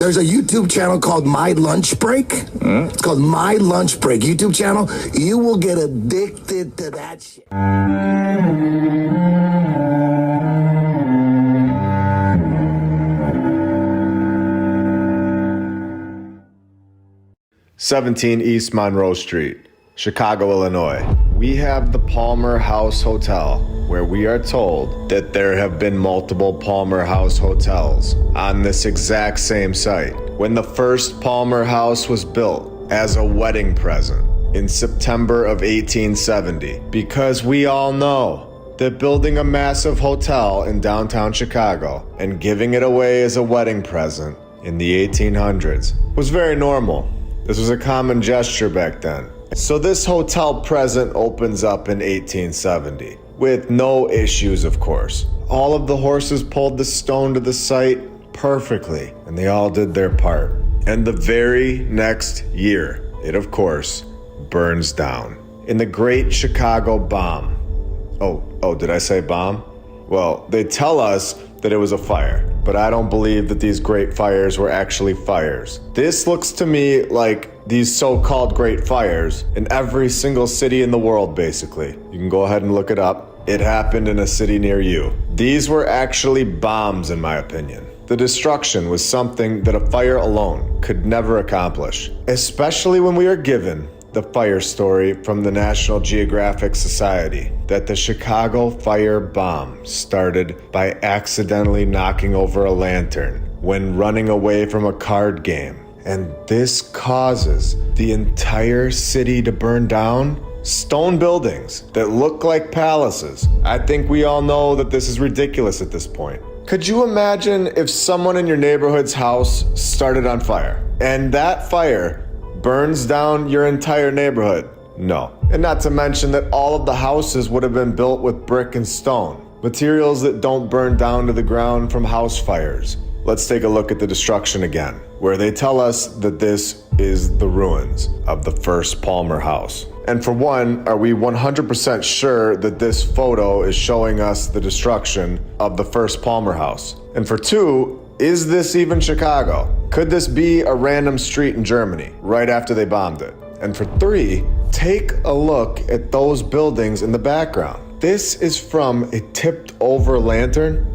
There's a YouTube channel called My Lunch Break. It's called My Lunch Break YouTube channel. You will get addicted to that shit. 17 East Monroe Street, Chicago, Illinois. We have the Palmer House Hotel, where we are told that there have been multiple Palmer House hotels on this exact same site. When the first Palmer House was built as a wedding present in September of 1870, because we all know that building a massive hotel in downtown Chicago and giving it away as a wedding present in the 1800s was very normal. This was a common gesture back then. So this hotel present opens up in 1870 with no issues, of course. All of the horses pulled the stone to the site perfectly, and they all did their part. And the very next year, it of course burns down in the Great Chicago Bomb. Oh, did I say bomb? Well, they tell us that it was a fire, but I don't believe that these great fires were actually fires. This looks to me like these so-called great fires in every single city in the world, basically. You can go ahead and look it up. It happened in a city near you. These were actually bombs, in my opinion. The destruction was something that a fire alone could never accomplish, especially when we are given the fire story from the National Geographic Society that the Chicago fire bomb started by accidentally knocking over a lantern when running away from a card game. And this causes the entire city to burn down. Stone buildings that look like palaces. I think we all know that this is ridiculous at this point. Could you imagine if someone in your neighborhood's house started on fire and that fire burns down your entire neighborhood? No. And not to mention that all of the houses would have been built with brick and stone, materials that don't burn down to the ground from house fires. Let's take a look at the destruction again, where they tell us that this is the ruins of the first Palmer House. And for one, are we 100% sure that this photo is showing us the destruction of the first Palmer House? And for two, is this even Chicago? Could this be a random street in Germany right after they bombed it? And for three, take a look at those buildings in the background. This is from a tipped over lantern?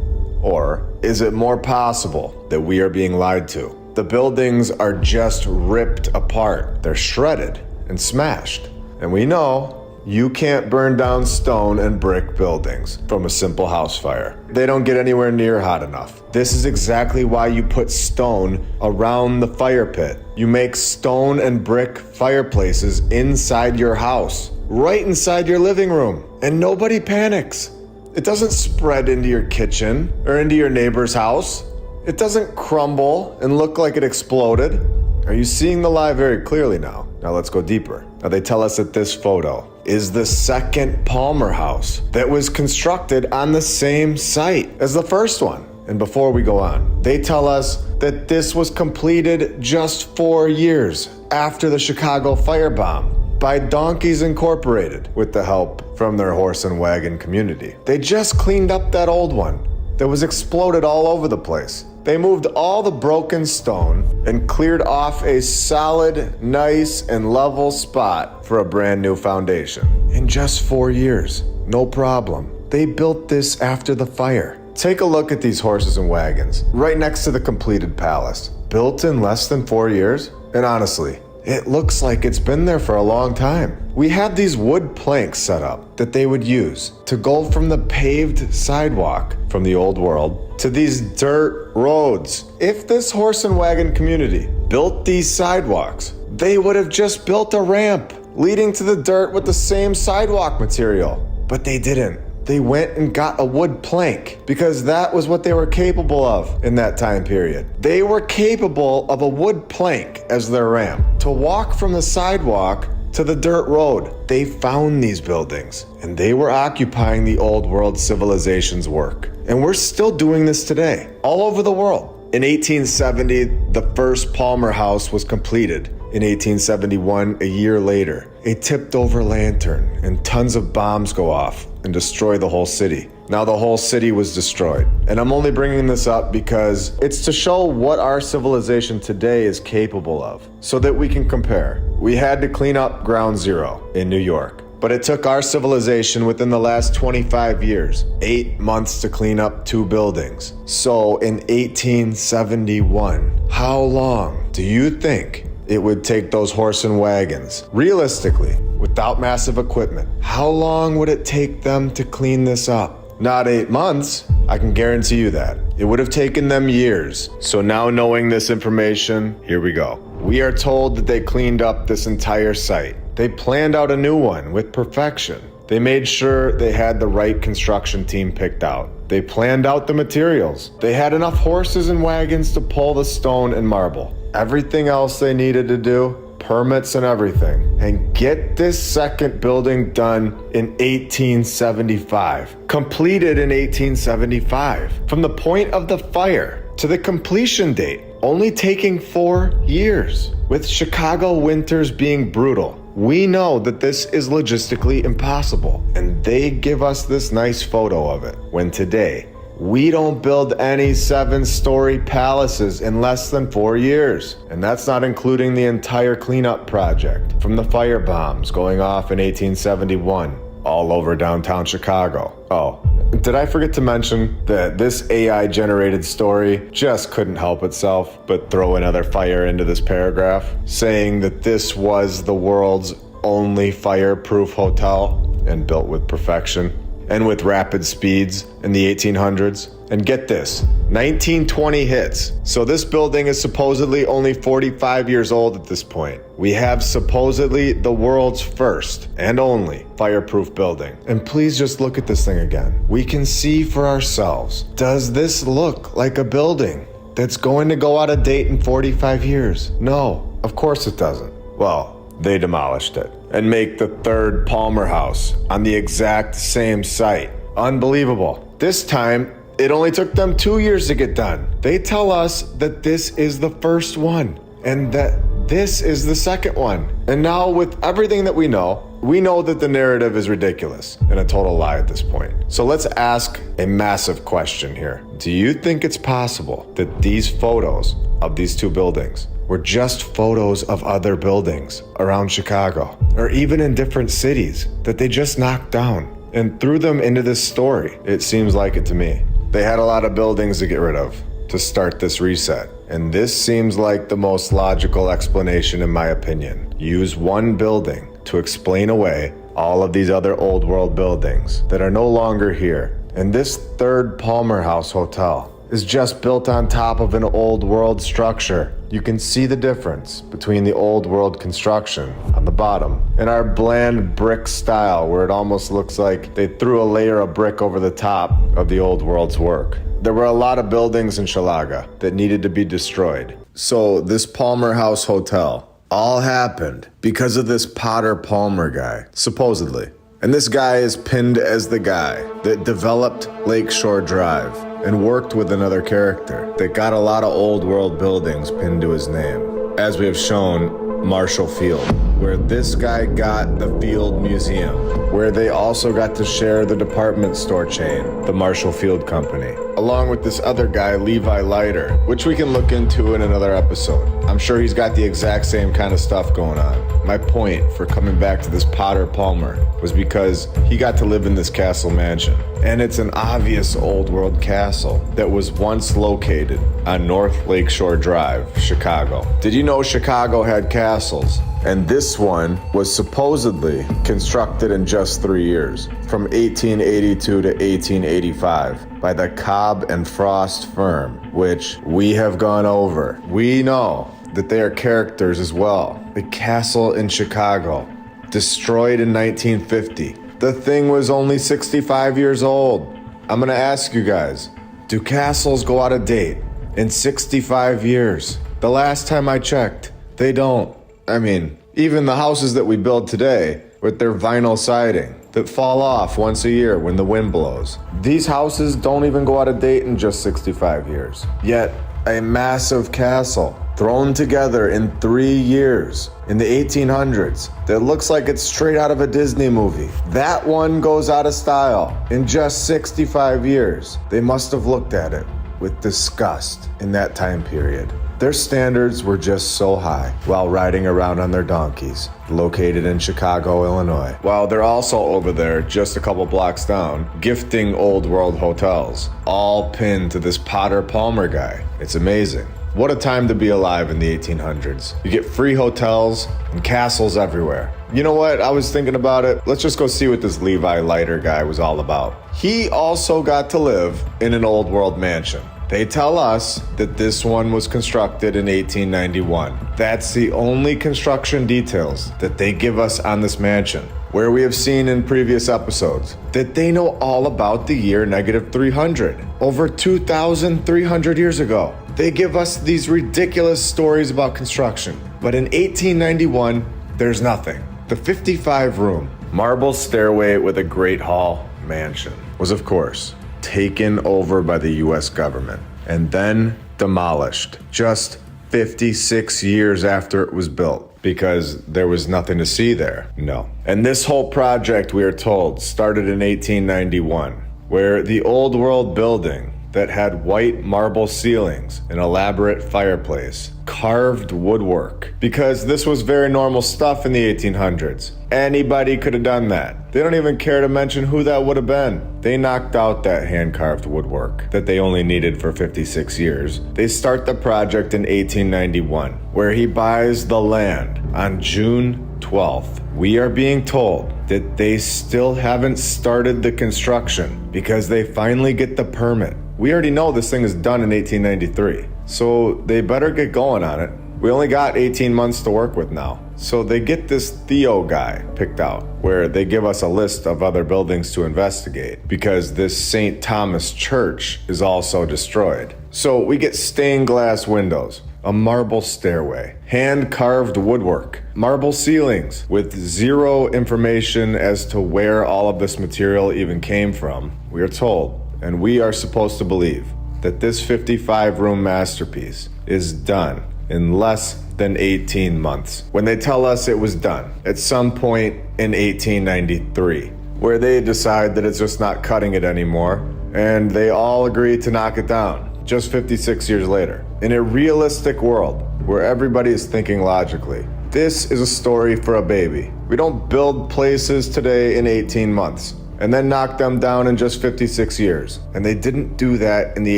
Or is it more possible that we are being lied to? The buildings are just ripped apart. They're shredded and smashed. And we know you can't burn down stone and brick buildings from a simple house fire. They don't get anywhere near hot enough. This is exactly why you put stone around the fire pit. You make stone and brick fireplaces inside your house, right inside your living room, and nobody panics. It doesn't spread into your kitchen or into your neighbor's house. It doesn't crumble and look like it exploded. Are you seeing the lie very clearly now? Now let's go deeper. Now they tell us that this photo is the second Palmer House that was constructed on the same site as the first one. And before we go on, they tell us that this was completed just 4 years after the Chicago firebomb by Donkeys Incorporated with the help from their horse and wagon community. They just cleaned up that old one that was exploded all over the place. They moved all the broken stone and cleared off a solid, nice, and level spot for a brand new foundation. In just 4 years, no problem. They built this after the fire. Take a look at these horses and wagons right next to the completed palace. Built in less than 4 years? And honestly, it looks like it's been there for a long time. We had these wood planks set up that they would use to go from the paved sidewalk from the old world to these dirt roads. If this horse and wagon community built these sidewalks, they would have just built a ramp leading to the dirt with the same sidewalk material. But they didn't. They went and got a wood plank because that was what they were capable of in that time period. They were capable of a wood plank as their ramp to walk from the sidewalk to the dirt road. They found these buildings and they were occupying the old world civilization's work. And we're still doing this today, all over the world. In 1870, the first Palmer House was completed. In 1871, a year later, a tipped over lantern and tons of bombs go off and destroy the whole city. Now the whole city was destroyed. And I'm only bringing this up because it's to show what our civilization today is capable of, so that we can compare. We had to clean up Ground Zero in New York, but it took our civilization within the last 25 years, 8 months to clean up 2 buildings. So in 1871, how long do you think it would take those horse and wagons, realistically, without massive equipment? How long would it take them to clean this up? Not 8 months, I can guarantee you that. It would have taken them years. So now knowing this information, here we go. We are told that they cleaned up this entire site. They planned out a new one with perfection. They made sure they had the right construction team picked out. They planned out the materials. They had enough horses and wagons to pull the stone and marble. Everything else they needed to do, permits and everything, and get this second building done in 1875. Completed in 1875. From the point of the fire to the completion date, only taking 4 years. With Chicago winters being brutal, we know that this is logistically impossible, and they give us this nice photo of it, when today, we don't build any 7-story palaces in less than 4 years. And that's not including the entire cleanup project, from the fire bombs going off in 1871, all over downtown Chicago. Oh, did I forget to mention that this AI-generated story just couldn't help itself but throw another fire into this paragraph, saying that this was the world's only fireproof hotel and built with perfection and with rapid speeds in the 1800s. And get this, 1920 hits. So this building is supposedly only 45 years old at this point. We have supposedly the world's first and only fireproof building. And please just look at this thing again. We can see for ourselves. Does this look like a building that's going to go out of date in 45 years? No, of course it doesn't. Well, they demolished it and make the third Palmer House on the exact same site. Unbelievable. This time, it only took them 2 years to get done. They tell us that this is the first one and that this is the second one. And now with everything that we know that the narrative is ridiculous and a total lie at this point. So let's ask a massive question here. Do you think it's possible that these photos of these 2 buildings were just photos of other buildings around Chicago or even in different cities that they just knocked down and threw them into this story? It seems like it to me. They had a lot of buildings to get rid of to start this reset. And this seems like the most logical explanation in my opinion. Use one building to explain away all of these other old world buildings that are no longer here. And this third Palmer House hotel is just built on top of an old world structure. You can see the difference between the old world construction on the bottom and our bland brick style where it almost looks like they threw a layer of brick over the top of the old world's work. There were a lot of buildings in Shalaga that needed to be destroyed. So this Palmer House hotel all happened because of this Potter Palmer guy, supposedly. And this guy is pinned as the guy that developed Lakeshore Drive and worked with another character that got a lot of old world buildings pinned to his name. As we have shown, Marshall Field, where this guy got the Field Museum, where they also got to share the department store chain, the Marshall Field Company, along with this other guy, Levi Leiter, which we can look into in another episode. I'm sure he's got the exact same kind of stuff going on. My point for coming back to this Potter Palmer was because he got to live in this castle mansion. And it's an obvious old world castle that was once located on North Lakeshore Drive, Chicago. Did you know Chicago had castles? And this one was supposedly constructed in just 3 years, from 1882 to 1885, by the Cobb and Frost firm, which we have gone over. We know that they are characters as well. The castle in Chicago, destroyed in 1950. The thing was only 65 years old. I'm gonna ask you guys, do castles go out of date in 65 years? The last time I checked, they don't. I mean, even the houses that we build today with their vinyl siding that fall off once a year when the wind blows. These houses don't even go out of date in just 65 years. Yet, a massive castle thrown together in 3 years in the 1800s that looks like it's straight out of a Disney movie. That one goes out of style in just 65 years. They must have looked at it with disgust in that time period. Their standards were just so high while riding around on their donkeys, located in Chicago, Illinois. While they're also over there, just a couple blocks down, gifting old world hotels, all pinned to this Potter Palmer guy. It's amazing. What a time to be alive in the 1800s. You get free hotels and castles everywhere. You know what? I was thinking about it. Let's just go see what this Levi Leiter guy was all about. He also got to live in an old world mansion. They tell us that this one was constructed in 1891. That's the only construction details that they give us on this mansion, where we have seen in previous episodes that they know all about the year -300, over 2,300 years ago. They give us these ridiculous stories about construction, but in 1891, there's nothing. The 55-room marble stairway with a great hall mansion was, of course, taken over by the U.S. government and then demolished just 56 years after it was built because there was nothing to see there. No. And this whole project, we are told, started in 1891, where the old world building that had white marble ceilings, an elaborate fireplace, carved woodwork, because this was very normal stuff in the 1800s. Anybody could have done that. They don't even care to mention who that would have been. They knocked out that hand-carved woodwork that they only needed for 56 years. They start the project in 1891, where he buys the land on June 12th. We are being told that they still haven't started the construction because they finally get the permit. We already know this thing is done in 1893, so they better get going on it. We only got 18 months to work with now. So they get this Theo guy picked out, where they give us a list of other buildings to investigate, because this St. Thomas Church is also destroyed. So we get stained glass windows, a marble stairway, hand-carved woodwork, marble ceilings with zero information as to where all of this material even came from. We are told, and we are supposed to believe, that this 55-room masterpiece is done in less than 18 months. When they tell us it was done at some point in 1893, where they decide that it's just not cutting it anymore, and they all agree to knock it down just 56 years later. In a realistic world where everybody is thinking logically, this is a story for a baby. We don't build places today in 18 months and then knock them down in just 56 years. And they didn't do that in the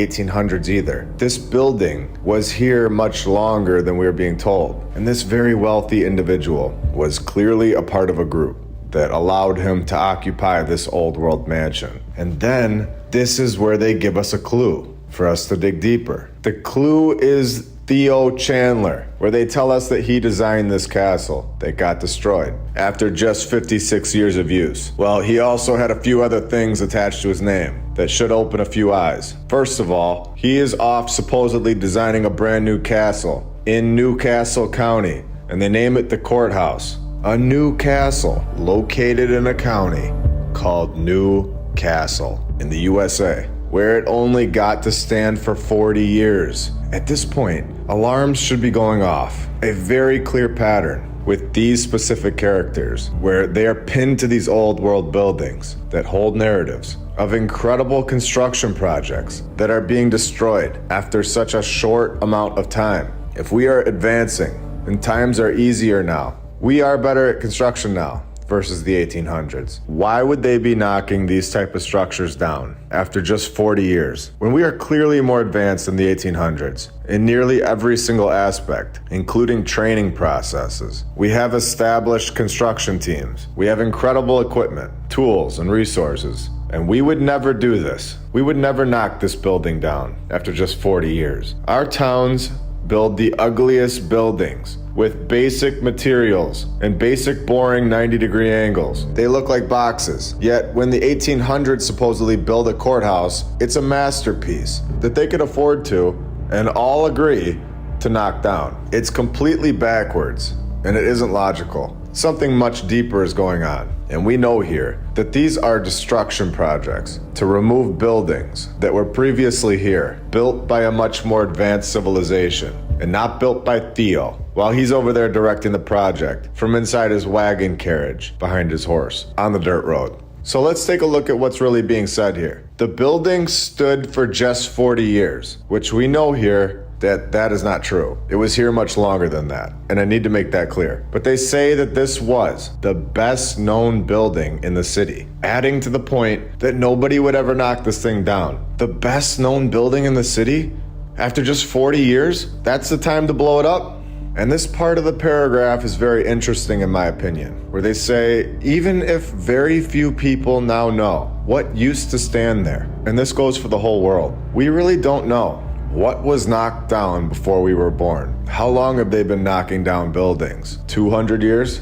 1800s either. This building was here much longer than we were being told. And this very wealthy individual was clearly a part of a group that allowed him to occupy this old world mansion. And then this is where they give us a clue for us to dig deeper. The clue is Theo Chandler, where they tell us that he designed this castle that got destroyed after just 56 years of use. Well, he also had a few other things attached to his name that should open a few eyes. First of all, he is off supposedly designing a brand new castle in Newcastle County, and they name it the Courthouse. A new castle located in a county called Newcastle in the USA, where it only got to stand for 40 years. At this point, alarms should be going off. A very clear pattern with these specific characters, where they are pinned to these old world buildings that hold narratives of incredible construction projects that are being destroyed after such a short amount of time. If we are advancing and times are easier now, we are better at construction now versus the 1800s. Why would they be knocking these type of structures down after just 40 years when we are clearly more advanced in the 1800s in nearly every single aspect, including training processes? We have established construction teams. We have incredible equipment, tools, and resources. And we would never do this. We would never knock this building down after just 40 years. Our towns build the ugliest buildings with basic materials and basic boring 90-degree angles. They look like boxes. Yet when the 1800s supposedly build a courthouse, it's a masterpiece that they could afford to and all agree to knock down. It's completely backwards and it isn't logical. Something much deeper is going on. And we know here that these are destruction projects to remove buildings that were previously here, built by a much more advanced civilization. and not built by Theo, while he's over there directing the project from inside his wagon carriage behind his horse on the dirt road. So let's take a look at what's really being said here. The building stood for just 40 years, which we know here that is not true. It was here much longer than that, and I need to make that clear. But they say that this was the best known building in the city, adding to the point that nobody would ever knock this thing down. The best known building in the city? After just 40 years? That's the time to blow it up? And this part of the paragraph is very interesting in my opinion, where they say, even if very few people now know what used to stand there, and this goes for the whole world, we really don't know. What was knocked down before we were born? How long have they been knocking down buildings? 200 years?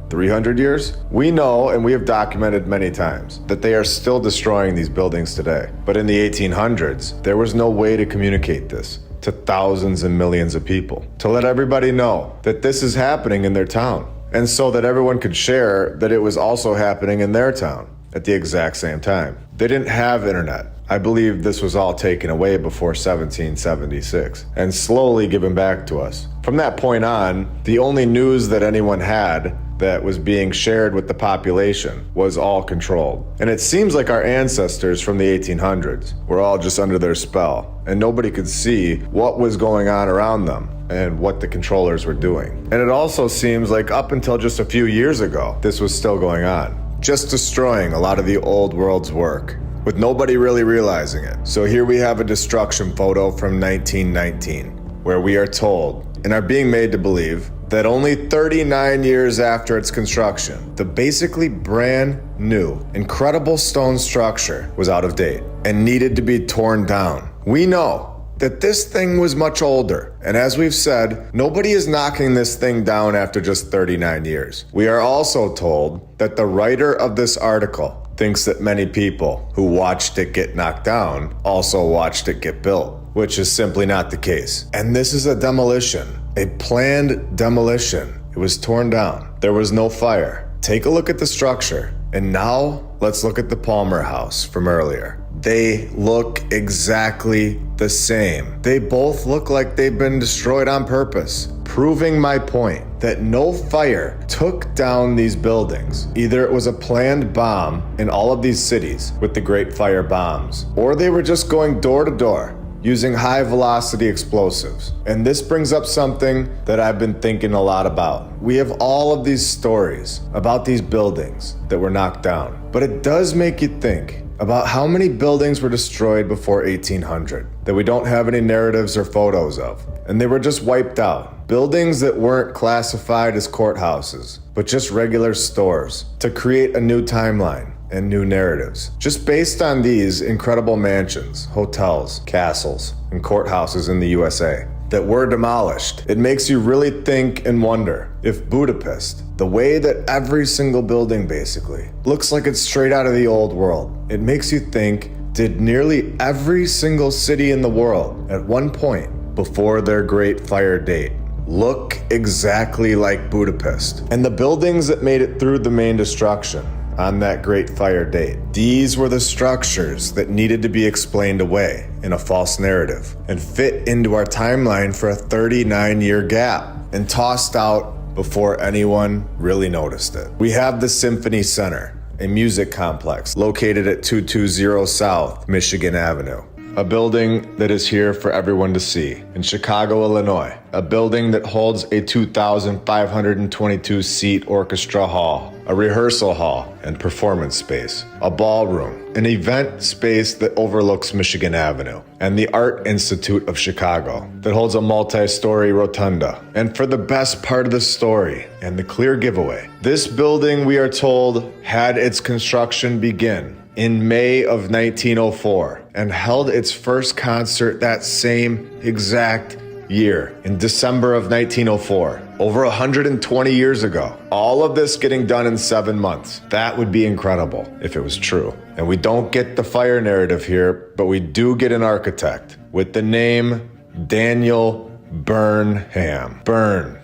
300 years? We know, and we have documented many times, that they are still destroying these buildings today. But in the 1800s, there was no way to communicate this to thousands and millions of people, to let everybody know that this is happening in their town, and so that everyone could share that it was also happening in their town at the exact same time. They didn't have internet. I believe this was all taken away before 1776 and slowly given back to us. From that point on, the only news that anyone had that was being shared with the population was all controlled. And it seems like our ancestors from the 1800s were all just under their spell, and nobody could see what was going on around them and what the controllers were doing. And it also seems like up until just a few years ago, this was still going on, just destroying a lot of the old world's work, with nobody really realizing it. So here we have a destruction photo from 1919, where we are told, and are being made to believe, that only 39 years after its construction, the basically brand new, incredible stone structure was out of date and needed to be torn down. We know that this thing was much older, and as we've said, nobody is knocking this thing down after just 39 years. We are also told that the writer of this article thinks that many people who watched it get knocked down also watched it get built, which is simply not the case. And this is a demolition, a planned demolition. It was torn down. There was no fire. Take a look at the structure. And now let's look at the Palmer house from earlier. They look exactly the same. They both look like they've been destroyed on purpose, proving my point that no fire took down these buildings. Either it was a planned bomb in all of these cities with the Great Fire bombs, or they were just going door to door using high velocity explosives. And this brings up something that I've been thinking a lot about. We have all of these stories about these buildings that were knocked down, but it does make you think about how many buildings were destroyed before 1800 that we don't have any narratives or photos of, and they were just wiped out. Buildings that weren't classified as courthouses, but just regular stores, to create a new timeline and new narratives, just based on these incredible mansions, hotels, castles, and courthouses in the USA that were demolished. It makes you really think and wonder if Budapest, the way that every single building basically looks like it's straight out of the old world, it makes you think, did nearly every single city in the world at one point before their Great Fire date look exactly like Budapest? And the buildings that made it through the main destruction on that Great Fire date, these were the structures that needed to be explained away in a false narrative and fit into our timeline for a 39-year gap and tossed out before anyone really noticed it. We have the Symphony Center, a music complex located at 220 South Michigan Avenue. A building that is here for everyone to see in Chicago, Illinois. A building that holds a 2,522-seat orchestra hall, a rehearsal hall and performance space, a ballroom, an event space that overlooks Michigan Avenue, and the Art Institute of Chicago that holds a multi-story rotunda. And for the best part of the story and the clear giveaway, this building, we are told, had its construction begin in May of 1904 and held its first concert that same exact year in December of 1904, over 120 years ago. All of this getting done in 7 months. That would be incredible if it was true. And we don't get the fire narrative here, but we do get an architect with the name Daniel Burnham. Burn.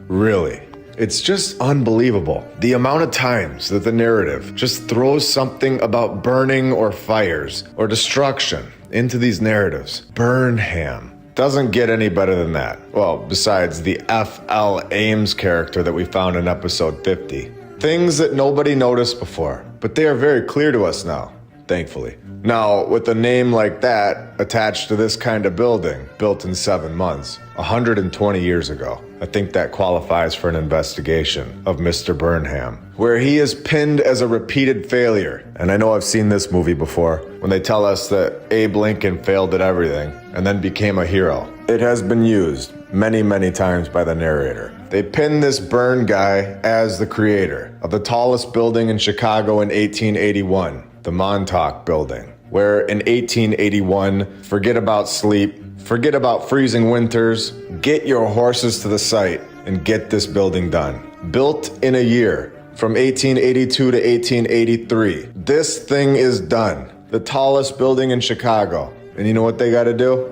Really. It's just unbelievable. The amount of times that the narrative just throws something about burning or fires or destruction into these narratives. Burnham. Doesn't get any better than that. Well, besides the F.L. Ames character that we found in episode 50. Things that nobody noticed before, but they are very clear to us now, thankfully. Now, with a name like that attached to this kind of building, built in 7 months, 120 years ago, I think that qualifies for an investigation of Mr. Burnham, where he is pinned as a repeated failure. And I know I've seen this movie before, when they tell us that Abe Lincoln failed at everything and then became a hero. It has been used many, many times by the narrator. They pin this Byrne guy as the creator of the tallest building in Chicago in 1881, the Montauk Building, where in 1881, forget about sleep, forget about freezing winters, get your horses to the site and get this building done. Built in a year, from 1882 to 1883. This thing is done. The tallest building in Chicago. And you know what they gotta do?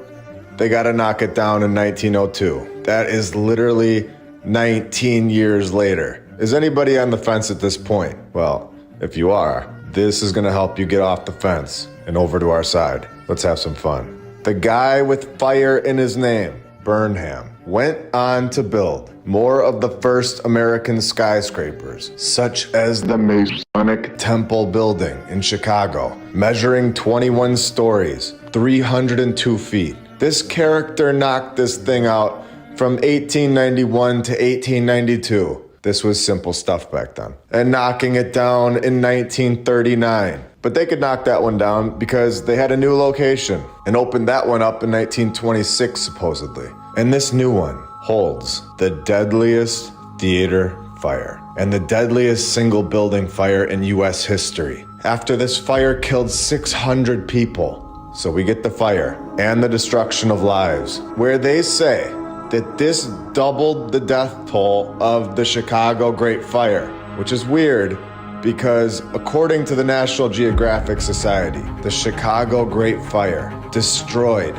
They gotta knock it down in 1902. That is literally 19 years later. Is anybody on the fence at this point? Well, if you are, this is gonna help you get off the fence and over to our side. Let's have some fun. The guy with fire in his name, Burnham, went on to build more of the first American skyscrapers, such as the Masonic Temple Building in Chicago, measuring 21 stories, 302 feet. This character knocked this thing out from 1891 to 1892. This was simple stuff back then. And knocking it down in 1939. But they could knock that one down because they had a new location and opened that one up in 1926, supposedly. And this new one holds the deadliest theater fire and the deadliest single building fire in U.S. history. After this fire killed 600 people. So we get the fire and the destruction of lives, where they say that this doubled the death toll of the Chicago Great Fire, which is weird because according to the National Geographic Society, the Chicago Great Fire destroyed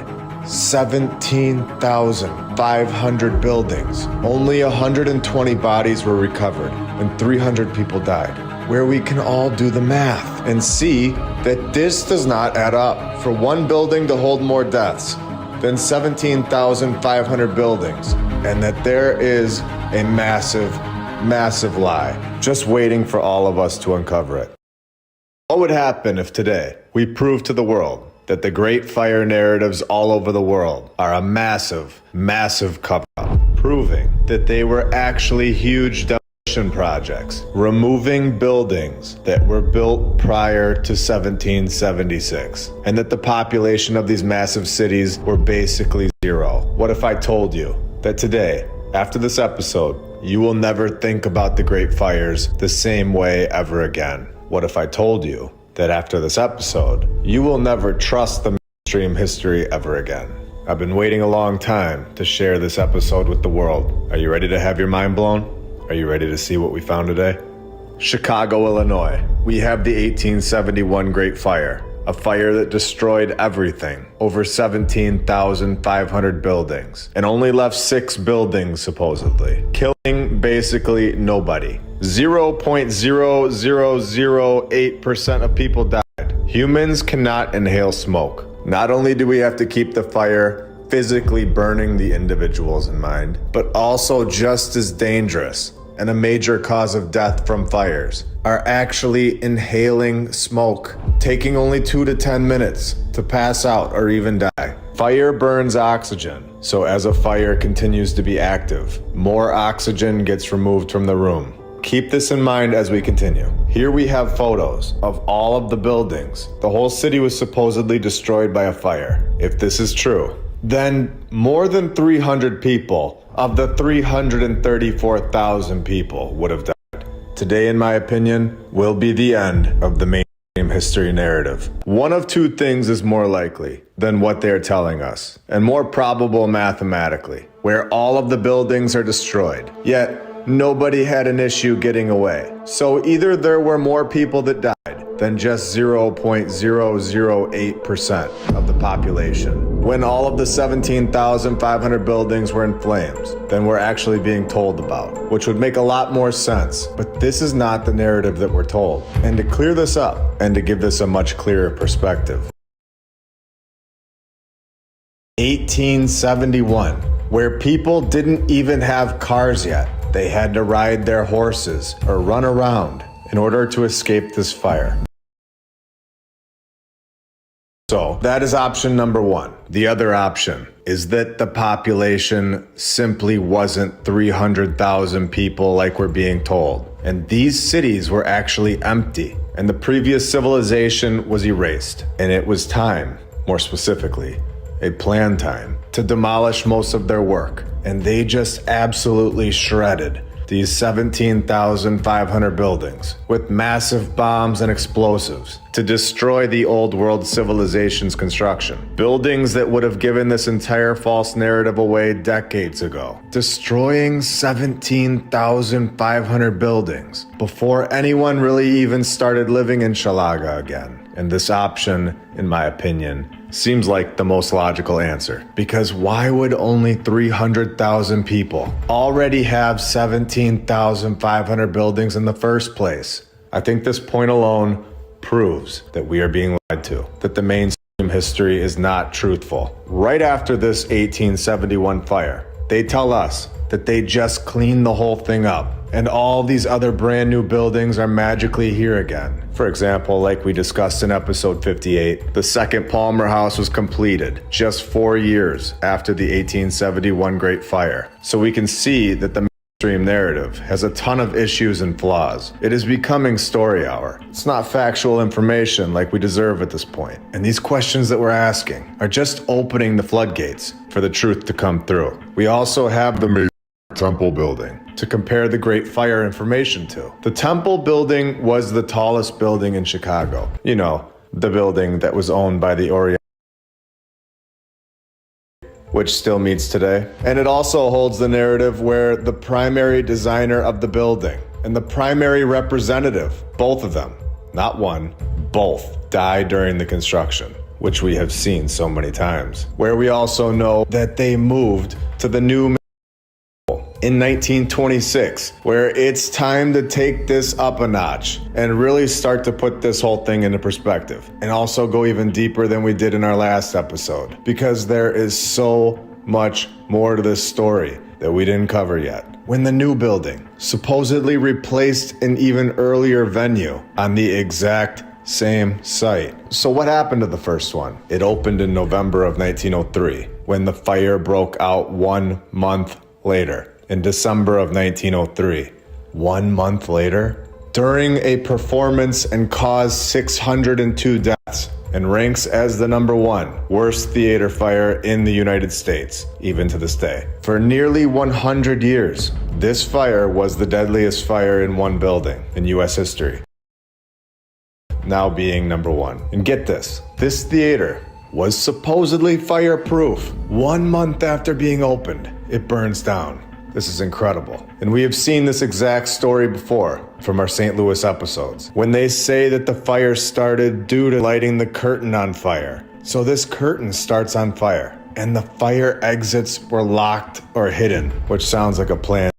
17,500 buildings. Only 120 bodies were recovered and 300 people died, where we can all do the math and see that this does not add up for one building to hold more deaths than 17,500 buildings, and that there is a massive, massive lie just waiting for all of us to uncover it. What would happen if today we proved to the world that the Great Fire narratives all over the world are a massive, massive cover-up, proving that they were actually huge demolition projects, removing buildings that were built prior to 1776, and that the population of these massive cities were basically zero? What if I told you that today, after this episode, you will never think about the Great Fires the same way ever again? What if I told you that after this episode, you will never trust the mainstream history ever again? I've been waiting a long time to share this episode with the world. Are you ready to have your mind blown? Are you ready to see what we found today? Chicago, Illinois. We have the 1871 Great Fire, a fire that destroyed everything, over 17,500 buildings, and only left 6 buildings supposedly, killing basically nobody. 0.0008% of people died. Humans cannot inhale smoke. Not only do we have to keep the fire physically burning the individuals in mind, but also just as dangerous and a major cause of death from fires are actually inhaling smoke, taking only 2 to 10 minutes to pass out or even die. Fire burns oxygen, so as a fire continues to be active, more oxygen gets removed from the room. Keep this in mind as we continue. Here we have photos of all of the buildings. The whole city was supposedly destroyed by a fire. If this is true, then more than 300 people of the 334,000 people would have died. Today, in my opinion, will be the end of the mainstream history narrative. One of two things is more likely than what they're telling us, and more probable mathematically, where all of the buildings are destroyed, yet nobody had an issue getting away. So either there were more people that died than just 0.008% of the population, when all of the 17,500 buildings were in flames, than we're actually being told about, which would make a lot more sense. But this is not the narrative that we're told. And to clear this up, and to give this a much clearer perspective, 18 1871, where people didn't even have cars yet. They had to ride their horses or run around in order to escape this fire. So that is option number one. The other option is that the population simply wasn't 300,000 people like we're being told. And these cities were actually empty, and the previous civilization was erased. And it was time, more specifically, a planned time, to demolish most of their work. And they just absolutely shredded these 17,500 buildings with massive bombs and explosives to destroy the old world civilization's construction. Buildings that would have given this entire false narrative away decades ago. Destroying 17,500 buildings before anyone really even started living in Shalaga again. And this option, in my opinion, seems like the most logical answer. Because why would only 300,000 people already have 17,500 buildings in the first place? I think this point alone proves that we are being lied to, that the mainstream history is not truthful. Right after this 1871 fire, they tell us that they just cleaned the whole thing up, and all these other brand new buildings are magically here again. For example, like we discussed in episode 58, the second Palmer House was completed just 4 years after the 1871 Great Fire. So we can see that the mainstream narrative has a ton of issues and flaws. It is becoming story hour. It's not factual information like we deserve at this point. And these questions that we're asking are just opening the floodgates for the truth to come through. We also have the Temple building to compare the Great Fire information to. The Temple building was the tallest building in Chicago. You know, the building that was owned by the Orient, which still meets today. And it also holds the narrative where the primary designer of the building and the primary representative, both of them, not one, both, died during the construction, which we have seen so many times. Where we also know that they moved to the new in 1926, where it's time to take this up a notch and really start to put this whole thing into perspective, and also go even deeper than we did in our last episode, because there is so much more to this story that we didn't cover yet. When the new building supposedly replaced an even earlier venue on the exact same site. So what happened to the first one? It opened in November of 1903, when the fire broke out 1 month later. In December of 1903, 1 month later, during a performance and caused 602 deaths and ranks as the #1 worst theater fire in the United States, even to this day. For nearly 100 years, this fire was the deadliest fire in one building in U.S. history, now being #1. And get this theater was supposedly fireproof. 1 month after being opened, it burns down. This is incredible. And we have seen this exact story before from our St. Louis episodes, when they say that the fire started due to lighting the curtain on fire. So this curtain starts on fire, and the fire exits were locked or hidden, which sounds like a plan,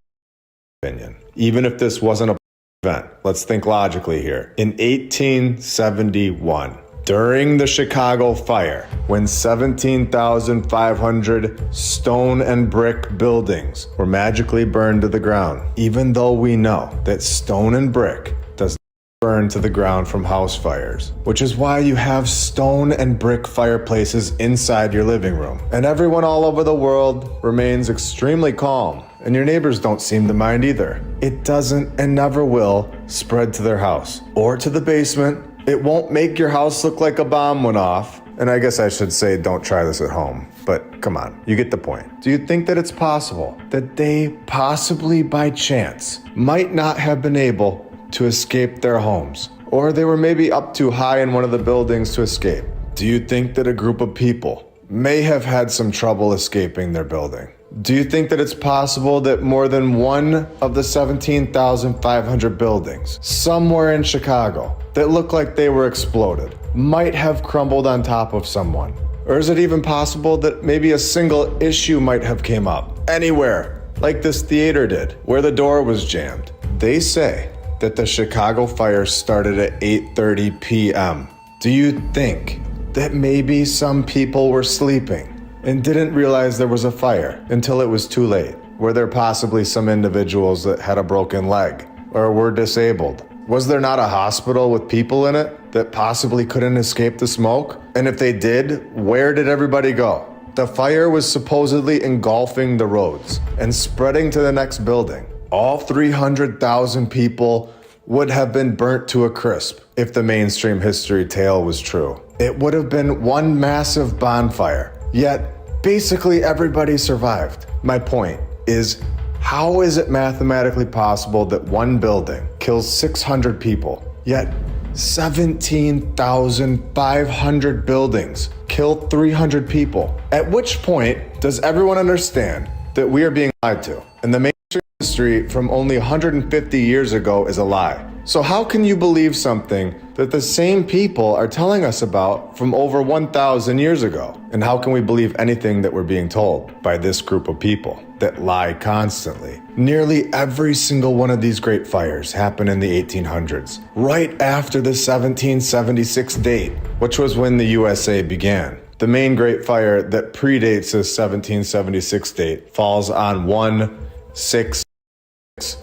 opinion. Even if this wasn't a event, let's think logically here. In 1871, during the Chicago fire, when 17,500 stone and brick buildings were magically burned to the ground, even though we know that stone and brick does not burn to the ground from house fires, which is why you have stone and brick fireplaces inside your living room. And everyone all over the world remains extremely calm, and your neighbors don't seem to mind either. It doesn't and never will spread to their house or to the basement. It won't make your house look like a bomb went off. And I guess I should say don't try this at home, but come on, you get the point. Do you think that it's possible that they possibly by chance might not have been able to escape their homes? Or they were maybe up too high in one of the buildings to escape? Do you think that a group of people may have had some trouble escaping their building? Do you think that it's possible that more than one of the 17,500 buildings somewhere in Chicago that look like they were exploded might have crumbled on top of someone? Or is it even possible that maybe a single issue might have came up anywhere, like this theater did, where the door was jammed? They say that the Chicago fire started at 8:30 p.m. Do you think that maybe some people were sleeping and didn't realize there was a fire until it was too late? Were there possibly some individuals that had a broken leg or were disabled? Was there not a hospital with people in it that possibly couldn't escape the smoke? And if they did, where did everybody go? The fire was supposedly engulfing the roads and spreading to the next building. All 300,000 people would have been burnt to a crisp if the mainstream history tale was true. It would have been one massive bonfire, yet basically everybody survived. My point is, how is it mathematically possible that one building kills 600 people, yet 17,500 buildings kill 300 people? At which point does everyone understand that we are being lied to? And the mainstream history from only 150 years ago is a lie. So how can you believe something that the same people are telling us about from over 1,000 years ago? And how can we believe anything that we're being told by this group of people that lie constantly? Nearly every single one of these great fires happened in the 1800s, right after the 1776 date, which was when the USA began. The main great fire that predates this 1776 date falls on 1/6,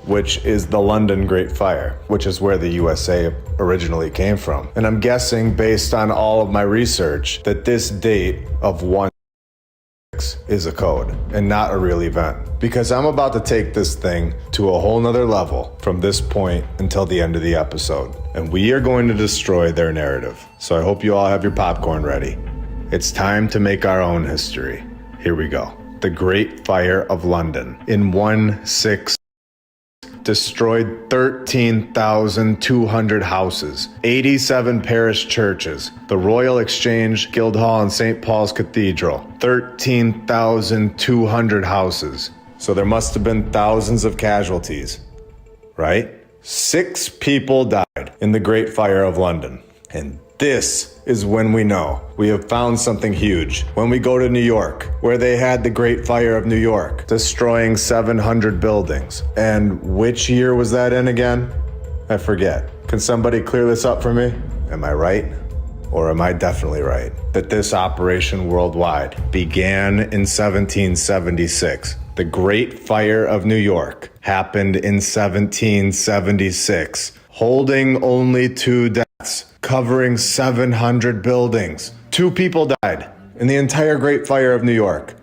which is the London Great Fire, which is where the USA originally came from. And I'm guessing, based on all of my research, that this date of 1/6 is a code and not a real event. Because I'm about to take this thing to a whole nother level from this point until the end of the episode. And we are going to destroy their narrative. So I hope you all have your popcorn ready. It's time to make our own history. Here we go. The Great Fire of London in 1/6 destroyed 13,200 houses, 87 parish churches, the Royal Exchange, Guildhall, and St. Paul's Cathedral. 13,200 houses. So there must have been thousands of casualties, right? 6 people died in the Great Fire of London. And this is when we know we have found something huge. When we go to New York, where they had the Great Fire of New York, destroying 700 buildings. And which year was that in again? I forget. Can somebody clear this up for me? Am I right? Or am I definitely right? That this operation worldwide began in 1776. The Great Fire of New York happened in 1776, holding only 2 deaths, covering 700 buildings. 2 people died in the entire Great Fire of New York.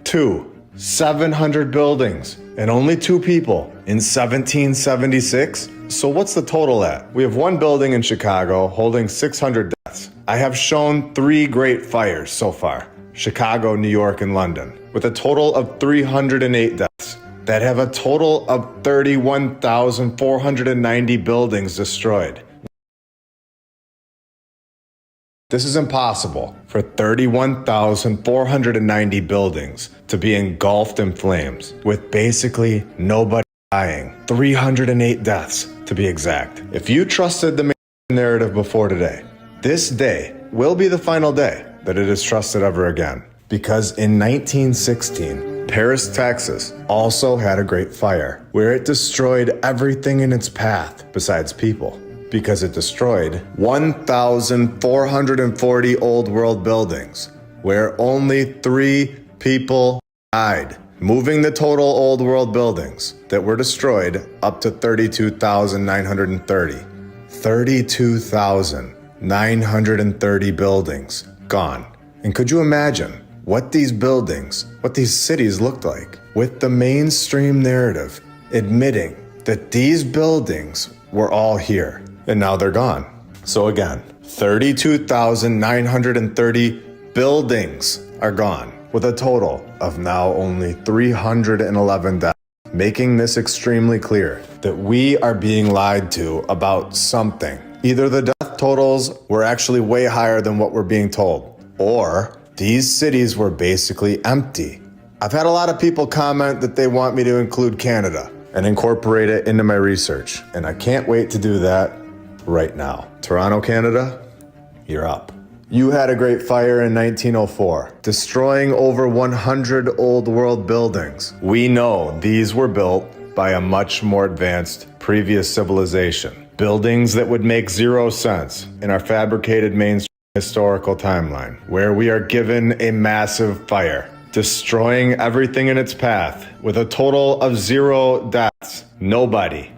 700 buildings, and only 2 people in 1776? So what's the total at? We have 1 building in Chicago holding 600 deaths. I have shown 3 great fires so far: Chicago, New York, and London, with a total of 308 deaths that have a total of 31,490 buildings destroyed. This is impossible for 31,490 buildings to be engulfed in flames, with basically nobody dying. 308 deaths, to be exact. If you trusted the narrative before today, this day will be the final day that it is trusted ever again. Because in 1916, Paris, Texas also had a great fire where it destroyed everything in its path besides people. Because it destroyed 1,440 old world buildings where only 3 people died, moving the total old world buildings that were destroyed up to 32,930. 32,930 buildings gone. And could you imagine what these buildings, what these cities looked like, with the mainstream narrative admitting that these buildings were all here? And now they're gone. So again, 32,930 buildings are gone, with a total of now only 311 deaths, making this extremely clear that we are being lied to about something. Either the death totals were actually way higher than what we're being told, or these cities were basically empty. I've had a lot of people comment that they want me to include Canada and incorporate it into my research, and I can't wait to do that right now. Toronto, Canada, you're up. You had a great fire in 1904, destroying over 100 old world buildings. We know these were built by a much more advanced previous civilization. Buildings that would make 0 sense in our fabricated mainstream historical timeline, where we are given a massive fire destroying everything in its path with a total of 0 deaths. Nobody,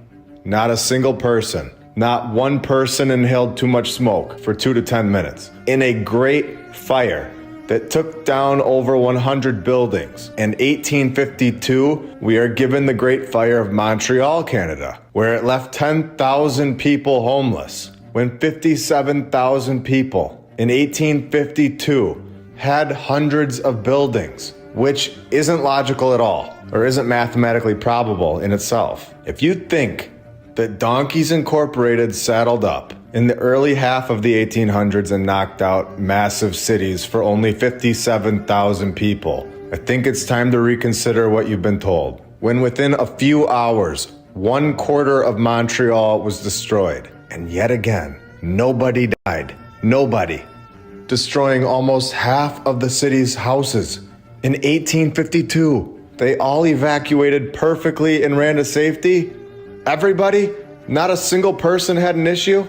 not a single person, not one person inhaled too much smoke for 2 to 10 minutes. In a great fire that took down over 100 buildings. In 1852, we are given the Great Fire of Montreal, Canada, where it left 10,000 people homeless, when 57,000 people in 1852 had hundreds of buildings, which isn't logical at all, or isn't mathematically probable in itself. If you think that Donkeys Incorporated saddled up in the early half of the 1800s and knocked out massive cities for only 57,000 people, I think it's time to reconsider what you've been told. When within a few hours, 1/4 of Montreal was destroyed. And yet again, nobody died. Nobody. Destroying almost half of the city's houses. In 1852, they all evacuated perfectly and ran to safety. Everybody? Not a single person had an issue?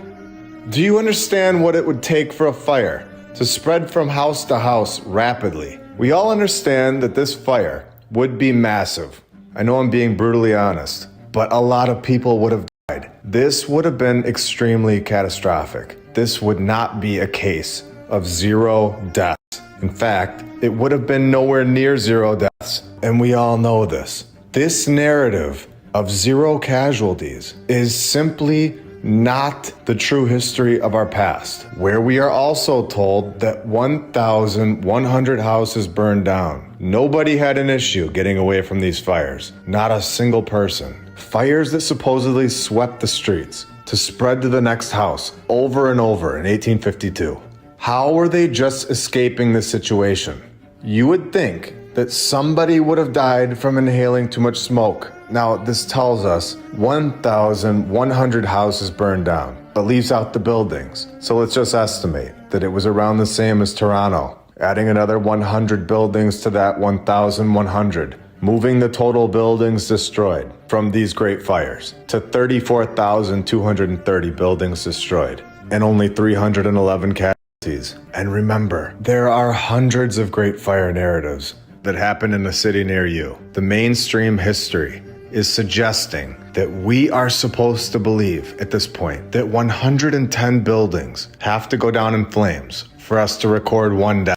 Do you understand what it would take for a fire to spread from house to house rapidly? We all understand that this fire would be massive. I know I'm being brutally honest, but a lot of people would have died. This would have been extremely catastrophic. This would not be a case of 0 deaths. In fact, it would have been nowhere near 0 deaths, and we all know this. This narrative of 0 casualties is simply not the true history of our past, where we are also told that 1,100 houses burned down. Nobody had an issue getting away from these fires, not a single person. Fires that supposedly swept the streets to spread to the next house over and over in 1852. How were they just escaping the situation? You would think that somebody would have died from inhaling too much smoke. Now, this tells us 1,100 houses burned down, but leaves out the buildings. So let's just estimate that it was around the same as Toronto, adding another 100 buildings to that 1,100, moving the total buildings destroyed from these great fires to 34,230 buildings destroyed, and only 311 casualties. And remember, there are hundreds of great fire narratives that happen in a city near you. The mainstream history is suggesting that we are supposed to believe at this point that 110 buildings have to go down in flames for us to record 1 death.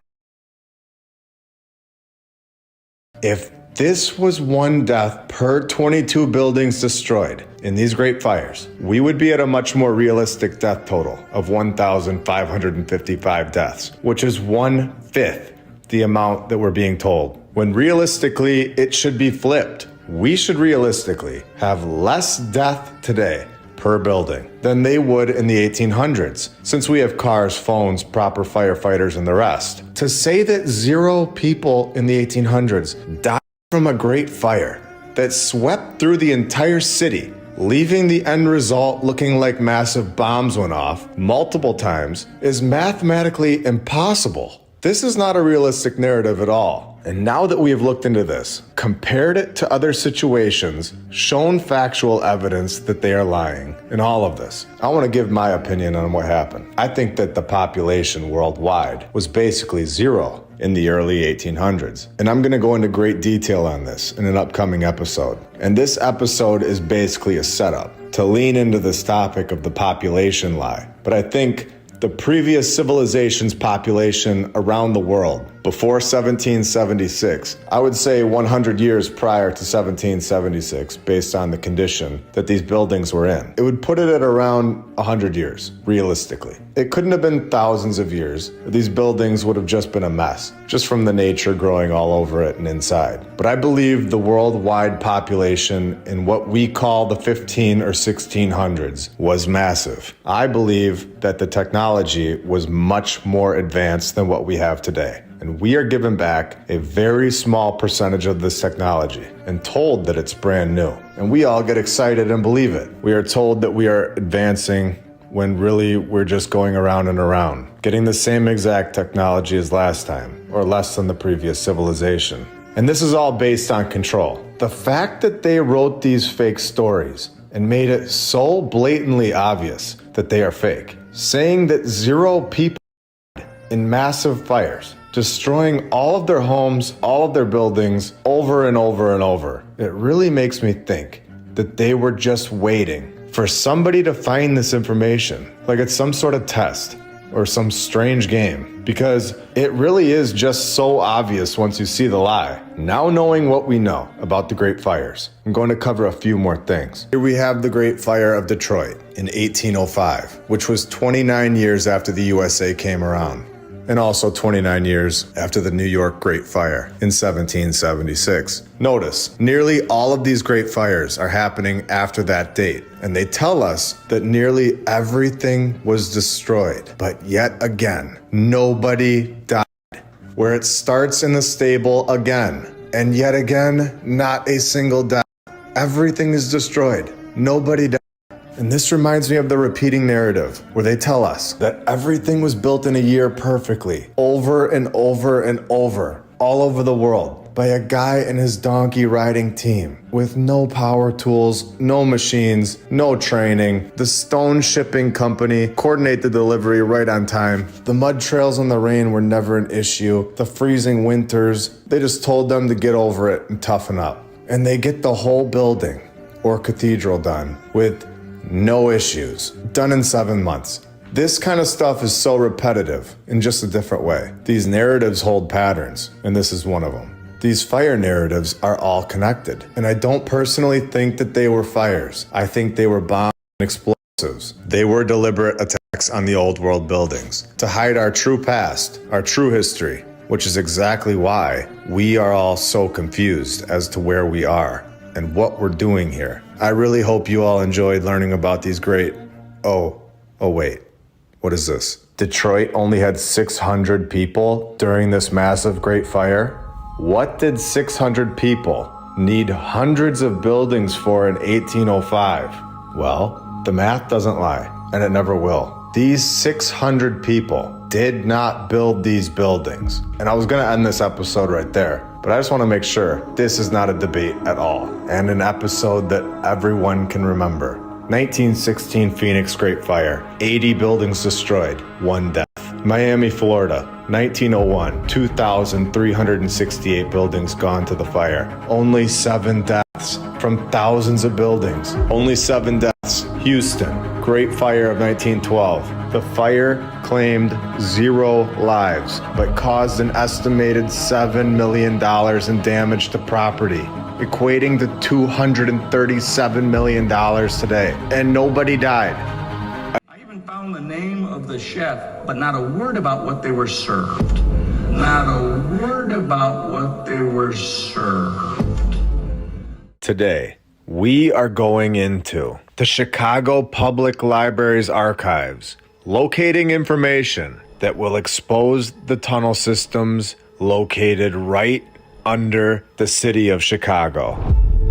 If this was 1 death per 22 buildings destroyed in these great fires, we would be at a much more realistic death total of 1,555 deaths, which is 1/5 the amount that we're being told. When realistically, it should be flipped. We should realistically have less death today per building than they would in the 1800s, since we have cars, phones, proper firefighters, and the rest. To say that 0 people in the 1800s died from a great fire that swept through the entire city, leaving the end result looking like massive bombs went off multiple times, is mathematically impossible. This is not a realistic narrative at all. And now that we have looked into this, compared it to other situations, shown factual evidence that they are lying in all of this, I want to give my opinion on what happened. I think that the population worldwide was basically 0 in the early 1800s. And I'm going to go into great detail on this in an upcoming episode. And this episode is basically a setup to lean into this topic of the population lie. But I think the previous civilization's population around the world before 1776, I would say 100 years prior to 1776, based on the condition that these buildings were in, it would put it at around 100 years, realistically. It couldn't have been thousands of years. These buildings would have just been a mess, just from the nature growing all over it and inside. But I believe the worldwide population in what we call the 15 or 1600s was massive. I believe that the technology was much more advanced than what we have today. And we are given back a very small percentage of this technology and told that it's brand new. And we all get excited and believe it. We are told that we are advancing when really we're just going around and around, getting the same exact technology as last time, or less than the previous civilization. And this is all based on control. The fact that they wrote these fake stories and made it so blatantly obvious that they are fake, saying that 0 people in massive fires destroying all of their homes, all of their buildings, over and over and over. It really makes me think that they were just waiting for somebody to find this information, like it's some sort of test or some strange game, because it really is just so obvious once you see the lie. Now knowing what we know about the Great Fires, I'm going to cover a few more things. Here we have the Great Fire of Detroit in 1805, which was 29 years after the USA came around, and also 29 years after the New York Great Fire in 1776. Notice, nearly all of these great fires are happening after that date, and they tell us that nearly everything was destroyed. But yet again, nobody died. Where it starts in the stable again, and yet again, not a single death. Everything is destroyed. Nobody died. And this reminds me of the repeating narrative where they tell us that everything was built in a year perfectly, over and over and over, all over the world, by a guy and his donkey riding team with no power tools, no machines, no training. The stone shipping company coordinate the delivery right on time. The mud trails and the rain were never an issue. The freezing winters, they just told them to get over it and toughen up. And they get the whole building or cathedral done with no issues, done in 7 months. This kind of stuff is so repetitive in just a different way. These narratives hold patterns, and this is one of them. These fire narratives are all connected, and I don't personally think that they were fires. I think they were bombs and explosives. They were deliberate attacks on the old world buildings to hide our true past, our true history, which is exactly why we are all so confused as to where we are and what we're doing here. I really hope you all enjoyed learning about these great... Oh wait, what is this? Detroit only had 600 people during this massive Great Fire? What did 600 people need hundreds of buildings for in 1805? Well, the math doesn't lie, and it never will. These 600 people did not build these buildings. And I was gonna end this episode right there, but I just wanna make sure this is not a debate at all, and an episode that everyone can remember. 1916 Phoenix Great Fire, 80 buildings destroyed, 1 death. Miami, Florida, 1901, 2,368 buildings gone to the fire. Only 7 deaths from thousands of buildings. Only 7 deaths. Houston, Great Fire of 1912. The fire claimed 0 lives, but caused an estimated $7 million in damage to property, equating to $237 million today. And nobody died. I even found the name of the chef, but not a word about what they were served. Not a word about what they were served. Today, we are going into the Chicago Public Library's archives, locating information that will expose the tunnel systems located right under the city of Chicago.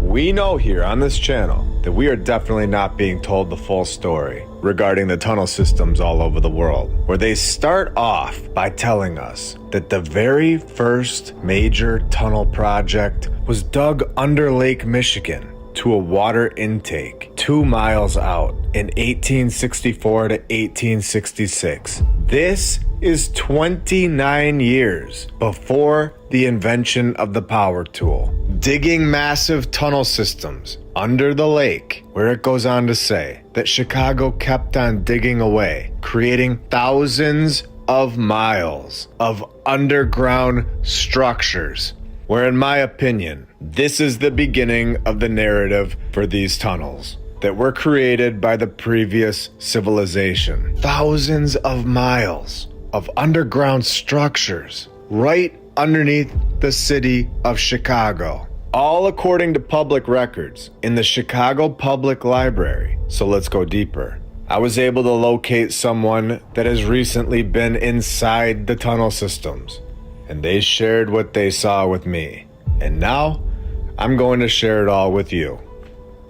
We know here on this channel that we are definitely not being told the full story regarding the tunnel systems all over the world, where they start off by telling us that the very first major tunnel project was dug under Lake Michigan to a water intake 2 miles out in 1864 to 1866. This is 29 years before the invention of the power tool. Digging massive tunnel systems under the lake, where it goes on to say that Chicago kept on digging away, creating thousands of miles of underground structures, where in my opinion, this is the beginning of the narrative for these tunnels that were created by the previous civilization. Thousands of miles of underground structures right underneath the city of Chicago, all according to public records in the Chicago Public Library. So let's go deeper. I was able to locate someone that has recently been inside the tunnel systems, and they shared what they saw with me. And now I'm going to share it all with you.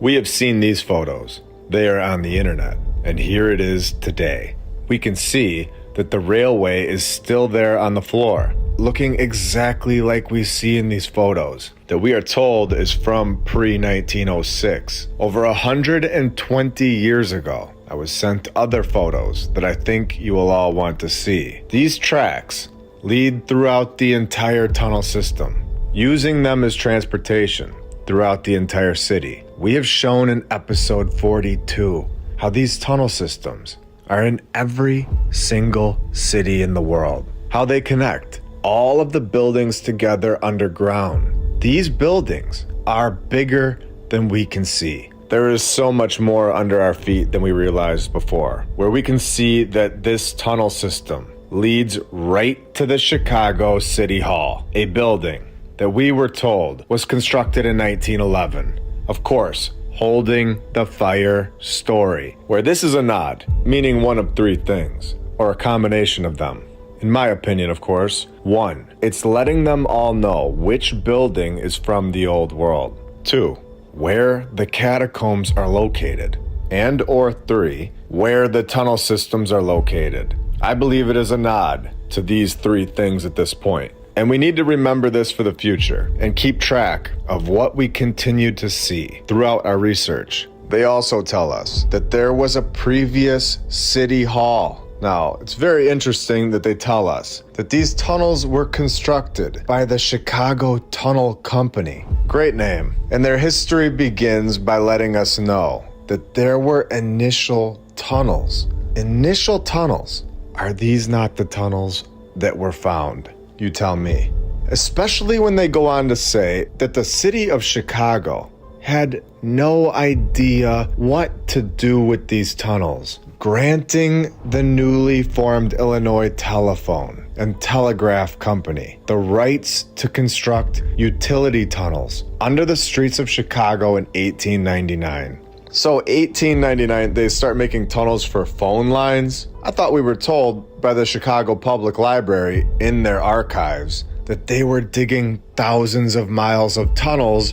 We have seen these photos. They are on the internet, and here it is today. We can see that the railway is still there on the floor, looking exactly like we see in these photos that we are told is from pre-1906. Over 120 years ago, I was sent other photos that I think you will all want to see. These tracks lead throughout the entire tunnel system, using them as transportation throughout the entire city. We have shown in episode 42 how these tunnel systems are in every single city in the world, how they connect all of the buildings together underground. These buildings are bigger than we can see. There is so much more under our feet than we realized before, where we can see that this tunnel system leads right to the Chicago City Hall, a building that we were told was constructed in 1911. Of course, holding the fire story, where this is a nod, meaning one of three things, or a combination of them. In my opinion, of course. 1, it's letting them all know which building is from the old world. 2, where the catacombs are located. And or 3, where the tunnel systems are located. I believe it is a nod to these three things at this point. And we need to remember this for the future and keep track of what we continue to see throughout our research. They also tell us that there was a previous city hall. Now, it's very interesting that they tell us that these tunnels were constructed by the Chicago Tunnel Company. Great name. And their history begins by letting us know that there were initial tunnels. Initial tunnels. Are these not the tunnels that were found? You tell me. Especially when they go on to say that the city of Chicago had no idea what to do with these tunnels, granting the newly formed Illinois Telephone and Telegraph Company the rights to construct utility tunnels under the streets of Chicago in 1899. So 1899, they start making tunnels for phone lines. I thought we were told by the Chicago Public Library in their archives that they were digging thousands of miles of tunnels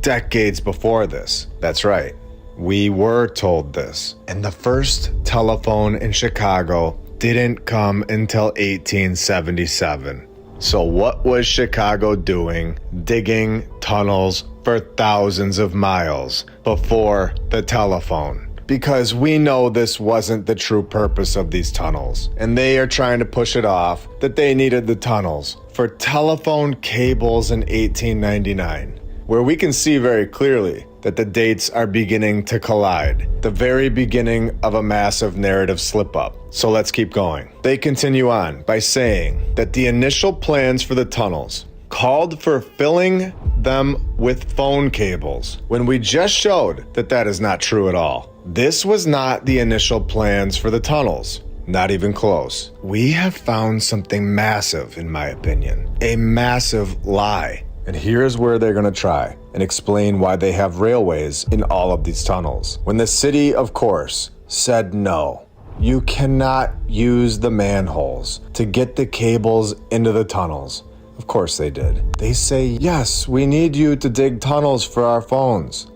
decades before this. That's right. We were told this. And the first telephone in Chicago didn't come until 1877. So what was Chicago doing digging tunnels for thousands of miles before the telephone? Because we know this wasn't the true purpose of these tunnels, and they are trying to push it off that they needed the tunnels for telephone cables in 1899, where we can see very clearly that the dates are beginning to collide, the very beginning of a massive narrative slip-up. So let's keep going. They continue on by saying that the initial plans for the tunnels called for filling them with phone cables, when we just showed that that is not true at all. This was not the initial plans for the tunnels. Not even close. We have found something massive, in my opinion. A massive lie. And here's where they're going to try and explain why they have railways in all of these tunnels. When the city, of course, said no, you cannot use the manholes to get the cables into the tunnels. Of course they did. They say, yes, we need you to dig tunnels for our phones.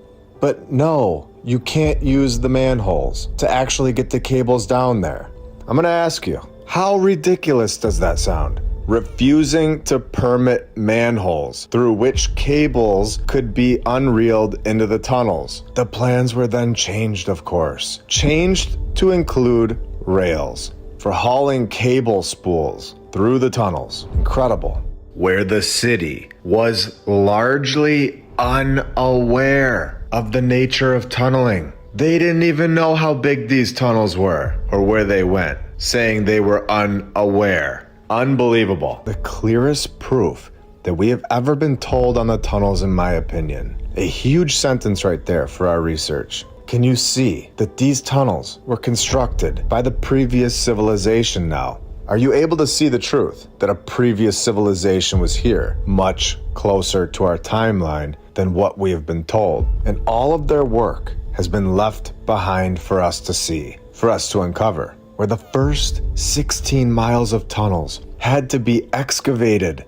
But no, you can't use the manholes to actually get the cables down there. I'm going to ask you, how ridiculous does that sound? Refusing to permit manholes through which cables could be unreeled into the tunnels. The plans were then changed, of course. Changed to include rails for hauling cable spools through the tunnels. Incredible. Where the city was largely unaware of the nature of tunneling. They didn't even know how big these tunnels were or where they went, saying they were unaware. Unbelievable. The clearest proof that we have ever been told on the tunnels, in my opinion. A huge sentence right there for our research. Can you see that these tunnels were constructed by the previous civilization now? Are you able to see the truth that a previous civilization was here, much closer to our timeline than what we have been told? And all of their work has been left behind for us to see, for us to uncover. Where the first 16 miles of tunnels had to be excavated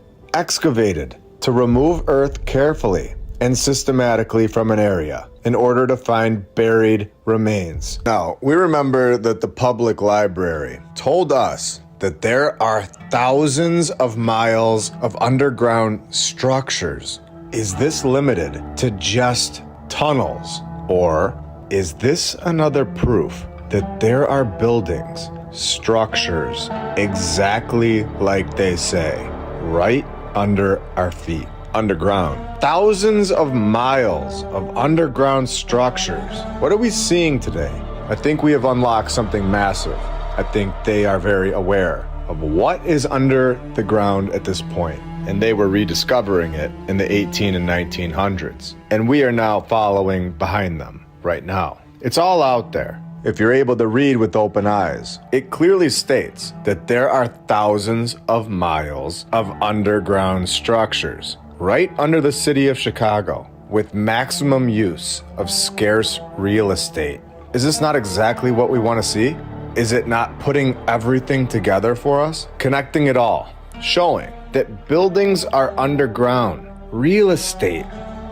to remove earth carefully and systematically from an area in order to find buried remains. Now, we remember that the public library told us that there are thousands of miles of underground structures. Is this limited to just tunnels? Or is this another proof that there are buildings structures, exactly like they say, right under our feet, underground. Thousands of miles of underground structures. What are we seeing today? I think we have unlocked something massive. I think they are very aware of what is under the ground at this point, and they were rediscovering it in the 18 and 1900s. And we are now following behind them right now. It's all out there. If you're able to read with open eyes, it clearly states that there are thousands of miles of underground structures right under the city of Chicago with maximum use of scarce real estate. Is this not exactly what we want to see? Is it not putting everything together for us? Connecting it all, showing that buildings are underground, real estate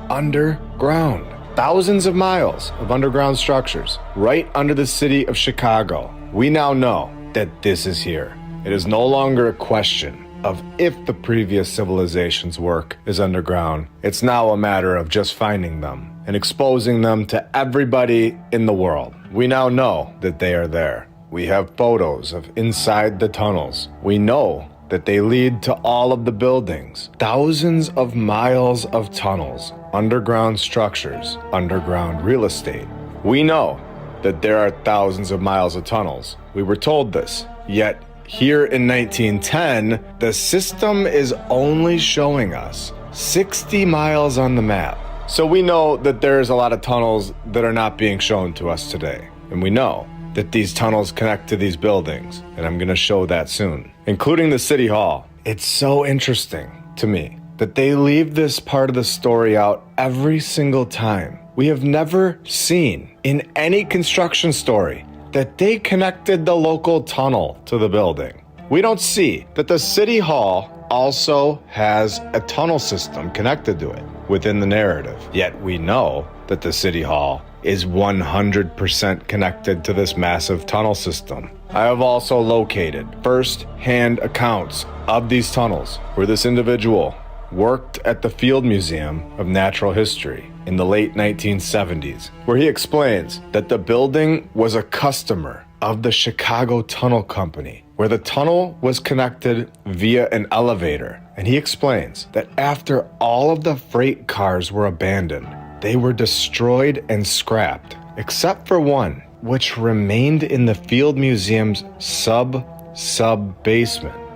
underground. Thousands of miles of underground structures right under the city of Chicago. We now know that this is here. It is no longer a question of if the previous civilization's work is underground. It's now a matter of just finding them and exposing them to everybody in the world. We now know that they are there. We have photos of inside the tunnels. We know that they lead to all of the buildings. Thousands of miles of tunnels, underground structures, underground real estate. We know that there are thousands of miles of tunnels. We were told this, yet here in 1910, the system is only showing us 60 miles on the map. So we know that there's a lot of tunnels that are not being shown to us today. And we know that these tunnels connect to these buildings, and I'm gonna show that soon, including the City Hall. It's so interesting to me that they leave this part of the story out every single time. We have never seen in any construction story that they connected the local tunnel to the building. We don't see that the City Hall also has a tunnel system connected to it within the narrative. Yet we know that the City Hall is 100% connected to this massive tunnel system. I have also located first-hand accounts of these tunnels where this individual worked at the Field Museum of Natural History in the late 1970s, where he explains that the building was a customer of the Chicago Tunnel Company, where the tunnel was connected via an elevator. And he explains that after all of the freight cars were abandoned, they were destroyed and scrapped, except for one, which remained in the Field Museum's sub-basement.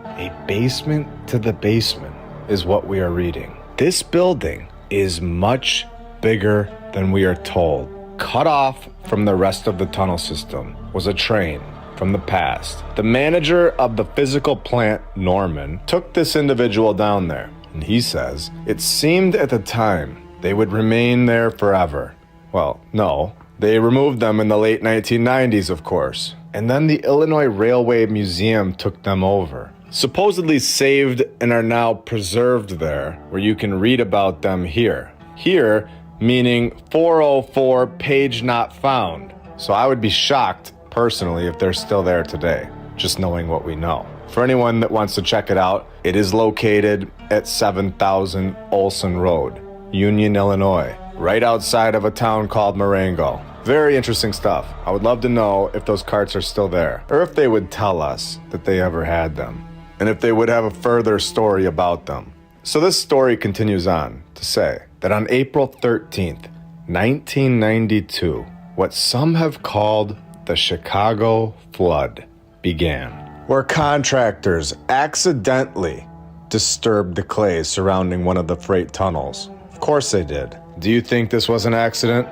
A basement to the basement is what we are reading. This building is much bigger than we are told. Cut off from the rest of the tunnel system was a train from the past. The manager of the physical plant, Norman, took this individual down there, and he says it seemed at the time they would remain there forever. Well, no. They removed them in the late 1990s, of course. And then the Illinois Railway Museum took them over. Supposedly saved and are now preserved there, where you can read about them here. Here, meaning 404, page not found. So I would be shocked, personally, if they're still there today, just knowing what we know. For anyone that wants to check it out, it is located at 7000 Olson Road, Union, Illinois, right outside of a town called Marengo. Very interesting stuff. I would love to know if those carts are still there, or if they would tell us that they ever had them, and if they would have a further story about them. So this story continues on to say that on April 13th, 1992, what some have called the Chicago Flood began, where contractors accidentally disturbed the clay surrounding one of the freight tunnels. Of course they did. Do you think this was an accident?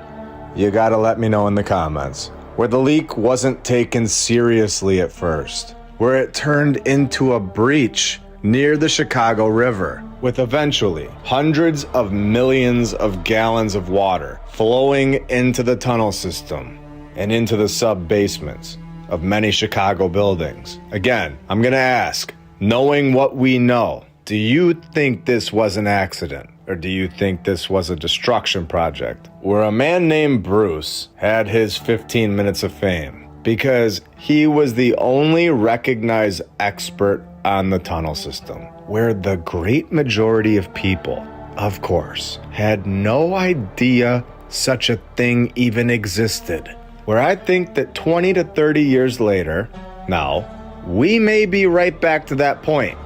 You gotta let me know in the comments. Where the leak wasn't taken seriously at first, where it turned into a breach near the Chicago River, with eventually hundreds of millions of gallons of water flowing into the tunnel system and into the sub-basements of many Chicago buildings. Again, I'm gonna ask, knowing what we know, do you think this was an accident? Or do you think this was a destruction project where a man named Bruce had his 15 minutes of fame because he was the only recognized expert on the tunnel system, where the great majority of people, of course, had no idea such a thing even existed? Where I think that 20 to 30 years later, Now, we may be right back to that point,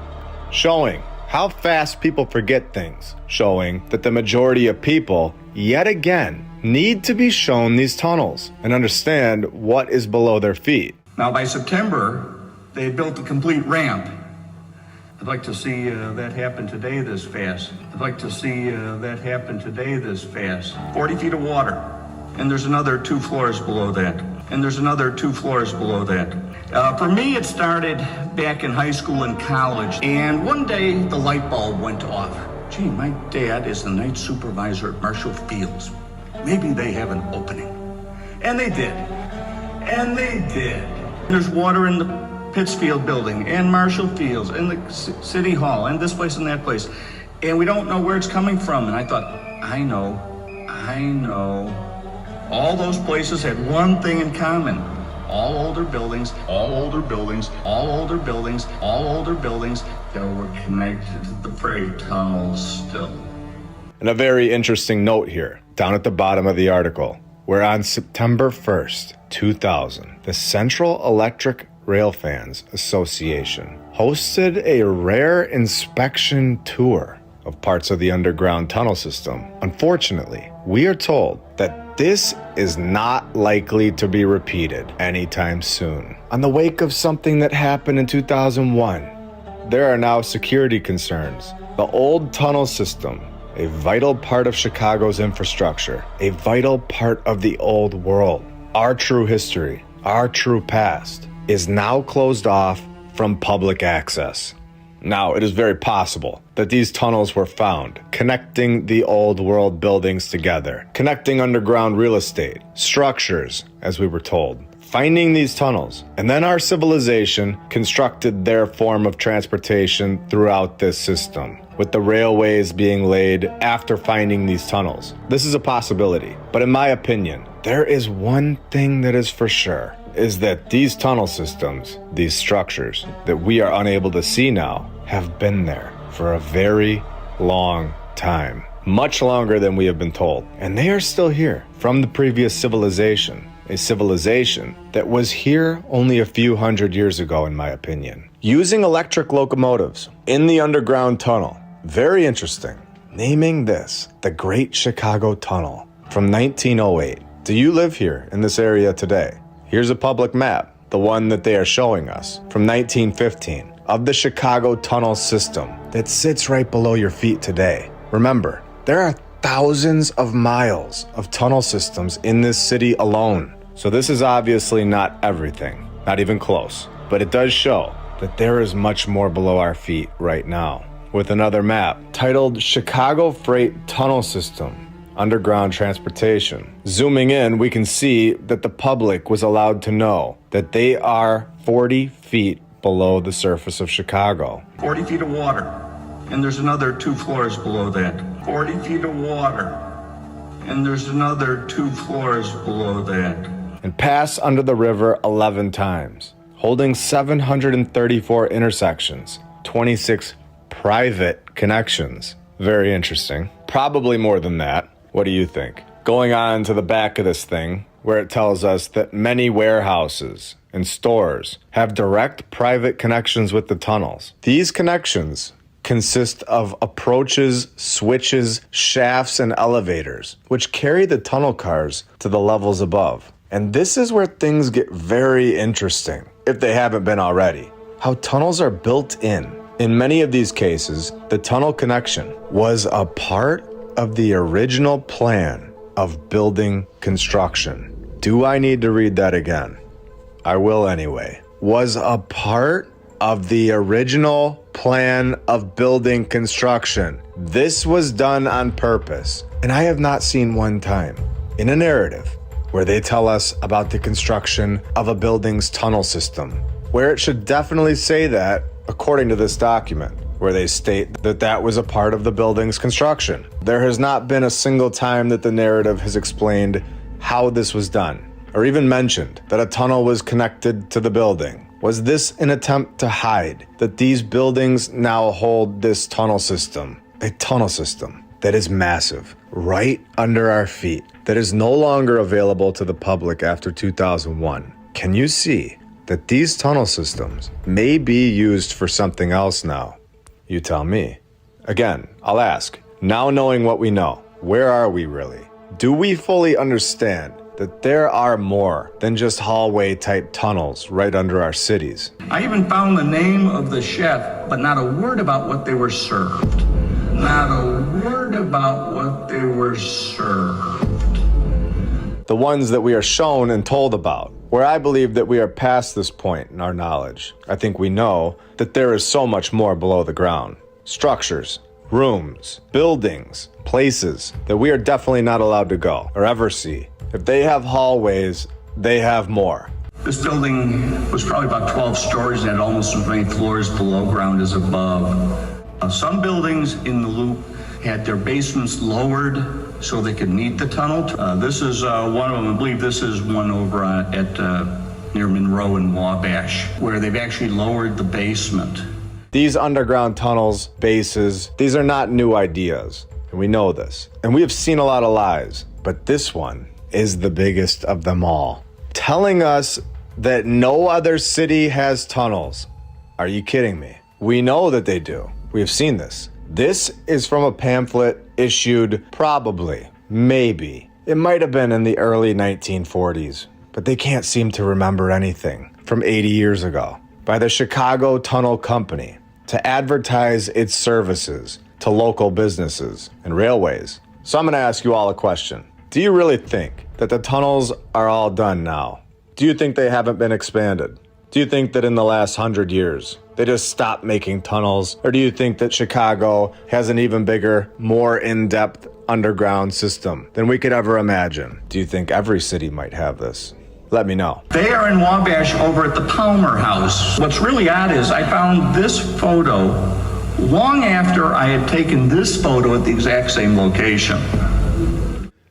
showing how fast people forget things, showing that the majority of people, yet again, need to be shown these tunnels and understand what is below their feet. Now, by September, they had built a complete ramp. I'd like to see that happen today this fast. I'd like to see that happen today this fast. 40 feet of water, and there's another 2 floors below that. And there's another 2 floors below that. For me, it started back in high school and college, and one day the light bulb went off. Gee, my dad is the night supervisor at Marshall Fields. Maybe they have an opening. And they did. And they did. There's water in the Pittsfield building, and Marshall Fields, and the City Hall, and this place and that place. And we don't know where it's coming from. And I thought, I know. All those places had one thing in common. All older buildings, all older buildings, all older buildings, all older buildings that were connected to the freight tunnels still. And a very interesting note here, down at the bottom of the article, where on September 1st, 2000, the Central Electric Railfans Association hosted a rare inspection tour of parts of the underground tunnel system. Unfortunately, we are told that this is not likely to be repeated anytime soon. On the wake of something that happened in 2001, there are now security concerns. The old tunnel system, a vital part of Chicago's infrastructure, a vital part of the old world, our true history, our true past, is now closed off from public access. Now, it is very possible that these tunnels were found, connecting the old world buildings together, connecting underground real estate, structures, as we were told, finding these tunnels, and then our civilization constructed their form of transportation throughout this system, with the railways being laid after finding these tunnels. This is a possibility, but in my opinion, there is one thing that is for sure, is that these tunnel systems, these structures that we are unable to see now, have been there for a very long time, much longer than we have been told. And they are still here from the previous civilization, a civilization that was here only a few hundred years ago, in my opinion. Using electric locomotives in the underground tunnel. Very interesting. Naming this the Great Chicago Tunnel from 1908. Do you live here in this area today? Here's a public map, the one that they are showing us, from 1915, of the Chicago tunnel system that sits right below your feet today. Remember, there are thousands of miles of tunnel systems in this city alone. So this is obviously not everything, not even close, but it does show that there is much more below our feet right now. With another map titled Chicago Freight Tunnel System, Underground Transportation. Zooming in, we can see that the public was allowed to know that they are 40 feet below the surface of Chicago. 40 feet of water, and there's another 2 floors below that. 40 feet of water, and there's another 2 floors below that. And pass under the river 11 times, holding 734 intersections, 26 private connections. Very interesting. Probably more than that. What do you think? Going on to the back of this thing, where it tells us that many warehouses and stores have direct private connections with the tunnels. These connections consist of approaches, switches, shafts, and elevators, which carry the tunnel cars to the levels above. And this is where things get very interesting, if they haven't been already. How tunnels are built in. In many of these cases, the tunnel connection was a part of the original plan of building construction. Do I need to read that again? I will anyway. Was a part of the original plan of building construction. This was done on purpose. And I have not seen one time in a narrative where they tell us about the construction of a building's tunnel system, where it should definitely say that, according to this document, where they state that that was a part of the building's construction. There has not been a single time that the narrative has explained how this was done, or even mentioned that a tunnel was connected to the building. Was this an attempt to hide that these buildings now hold this tunnel system? A tunnel system that is massive, right under our feet, that is no longer available to the public after 2001. Can you see that these tunnel systems may be used for something else now? You tell me. Again, I'll ask, now knowing what we know, where are we really? Do we fully understand that there are more than just hallway-type tunnels right under our cities? I even found the name of the chef, but not a word about what they were served. Not a word about what they were served. The ones that we are shown and told about, where I believe that we are past this point in our knowledge. I think we know that there is so much more below the ground. Structures, rooms, buildings, places that we are definitely not allowed to go or ever see. If they have hallways, they have more. This building was probably about 12 stories and had almost as many floors below ground as above. Some buildings in the loop had their basements lowered so they could meet the tunnel. This is one of them. I believe this is one over at near Monroe and Wabash, where they've actually lowered the basement. These underground tunnels, bases, these are not new ideas, and we know this. And we have seen a lot of lies, but this one is the biggest of them all. Telling us that no other city has tunnels. Are you kidding me? We know that they do. We have seen this. This is from a pamphlet issued probably, maybe. It might have been in the early 1940s, but they can't seem to remember anything from 80 years ago. By the Chicago Tunnel Company to advertise its services to local businesses and railways. So I'm going to ask you all a question. Do you really think that the tunnels are all done now? Do you think they haven't been expanded? Do you think that in the last 100 years, they just stopped making tunnels? Or do you think that Chicago has an even bigger, more in-depth underground system than we could ever imagine? Do you think every city might have this? Let me know. They are in Wabash over at the Palmer House. What's really odd is I found this photo long after I had taken this photo at the exact same location.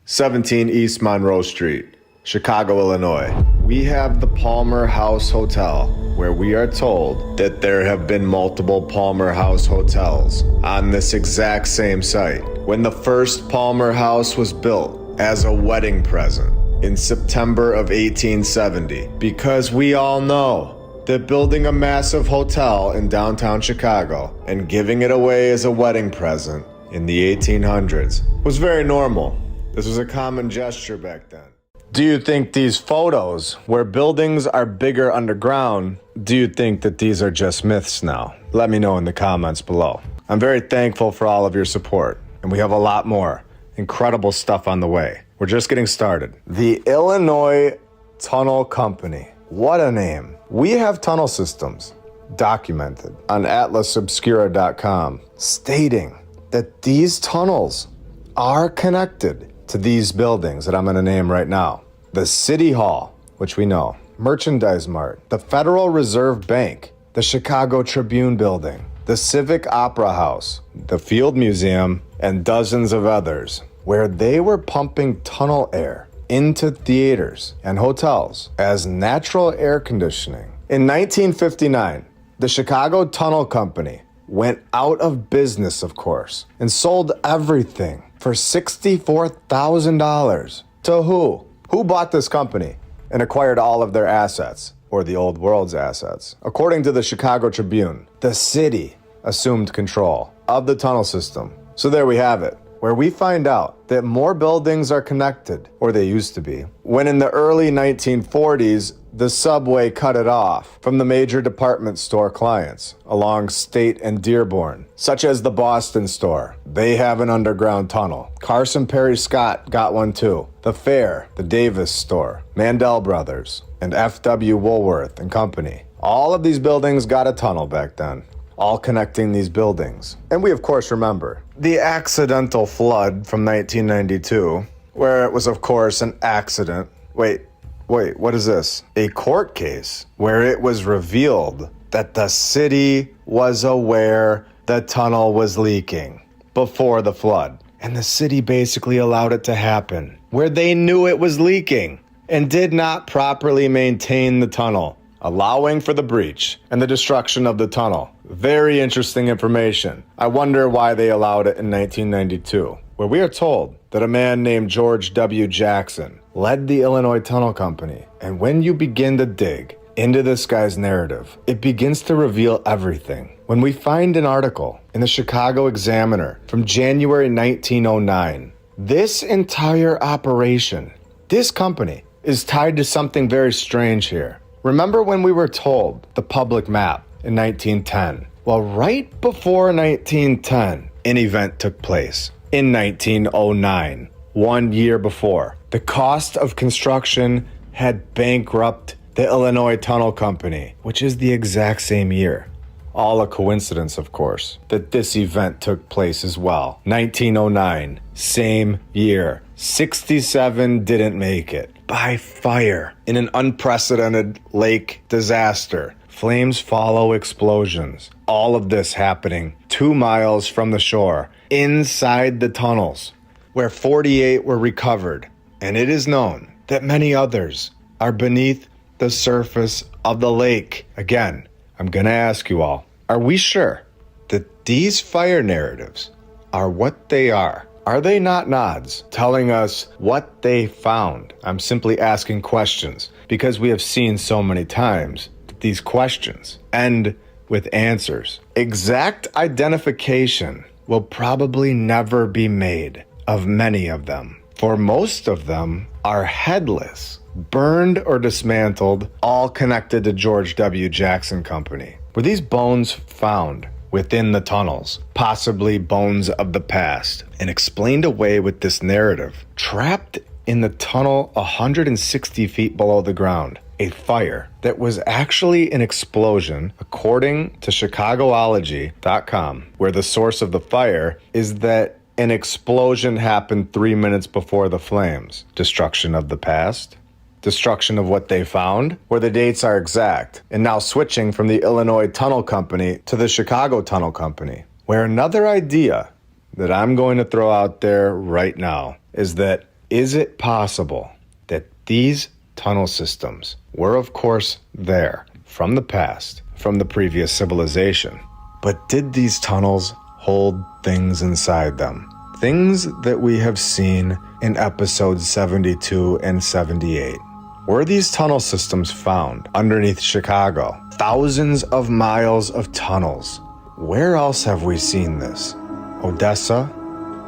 17 East Monroe Street, Chicago, Illinois. We have the Palmer House Hotel, where we are told that there have been multiple Palmer House hotels on this exact same site. When the first Palmer House was built as a wedding present in September of 1870, because we all know that building a massive hotel in downtown Chicago and giving it away as a wedding present in the 1800s was very normal. This was a common gesture back then. Do you think these photos where buildings are bigger underground, do you think that these are just myths now? Let me know in the comments below. I'm very thankful for all of your support, and we have a lot more incredible stuff on the way. We're just getting started. The Illinois Tunnel Company. What a name. We have tunnel systems documented on atlasobscura.com stating that these tunnels are connected to these buildings that I'm going to name right now. The City Hall, which we know, Merchandise Mart, the Federal Reserve Bank, the Chicago Tribune Building, the Civic Opera House, the Field Museum, and dozens of others, where they were pumping tunnel air into theaters and hotels as natural air conditioning. In 1959, the Chicago Tunnel Company went out of business, of course, and sold everything for $64,000. To who? Who bought this company and acquired all of their assets, or the old world's assets? According to the Chicago Tribune, the city assumed control of the tunnel system. So there we have it, where we find out that more buildings are connected, or they used to be, when in the early 1940s, the subway cut it off from the major department store clients along State and Dearborn, such as the Boston store. They have an underground tunnel. Carson Perry Scott got one too. The Fair, the Davis store, Mandel Brothers, and F.W. Woolworth and Company. All of these buildings got a tunnel back then, all connecting these buildings. And we of course remember the accidental flood from 1992, where it was of course an accident. Wait, what is this? A court case where it was revealed that the city was aware the tunnel was leaking before the flood. And the city basically allowed it to happen, where they knew it was leaking and did not properly maintain the tunnel, allowing for the breach and the destruction of the tunnel. Very interesting information. I wonder why they allowed it in 1992, where we are told that a man named George W. Jackson led the Illinois Tunnel Company. And when you begin to dig into this guy's narrative, it begins to reveal everything. When we find an article in the Chicago Examiner from January 1909, this entire operation, this company, is tied to something very strange here. Remember when we were told the public map in 1910? Well, right before 1910, an event took place in 1909, 1 year before. The cost of construction had bankrupted the Illinois Tunnel Company, which is the exact same year. All a coincidence, of course, that this event took place as well. 1909, same year. 67 didn't make it by fire in an unprecedented lake disaster. Flames follow explosions. All of this happening 2 miles from the shore, inside the tunnels, where 48 were recovered. And it is known that many others are beneath the surface of the lake. Again, I'm going to ask you all, are we sure that these fire narratives are what they are? Are they not nods telling us what they found? I'm simply asking questions because we have seen so many times that these questions end with answers. Exact identification will probably never be made of many of them, for most of them are headless, burned or dismantled, all connected to George W. Jackson Company. Were these bones found within the tunnels, possibly bones of the past, and explained away with this narrative? Trapped in the tunnel 160 feet below the ground, a fire that was actually an explosion, according to Chicagoology.com, where the source of the fire is that an explosion happened 3 minutes before the flames. Destruction of the past? Destruction of what they found? Where the dates are exact. And now switching from the Illinois Tunnel Company to the Chicago Tunnel Company. Where another idea that I'm going to throw out there right now is that, is it possible that these tunnel systems were, of course, there from the past, from the previous civilization, but did these tunnels hold things inside them? Things that we have seen in episodes 72 and 78. Were these tunnel systems found underneath Chicago? Thousands of miles of tunnels. Where else have we seen this? Odessa?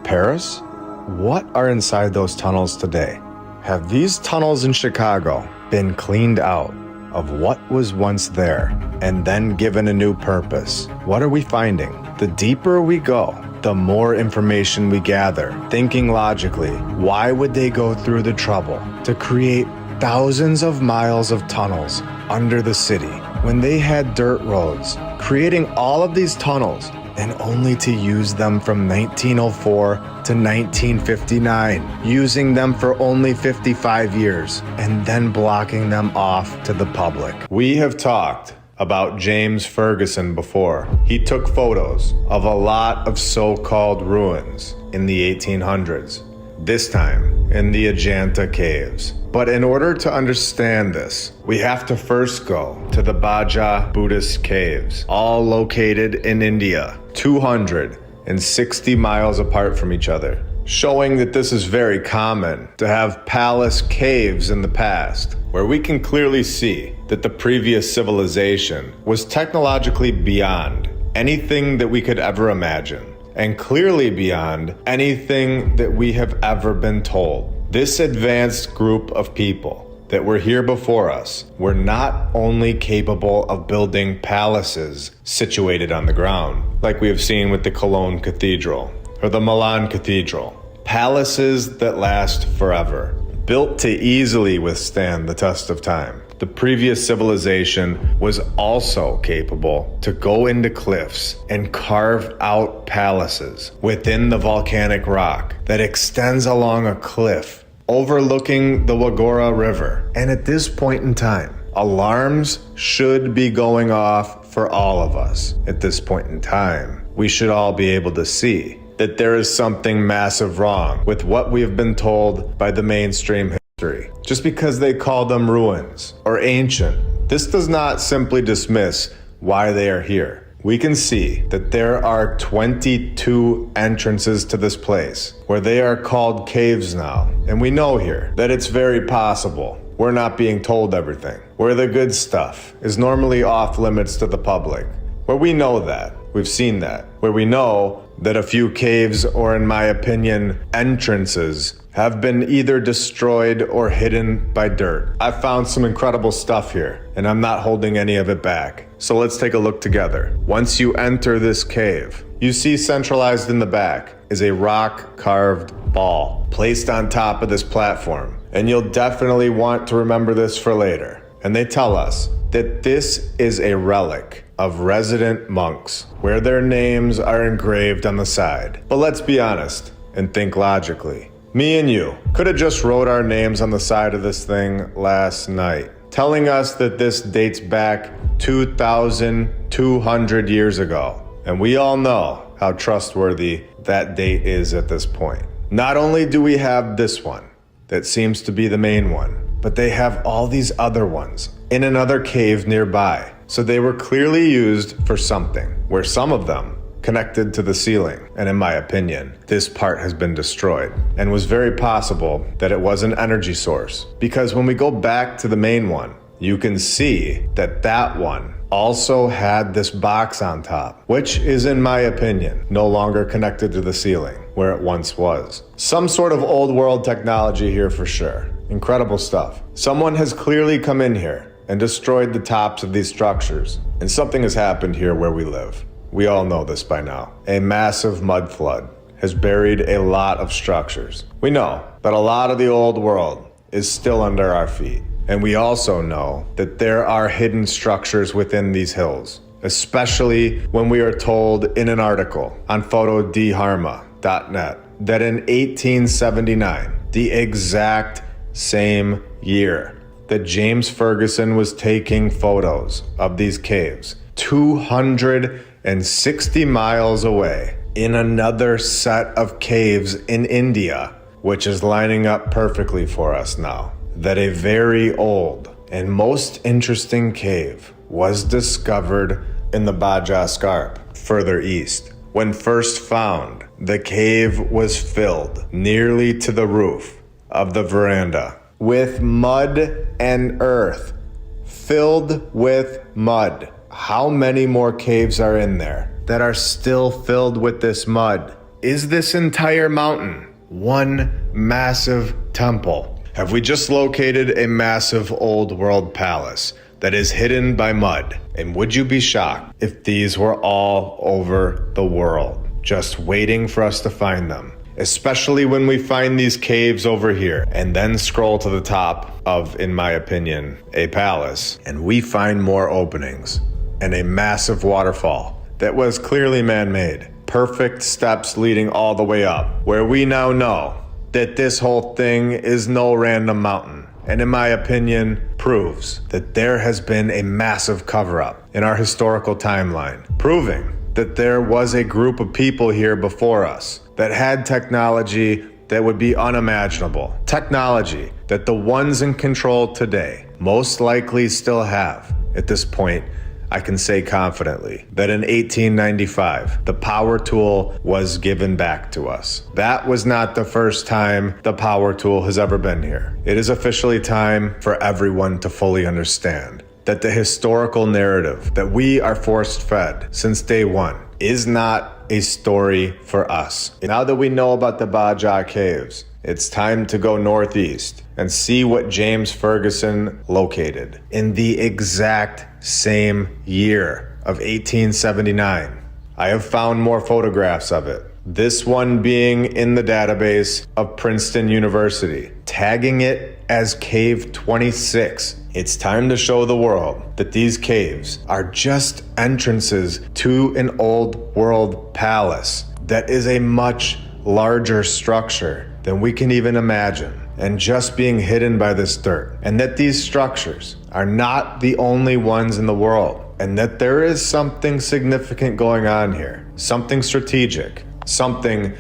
Paris? What are inside those tunnels today? Have these tunnels in Chicago been cleaned out of what was once there and then given a new purpose? What are we finding? The deeper we go, the more information we gather. Thinking logically, why would they go through the trouble to create thousands of miles of tunnels under the city when they had dirt roads, creating all of these tunnels and only to use them from 1904 to 1959, using them for only 55 years, and then blocking them off to the public? We have talked about James Ferguson before. He took photos of a lot of so-called ruins in the 1800s, this time in the Ajanta caves. But in order to understand this, we have to first go to the Baja Buddhist caves, all located in India, 260 miles apart from each other, showing that this is very common to have palace caves in the past, where we can clearly see that the previous civilization was technologically beyond anything that we could ever imagine, and clearly beyond anything that we have ever been told. This advanced group of people that were here before us were not only capable of building palaces situated on the ground, like we have seen with the Cologne Cathedral or the Milan Cathedral, palaces that last forever, built to easily withstand the test of time. The previous civilization was also capable to go into cliffs and carve out palaces within the volcanic rock that extends along a cliff overlooking the Wagora River. And at this point in time, alarms should be going off for all of us. At this point in time, we should all be able to see that there is something massive wrong with what we have been told by the mainstream history. Just because they call them ruins or ancient, this does not simply dismiss why they are here. We can see that there are 22 entrances to this place, where they are called caves now. And we know here that it's very possible we're not being told everything, where the good stuff is normally off limits to the public, where we know that, we've seen that, where we know that a few caves, or in my opinion, entrances, have been either destroyed or hidden by dirt. I've found some incredible stuff here, and I'm not holding any of it back. So let's take a look together. Once you enter this cave, you see centralized in the back is a rock-carved ball placed on top of this platform, and you'll definitely want to remember this for later. And they tell us that this is a relic of resident monks, where their names are engraved on the side. But let's be honest and think logically. Me and you could have just wrote our names on the side of this thing last night, telling us that this dates back 2,200 years ago. And we all know how trustworthy that date is at this point. Not only do we have this one that seems to be the main one, but they have all these other ones in another cave nearby. So they were clearly used for something, where some of them connected to the ceiling. And in my opinion, this part has been destroyed, and was very possible that it was an energy source. Because when we go back to the main one, you can see that that one also had this box on top, which is, in my opinion, no longer connected to the ceiling where it once was. Some sort of old world technology here for sure. Incredible stuff. Someone has clearly come in here and destroyed the tops of these structures, and something has happened here where we live. We all know this by now. A massive mud flood has buried a lot of structures. We know that a lot of the old world is still under our feet. And we also know that there are hidden structures within these hills, especially when we are told in an article on photodharma.net that in 1879, the exact same year that James Ferguson was taking photos of these caves, 260 miles away in another set of caves in India, which is lining up perfectly for us now, that a very old and most interesting cave was discovered in the Baja Scarp, further east. When first found, the cave was filled nearly to the roof of the veranda with mud and earth, filled with mud. How many more caves are in there that are still filled with this mud? Is this entire mountain one massive temple? Have we just located a massive old world palace that is hidden by mud? And would you be shocked if these were all over the world, just waiting for us to find them? Especially when we find these caves over here and then scroll to the top of, in my opinion, a palace, and we find more openings and a massive waterfall that was clearly man-made. Perfect steps leading all the way up, where we now know that this whole thing is no random mountain, and in my opinion, proves that there has been a massive cover-up in our historical timeline, proving that there was a group of people here before us that had technology that would be unimaginable. Technology that the ones in control today most likely still have. At this point, I can say confidently that in 1895, the power tool was given back to us. That was not the first time the power tool has ever been here. It is officially time for everyone to fully understand that the historical narrative that we are forced fed since day one is not a story for us. Now that we know about the Baja Caves, it's time to go northeast and see what James Ferguson located in the exact same year of 1879. I have found more photographs of it. This one being in the database of Princeton University, tagging it as Cave 26. It's time to show the world that these caves are just entrances to an old world palace that is a much larger structure than we can even imagine, and just being hidden by this dirt. And that these structures are not the only ones in the world, and that there is something significant going on here, something strategic, something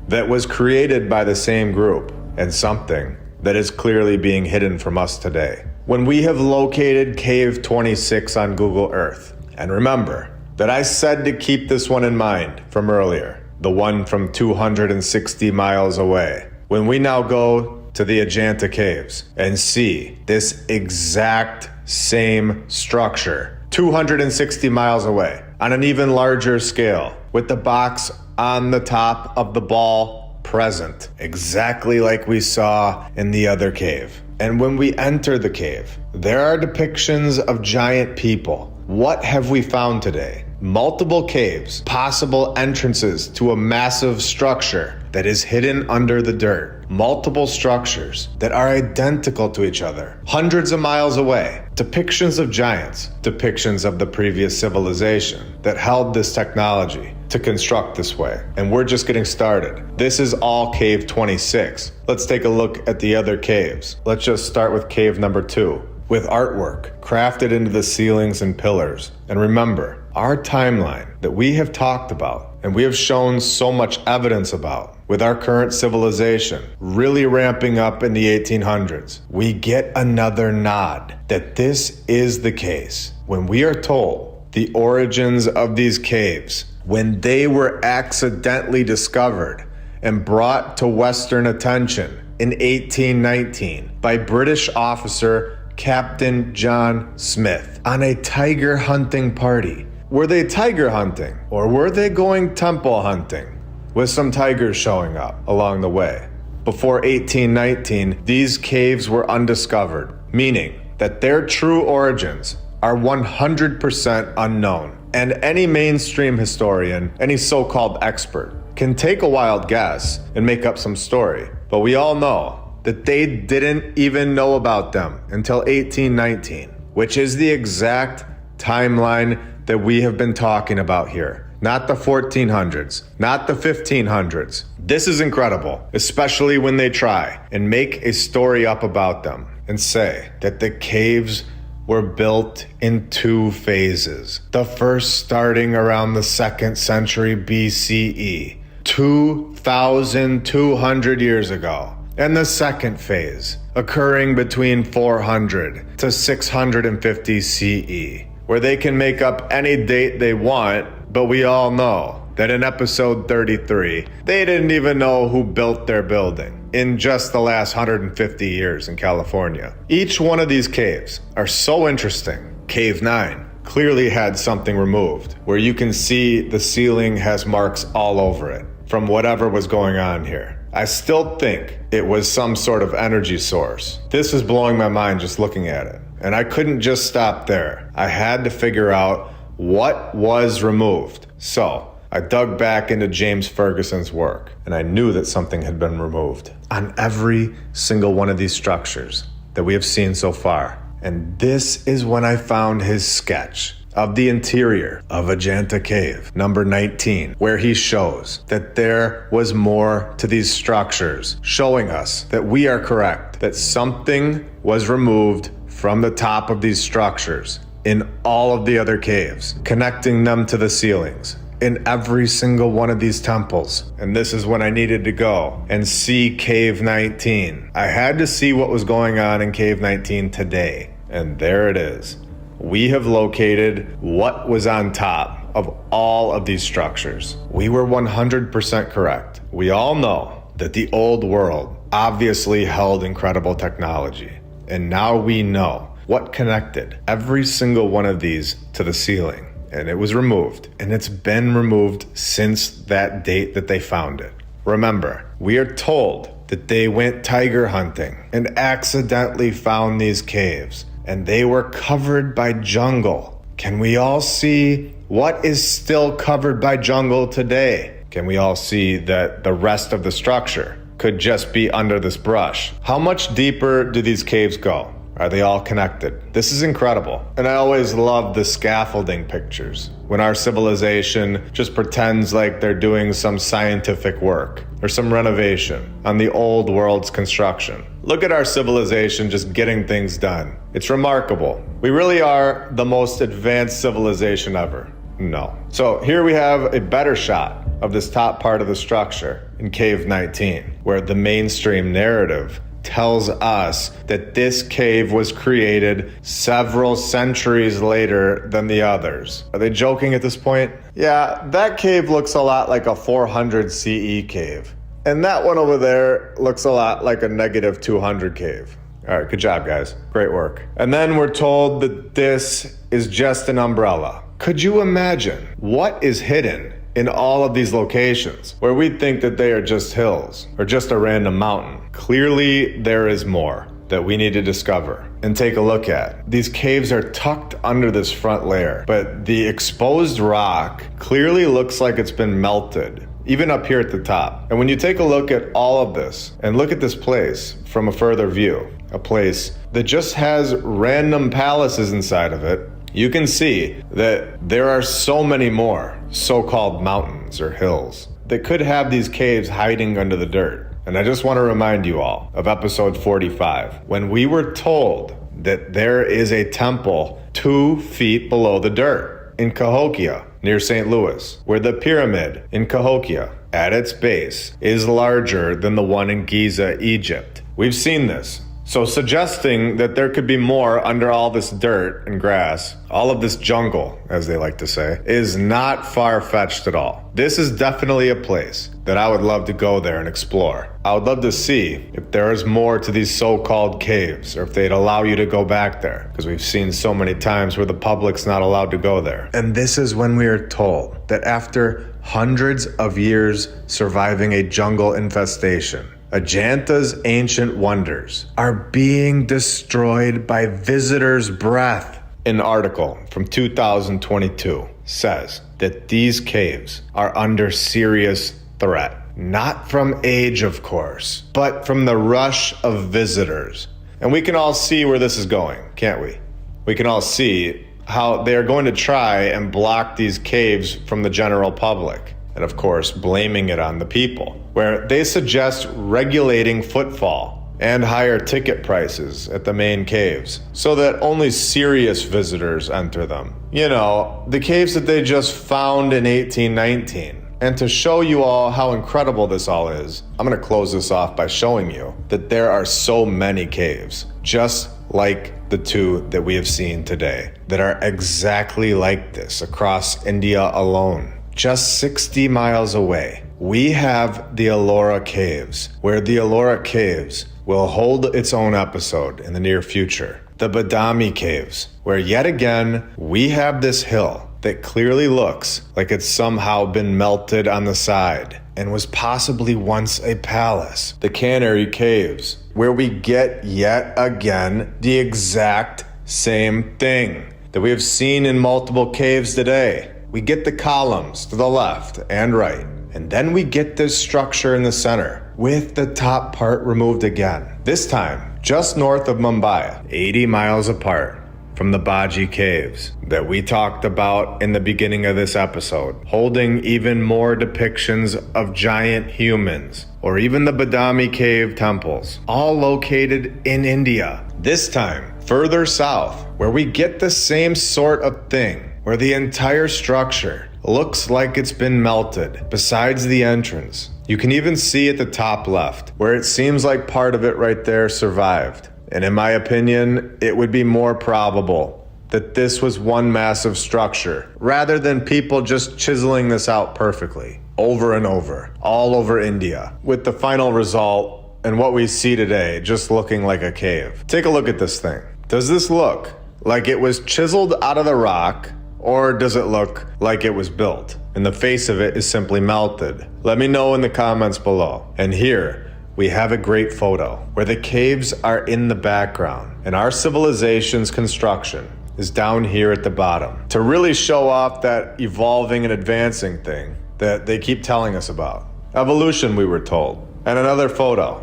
that was created by the same group, and something that is clearly being hidden from us today. When we have located Cave 26 on Google Earth, and remember that I said to keep this one in mind from earlier, the one from 260 miles away. When we now go to to the Ajanta caves and see this exact same structure 260 miles away on an even larger scale, with the box on the top of the ball present, exactly like we saw in the other cave. And when we enter the cave, there are depictions of giant people. What have we found today? Multiple caves, possible entrances to a massive structure that is hidden under the dirt. Multiple structures that are identical to each other, hundreds of miles away. Depictions of giants, depictions of the previous civilization that held this technology to construct this way. And we're just getting started. This is all cave 26. Let's take a look at the other caves. Let's just start with cave number 2, with artwork crafted into the ceilings and pillars. And remember, our timeline that we have talked about and we have shown so much evidence about with our current civilization really ramping up in the 1800s, we get another nod that this is the case when we are told the origins of these caves, when they were accidentally discovered and brought to Western attention in 1819 by British officer Captain John Smith on a tiger hunting party. Were they tiger hunting, or were they going temple hunting with some tigers showing up along the way? Before 1819, these caves were undiscovered, meaning that their true origins are 100% unknown. And any mainstream historian, any so-called expert, can take a wild guess and make up some story. But we all know that they didn't even know about them until 1819, which is the exact timeline that we have been talking about here. Not the 1400s, not the 1500s. This is incredible, especially when they try and make a story up about them and say that the caves were built in 2 phases. The first starting around the 2nd century BCE, 2,200 years ago. And the second phase, occurring between 400 to 650 CE, where they can make up any date they want, but we all know that in episode 33, they didn't even know who built their building in just the last 150 years in California. Each one of these caves are so interesting. Cave 9 clearly had something removed, where you can see the ceiling has marks all over it from whatever was going on here. I still think it was some sort of energy source. This is blowing my mind just looking at it. And I couldn't just stop there. I had to figure out what was removed. So I dug back into James Ferguson's work, and I knew that something had been removed on every single one of these structures that we have seen so far. And this is when I found his sketch of the interior of Ajanta Cave, number 19, where he shows that there was more to these structures, showing us that we are correct, that something was removed from the top of these structures in all of the other caves, connecting them to the ceilings in every single one of these temples. And this is when I needed to go and see Cave 19. I had to see what was going on in Cave 19 today, and there it is. We have located what was on top of all of these structures. We were 100% correct. We all know that the old world obviously held incredible technology. And now we know what connected every single one of these to the ceiling. And it was removed. And it's been removed since that date that they found it. Remember, we are told that they went tiger hunting and accidentally found these caves. And they were covered by jungle. Can we all see what is still covered by jungle today? Can we all see that the rest of the structure could just be under this brush? How much deeper do these caves go? Are they all connected? This is incredible. And I always love the scaffolding pictures when our civilization just pretends like they're doing some scientific work or some renovation on the old world's construction. Look at our civilization just getting things done. It's remarkable. We really are the most advanced civilization ever. No. So here we have a better shot of this top part of the structure in Cave 19, where the mainstream narrative tells us that this cave was created several centuries later than the others. Are they joking at this point? Yeah, that cave looks a lot like a 400 CE cave. And that one over there looks a lot like a negative 200 cave. All right, good job, guys. Great work. And then we're told that this is just an umbrella. Could you imagine what is hidden in all of these locations where we think that they are just hills or just a random mountain? Clearly, there is more that we need to discover and take a look at. These caves are tucked under this front layer, but the exposed rock clearly looks like it's been melted, even up here at the top. And when you take a look at all of this and look at this place from a further view, a place that just has random palaces inside of it, you can see that there are so many more so-called mountains or hills that could have these caves hiding under the dirt. And I just want to remind you all of episode 45, when we were told that there is a temple 2 feet below the dirt in Cahokia, near St. Louis, where the pyramid in Cahokia, at its base, is larger than the one in Giza, Egypt. We've seen this. So suggesting that there could be more under all this dirt and grass, all of this jungle, as they like to say, is not far-fetched at all. This is definitely a place that I would love to go there and explore. I would love to see if there is more to these so-called caves, or if they'd allow you to go back there, because we've seen so many times where the public's not allowed to go there. And this is when we are told that after hundreds of years surviving a jungle infestation, Ajanta's ancient wonders are being destroyed by visitors' breath. An article from 2022 says that these caves are under serious threat. Not from age, of course, but from the rush of visitors. And we can all see where this is going, can't we? We can all see how they are going to try and block these caves from the general public. And of course, blaming it on the people, where they suggest regulating footfall and higher ticket prices at the main caves so that only serious visitors enter them. You know, the caves that they just found in 1819. And to show you all how incredible this all is, I'm going to close this off by showing you that there are so many caves, just like the 2 that we have seen today, that are exactly like this across India alone. Just 60 miles away, we have the Ellora Caves, where the Ellora Caves will hold its own episode in the near future. The Badami Caves, where yet again, we have this hill that clearly looks like it's somehow been melted on the side and was possibly once a palace. The Canary Caves, where we get yet again the exact same thing that we have seen in multiple caves today. We get the columns to the left and right, and then we get this structure in the center with the top part removed again. This time, just north of Mumbai, 80 miles apart from the Baji Caves that we talked about in the beginning of this episode, holding even more depictions of giant humans, or even the Badami Cave temples, all located in India. This time, further south, where we get the same sort of thing, where the entire structure looks like it's been melted, besides the entrance. You can even see at the top left, where it seems like part of it right there survived. And in my opinion, it would be more probable that this was one massive structure, rather than people just chiseling this out perfectly, over and over, all over India, with the final result and what we see today just looking like a cave. Take a look at this thing. Does this look like it was chiseled out of the rock, or does it look like it was built and the face of it is simply melted? Let me know in the comments below. And here we have a great photo where the caves are in the background and our civilization's construction is down here at the bottom, to really show off that evolving and advancing thing that they keep telling us about. Evolution, we were told. And another photo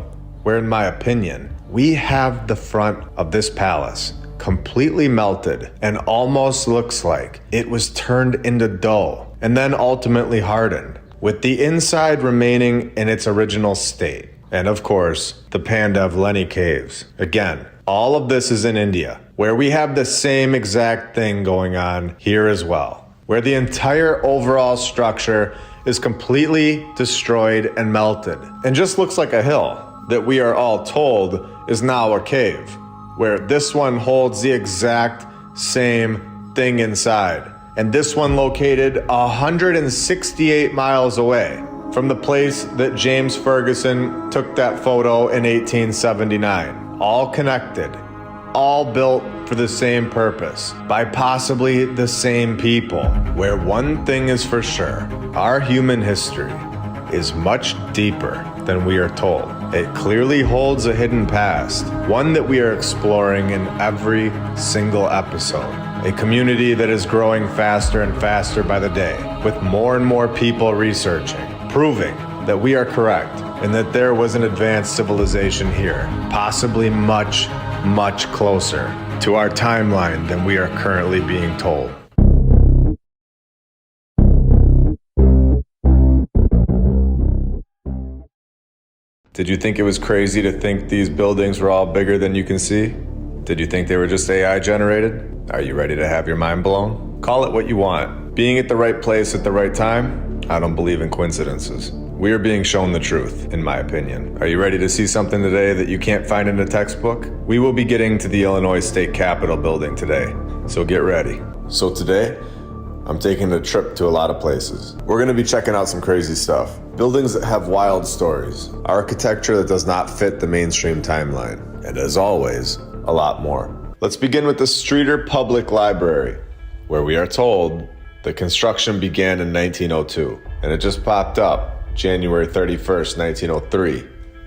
where, in my opinion, we have the front of this palace completely melted and almost looks like it was turned into dough and then ultimately hardened, with the inside remaining in its original state. And of course, the Pandavleni Caves. Again, all of this is in India, where we have the same exact thing going on here as well, where the entire overall structure is completely destroyed and melted and just looks like a hill that we are all told is now a cave, where this one holds the exact same thing inside. And this one located 168 miles away from the place that James Ferguson took that photo in 1879. All connected, all built for the same purpose, by possibly the same people. Where one thing is for sure, our human history is much deeper than we are told. It clearly holds a hidden past, one that we are exploring in every single episode. A community that is growing faster and faster by the day, with more and more people researching, proving that we are correct and that there was an advanced civilization here, possibly much, much closer to our timeline than we are currently being told. Did you think it was crazy to think these buildings were all bigger than you can see? Did you think they were just AI generated? Are you ready to have your mind blown? Call it what you want. Being at the right place at the right time? I don't believe in coincidences. We are being shown the truth, in my opinion. Are you ready to see something today that you can't find in a textbook? We will be getting to the Illinois State Capitol building today, so get ready. So today, I'm taking a trip to a lot of places. We're gonna be checking out some crazy stuff. Buildings that have wild stories, architecture that does not fit the mainstream timeline, and as always, a lot more. Let's begin with the Streeter Public Library, where we are told the construction began in 1902, and it just popped up January 31st, 1903,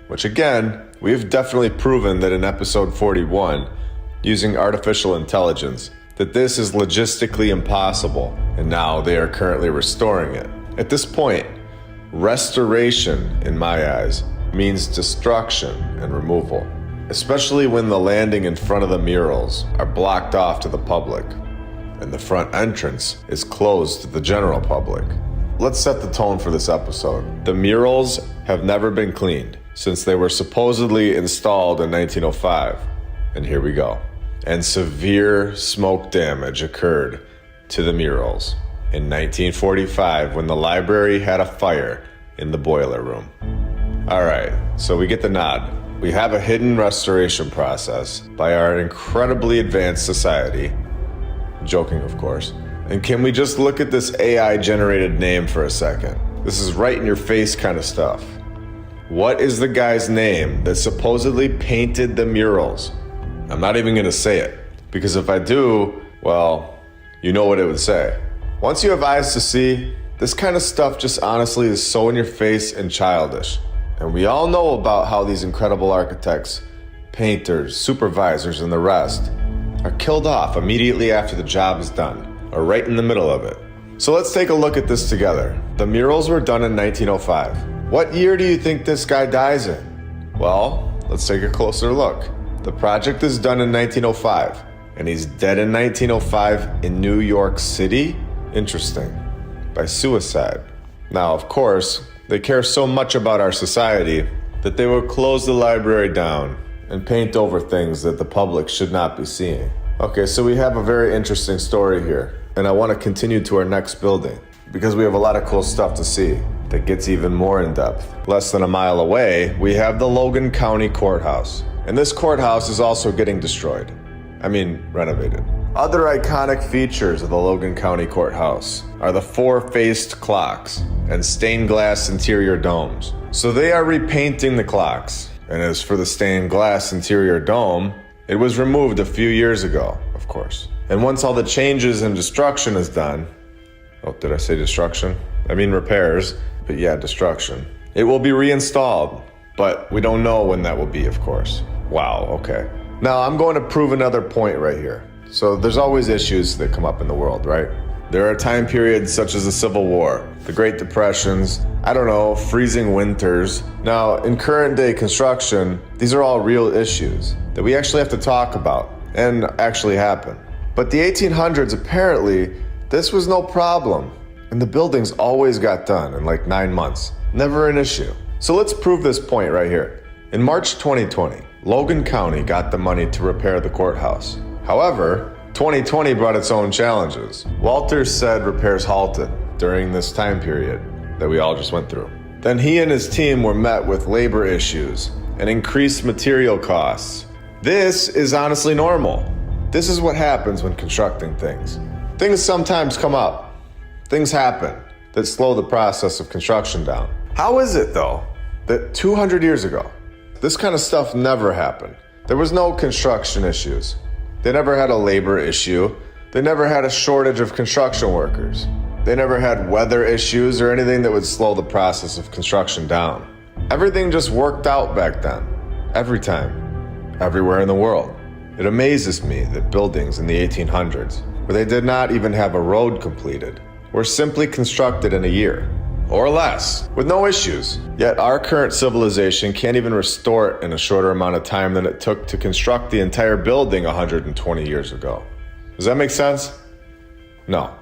which again, we've definitely proven that in episode 41, using artificial intelligence, that this is logistically impossible, and now they are currently restoring it. At this point, restoration, in my eyes, means destruction and removal, especially when the landing in front of the murals are blocked off to the public, and the front entrance is closed to the general public. Let's set the tone for this episode. The murals have never been cleaned since they were supposedly installed in 1905, and here we go. And severe smoke damage occurred to the murals in 1945 when the library had a fire in the boiler room. All right, so we get the nod. We have a hidden restoration process by our incredibly advanced society. Joking, of course. And can we just look at this AI-generated name for a second? This is right in your face kind of stuff. What is the guy's name that supposedly painted the murals? I'm not even gonna say it, because if I do, well, you know what it would say. Once you have eyes to see, this kind of stuff just honestly is so in your face and childish. And we all know about how these incredible architects, painters, supervisors, and the rest are killed off immediately after the job is done, or right in the middle of it. So let's take a look at this together. The murals were done in 1905. What year do you think this guy dies in? Well, let's take a closer look. The project is done in 1905, and he's dead in 1905 in New York City? Interesting. By suicide. Now, of course, they care so much about our society that they will close the library down and paint over things that the public should not be seeing. Okay, so we have a very interesting story here, and I want to continue to our next building because we have a lot of cool stuff to see that gets even more in depth. Less than a mile away, we have the Logan County Courthouse. And this courthouse is also getting destroyed. I mean, renovated. Other iconic features of the Logan County Courthouse are the four-faced clocks and stained glass interior domes. So they are repainting the clocks. And as for the stained glass interior dome, it was removed a few years ago, of course. And once all the changes and destruction is done, oh, did I say destruction? I mean repairs, but yeah, destruction. It will be reinstalled, but we don't know when that will be, of course. Wow, okay. Now I'm going to prove another point right here. So there's always issues that come up in the world, right? There are time periods such as the Civil War, the Great Depressions, I don't know, freezing winters. Now, in current day construction, these are all real issues that we actually have to talk about and actually happen. But the 1800s, apparently, this was no problem. And the buildings always got done in like 9 months. Never an issue. So let's prove this point right here. In March 2020, Logan County got the money to repair the courthouse. However, 2020 brought its own challenges. Walters said repairs halted during this time period that we all just went through. Then he and his team were met with labor issues and increased material costs. This is honestly normal. This is what happens when constructing things. Things sometimes come up. Things happen that slow the process of construction down. How is it, though, that 200 years ago, this kind of stuff never happened? There was no construction issues. They never had a labor issue. They never had a shortage of construction workers. They never had weather issues or anything that would slow the process of construction down. Everything just worked out back then. Every time. Everywhere in the world. It amazes me that buildings in the 1800s, where they did not even have a road completed, were simply constructed in a year. Or less, with no issues. Yet our current civilization can't even restore it in a shorter amount of time than it took to construct the entire building 120 years ago. Does that make sense? No,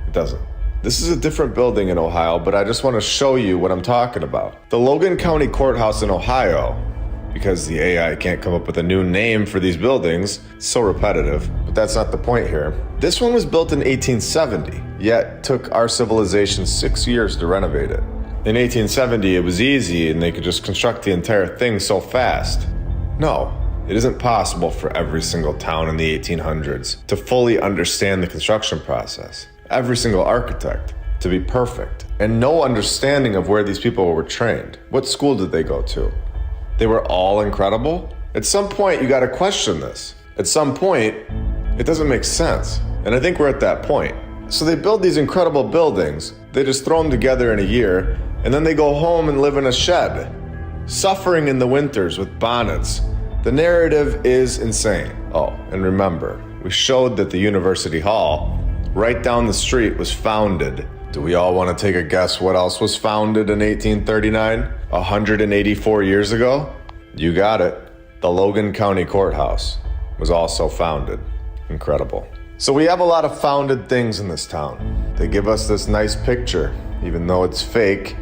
it doesn't. This is a different building in Ohio, but I just want to show you what I'm talking about. The Logan County Courthouse in Ohio, because the AI can't come up with a new name for these buildings, it's so repetitive, but that's not the point here. This one was built in 1870, yet took our civilization 6 years to renovate it. In 1870, it was easy and they could just construct the entire thing so fast. No, it isn't possible for every single town in the 1800s to fully understand the construction process. Every single architect to be perfect, and no understanding of where these people were trained. What school did they go to? They were all incredible? At some point, you gotta question this. At some point, it doesn't make sense. And I think we're at that point. So they build these incredible buildings, they just throw them together in a year, and then they go home and live in a shed, suffering in the winters with bonnets. The narrative is insane. Oh, and remember, we showed that the University Hall, right down the street, was founded. Do we all want to take a guess what else was founded in 1839? 184 years ago? You got it. The Logan County Courthouse was also founded. Incredible. So we have a lot of founded things in this town. They give us this nice picture, even though it's fake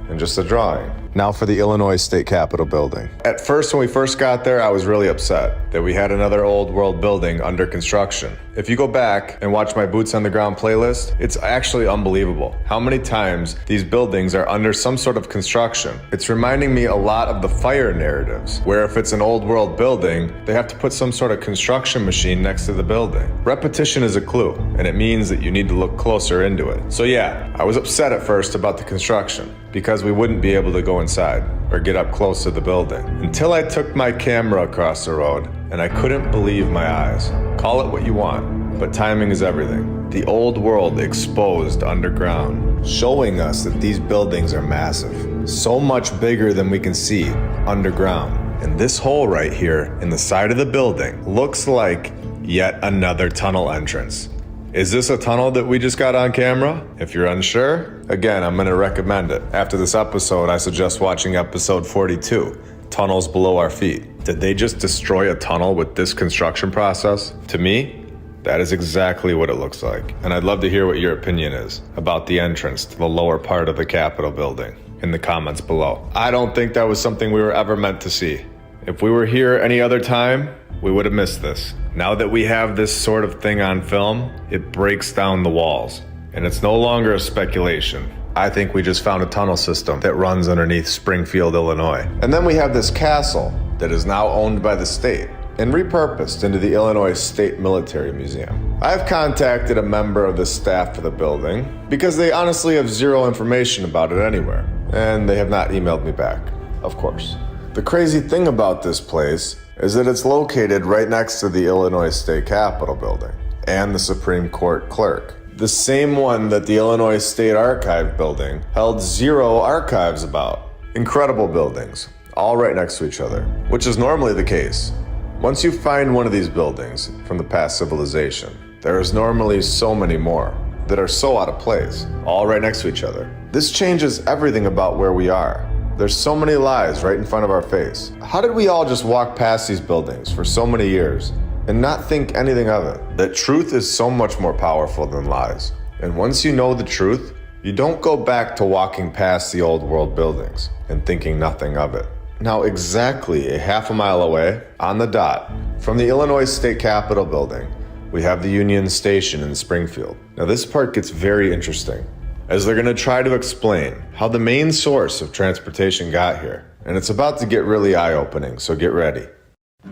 and just a drawing. Now for the Illinois State Capitol building. At first, when we first got there, I was really upset that we had another old world building under construction. If you go back and watch my Boots on the Ground playlist, it's actually unbelievable how many times these buildings are under some sort of construction. It's reminding me a lot of the fire narratives, where if it's an old world building, they have to put some sort of construction machine next to the building. Repetition is a clue, and it means that you need to look closer into it. So yeah, I was upset at first about the construction, because we wouldn't be able to go inside or get up close to the building. Until I took my camera across the road, and I couldn't believe my eyes. Call it what you want, but timing is everything. The old world exposed underground, showing us that these buildings are massive, so much bigger than we can see underground. And this hole right here in the side of the building looks like yet another tunnel entrance. Is this a tunnel that we just got on camera? If you're unsure, again, I'm gonna recommend it. After this episode, I suggest watching episode 42, Tunnels Below Our Feet. Did they just destroy a tunnel with this construction process? To me, that is exactly what it looks like. And I'd love to hear what your opinion is about the entrance to the lower part of the Capitol building in the comments below. I don't think that was something we were ever meant to see. If we were here any other time, we would have missed this. Now that we have this sort of thing on film, it breaks down the walls. And it's no longer a speculation. I think we just found a tunnel system that runs underneath Springfield, Illinois. And then we have this castle that is now owned by the state and repurposed into the Illinois State Military Museum. I've contacted a member of the staff for the building because they honestly have zero information about it anywhere. And they have not emailed me back, of course. The crazy thing about this place is that it's located right next to the Illinois State Capitol building and the Supreme Court clerk. The same one that the Illinois State Archive building held zero archives about. Incredible buildings, all right next to each other, which is normally the case. Once you find one of these buildings from the past civilization, there is normally so many more that are so out of place, all right next to each other. This changes everything about where we are. There's so many lies right in front of our face. How did we all just walk past these buildings for so many years and not think anything of it? That truth is so much more powerful than lies. And once you know the truth, you don't go back to walking past the old world buildings and thinking nothing of it. Now, exactly a half a mile away, on the dot, from the Illinois State Capitol building, we have the Union Station in Springfield. Now, this part gets very interesting, as they're gonna try to explain how the main source of transportation got here. And it's about to get really eye-opening, so get ready.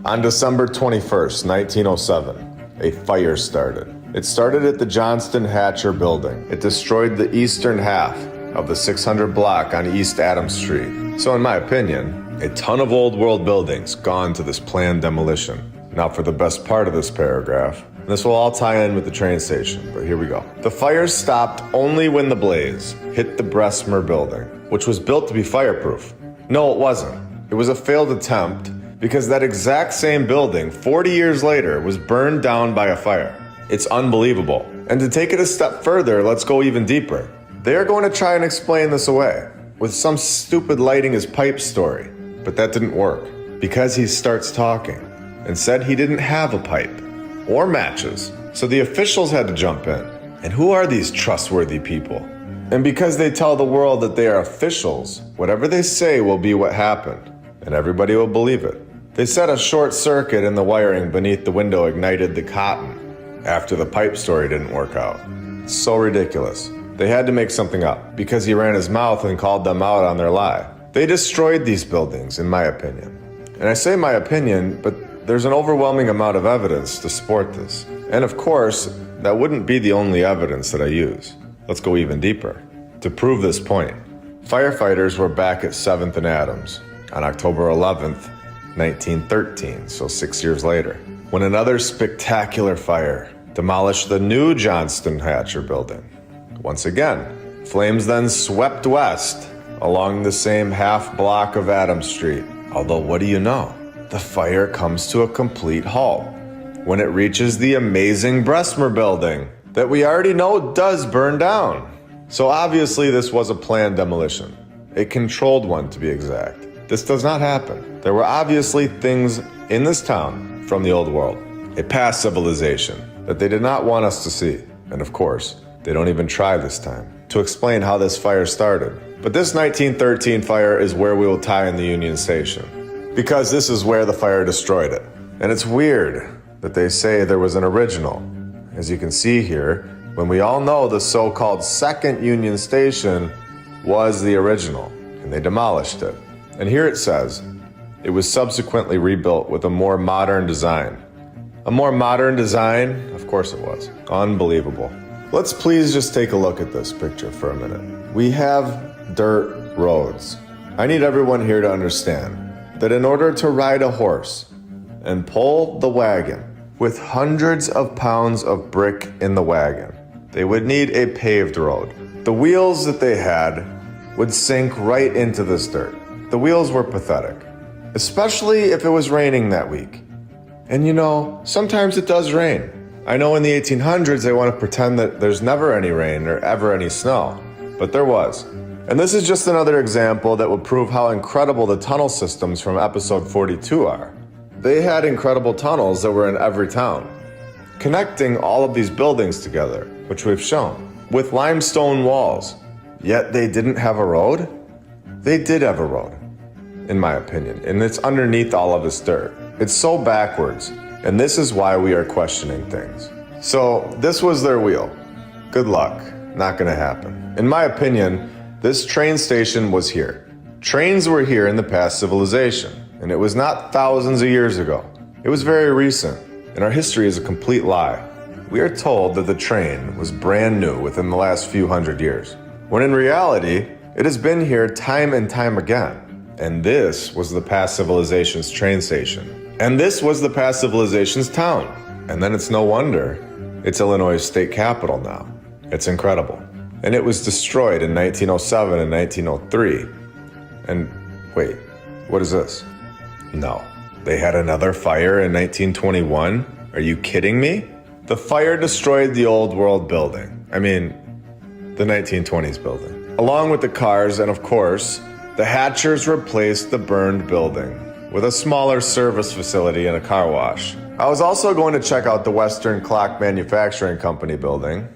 On December 21st, 1907, a fire started. It started at the Johnston Hatcher building. It destroyed the eastern half of the 600 block on East Adams Street. So in my opinion, a ton of old world buildings gone to this planned demolition. Now for the best part of this paragraph. This will all tie in with the train station, but here we go. The fire stopped only when the blaze hit the Bessemer building, which was built to be fireproof. No, it wasn't. It was a failed attempt because that exact same building, 40 years later, was burned down by a fire. It's unbelievable. And to take it a step further, let's go even deeper. They are going to try and explain this away with some stupid lighting his pipe story, but that didn't work because he starts talking and said he didn't have a pipe or matches. So the officials had to jump in. And who are these trustworthy people? And because they tell the world that they are officials, whatever they say will be what happened, and everybody will believe it. They said a short circuit in the wiring beneath the window ignited the cotton after the pipe story didn't work out. So ridiculous. They had to make something up because he ran his mouth and called them out on their lie. They destroyed these buildings, in my opinion. And I say my opinion, but there's an overwhelming amount of evidence to support this. And of course, that wouldn't be the only evidence that I use. Let's go even deeper. To prove this point, firefighters were back at 7th and Adams on October 11th, 1913, so 6 years later, when another spectacular fire demolished the new Johnston Hatcher building. Once again, flames then swept west along the same half block of Adams Street. Although what do you know? The fire comes to a complete halt when it reaches the amazing Bessemer building that we already know does burn down. So obviously this was a planned demolition, a controlled one to be exact. This does not happen. There were obviously things in this town from the old world, a past civilization that they did not want us to see. And of course, they don't even try this time to explain how this fire started. But this 1913 fire is where we will tie in the Union Station, because this is where the fire destroyed it. And it's weird that they say there was an original. As you can see here, when we all know the so-called second Union Station was the original, and they demolished it. And here it says, it was subsequently rebuilt with a more modern design. A more modern design? Of course it was. Unbelievable. Let's please just take a look at this picture for a minute. We have dirt roads. I need everyone here to understand that in order to ride a horse and pull the wagon with hundreds of pounds of brick in the wagon, they would need a paved road. The wheels that they had would sink right into this dirt. The wheels were pathetic, especially if it was raining that week. And you know, sometimes it does rain. I know in the 1800s they want to pretend that there's never any rain or ever any snow, but there was. And this is just another example that will prove how incredible the tunnel systems from episode 42 are. They had incredible tunnels that were in every town, connecting all of these buildings together, which we've shown, with limestone walls. Yet they didn't have a road? They did have a road, in my opinion, and it's underneath all of this dirt. It's so backwards, and this is why we are questioning things. So this was their wheel. Good luck. Not gonna happen. In my opinion, this train station was here. Trains were here in the past civilization, and it was not thousands of years ago. It was very recent, and our history is a complete lie. We are told that the train was brand new within the last few hundred years, when in reality, it has been here time and time again. And this was the past civilization's train station. And this was the past civilization's town. And then it's no wonder it's Illinois' state capital now. It's incredible. And it was destroyed in 1907 and 1903. And wait, what is this? No, they had another fire in 1921? Are you kidding me? The fire destroyed the old world building. I mean, the 1920s building. Along with the cars, and of course, the Hatchers replaced the burned building with a smaller service facility and a car wash. I was also going to check out the Western Clock Manufacturing Company building,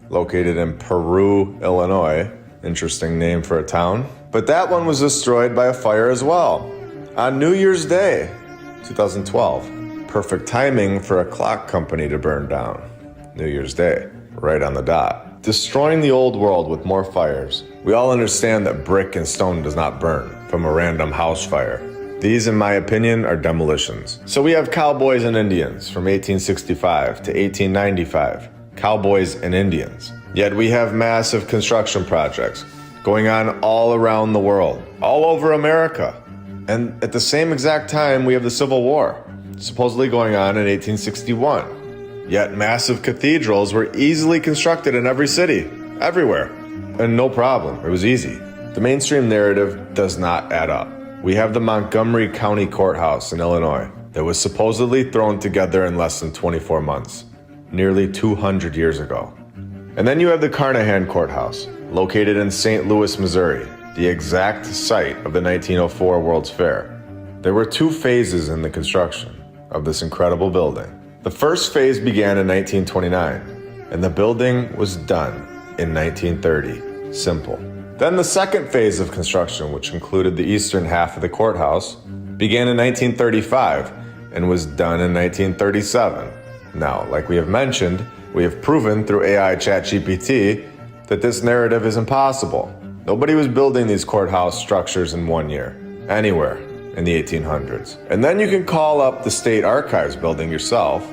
located in Peru, Illinois. Interesting name for a town. But that one was destroyed by a fire as well, on New Year's Day, 2012. Perfect timing for a clock company to burn down. New Year's Day, right on the dot. Destroying the old world with more fires. We all understand that brick and stone does not burn from a random house fire. These, in my opinion, are demolitions. So we have cowboys and Indians from 1865 to 1895. Cowboys and Indians. Yet we have massive construction projects going on all around the world, all over America. And at the same exact time, we have the Civil War, supposedly going on in 1861. Yet massive cathedrals were easily constructed in every city, everywhere. And no problem, it was easy. The mainstream narrative does not add up. We have the Montgomery County Courthouse in Illinois that was supposedly thrown together in less than 24 months, nearly 200 years ago. And then you have the Carneahan Courthouse, located in St. Louis, Missouri, the exact site of the 1904 World's Fair. There were 2 phases in the construction of this incredible building. The first phase began in 1929, and the building was done in 1930. Simple. Then the second phase of construction, which included the eastern half of the courthouse, began in 1935 and was done in 1937. Now, like we have mentioned, we have proven through AI ChatGPT that this narrative is impossible. Nobody was building these courthouse structures in 1 year, anywhere in the 1800s. And then you can call up the State Archives building yourself,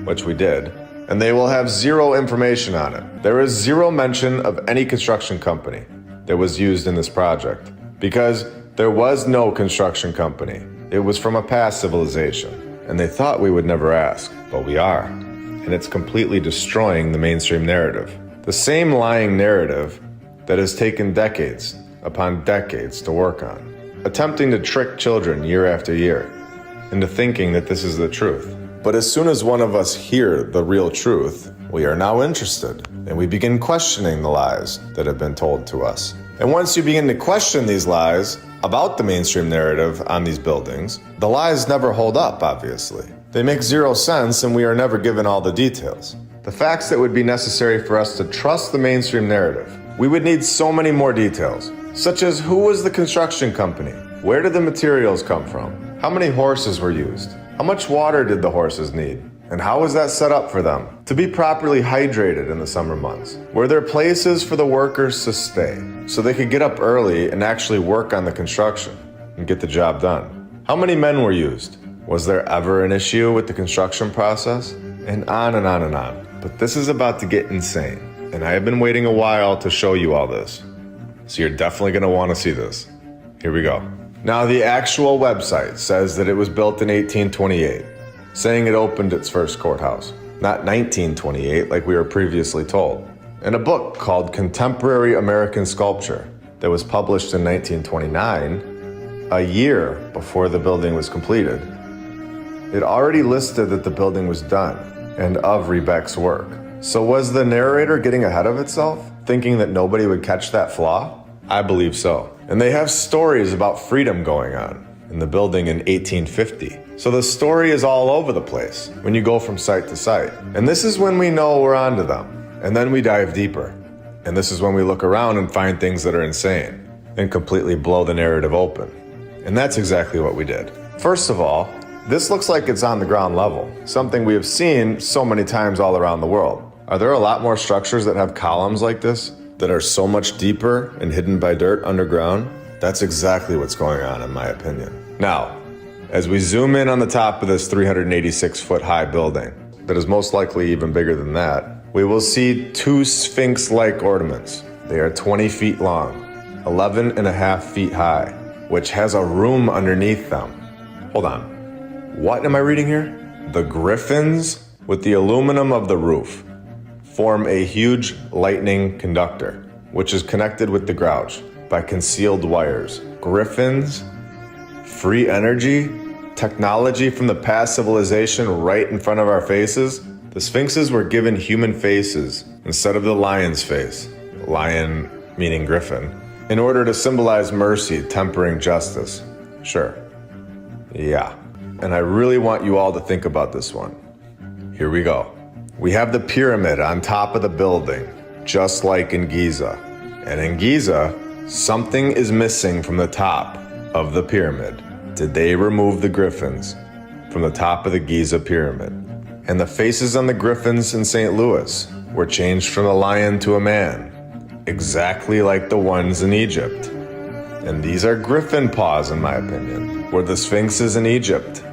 which we did, and they will have 0 information on it. There is 0 mention of any construction company that was used in this project, because there was no construction company. It was from a past civilization, and they thought we would never ask, but we are. And it's completely destroying the mainstream narrative. The same lying narrative that has taken decades upon decades to work on, attempting to trick children year after year into thinking that this is the truth. But as soon as one of us hear the real truth, we are now interested, and we begin questioning the lies that have been told to us. And once you begin to question these lies about the mainstream narrative on these buildings, the lies never hold up, obviously. They make 0 sense, and we are never given all the details. The facts that would be necessary for us to trust the mainstream narrative. We would need so many more details, such as who was the construction company? Where did the materials come from? How many horses were used? How much water did the horses need? And how was that set up for them to be properly hydrated in the summer months? Were there places for the workers to stay so they could get up early and actually work on the construction and get the job done? How many men were used? Was there ever an issue with the construction process? And on and on and on. But this is about to get insane, and I have been waiting a while to show you all this. So you're definitely going to want to see this. Here we go. Now, the actual website says that it was built in 1828, saying it opened its first courthouse, not 1928 like we were previously told. In a book called Contemporary American Sculpture that was published in 1929, a year before the building was completed, it already listed that the building was done and of Rebeck's work. So was the narrator getting ahead of itself, thinking that nobody would catch that flaw? I believe so. And they have stories about freedom going on in the building in 1850. So the story is all over the place when you go from site to site. And this is when we know we're onto them. And then we dive deeper. And this is when we look around and find things that are insane and completely blow the narrative open. And that's exactly what we did. First of all, this looks like it's on the ground level, something we have seen so many times all around the world. Are there a lot more structures that have columns like this that are so much deeper and hidden by dirt underground? That's exactly what's going on, in my opinion. Now, as we zoom in on the top of this 386-foot high building, that is most likely even bigger than that, we will see 2 Sphinx-like ornaments. They are 20 feet long, 11.5 feet high, which has a room underneath them. Hold on. What am I reading here? The griffins with the aluminum of the roof form a huge lightning conductor, which is connected with the grouch by concealed wires. Griffins, free energy, technology from the past civilization right in front of our faces. The Sphinxes were given human faces instead of the lion's face, lion meaning griffin, in order to symbolize mercy, tempering justice. Sure. Yeah. And I really want you all to think about this one. Here we go. We have the pyramid on top of the building, just like in Giza. And in Giza, something is missing from the top of the pyramid. Did they remove the griffins from the top of the Giza pyramid? And the faces on the griffins in St. Louis were changed from a lion to a man, exactly like the ones in Egypt. And these are griffin paws, in my opinion. Were the Sphinxes in Egypt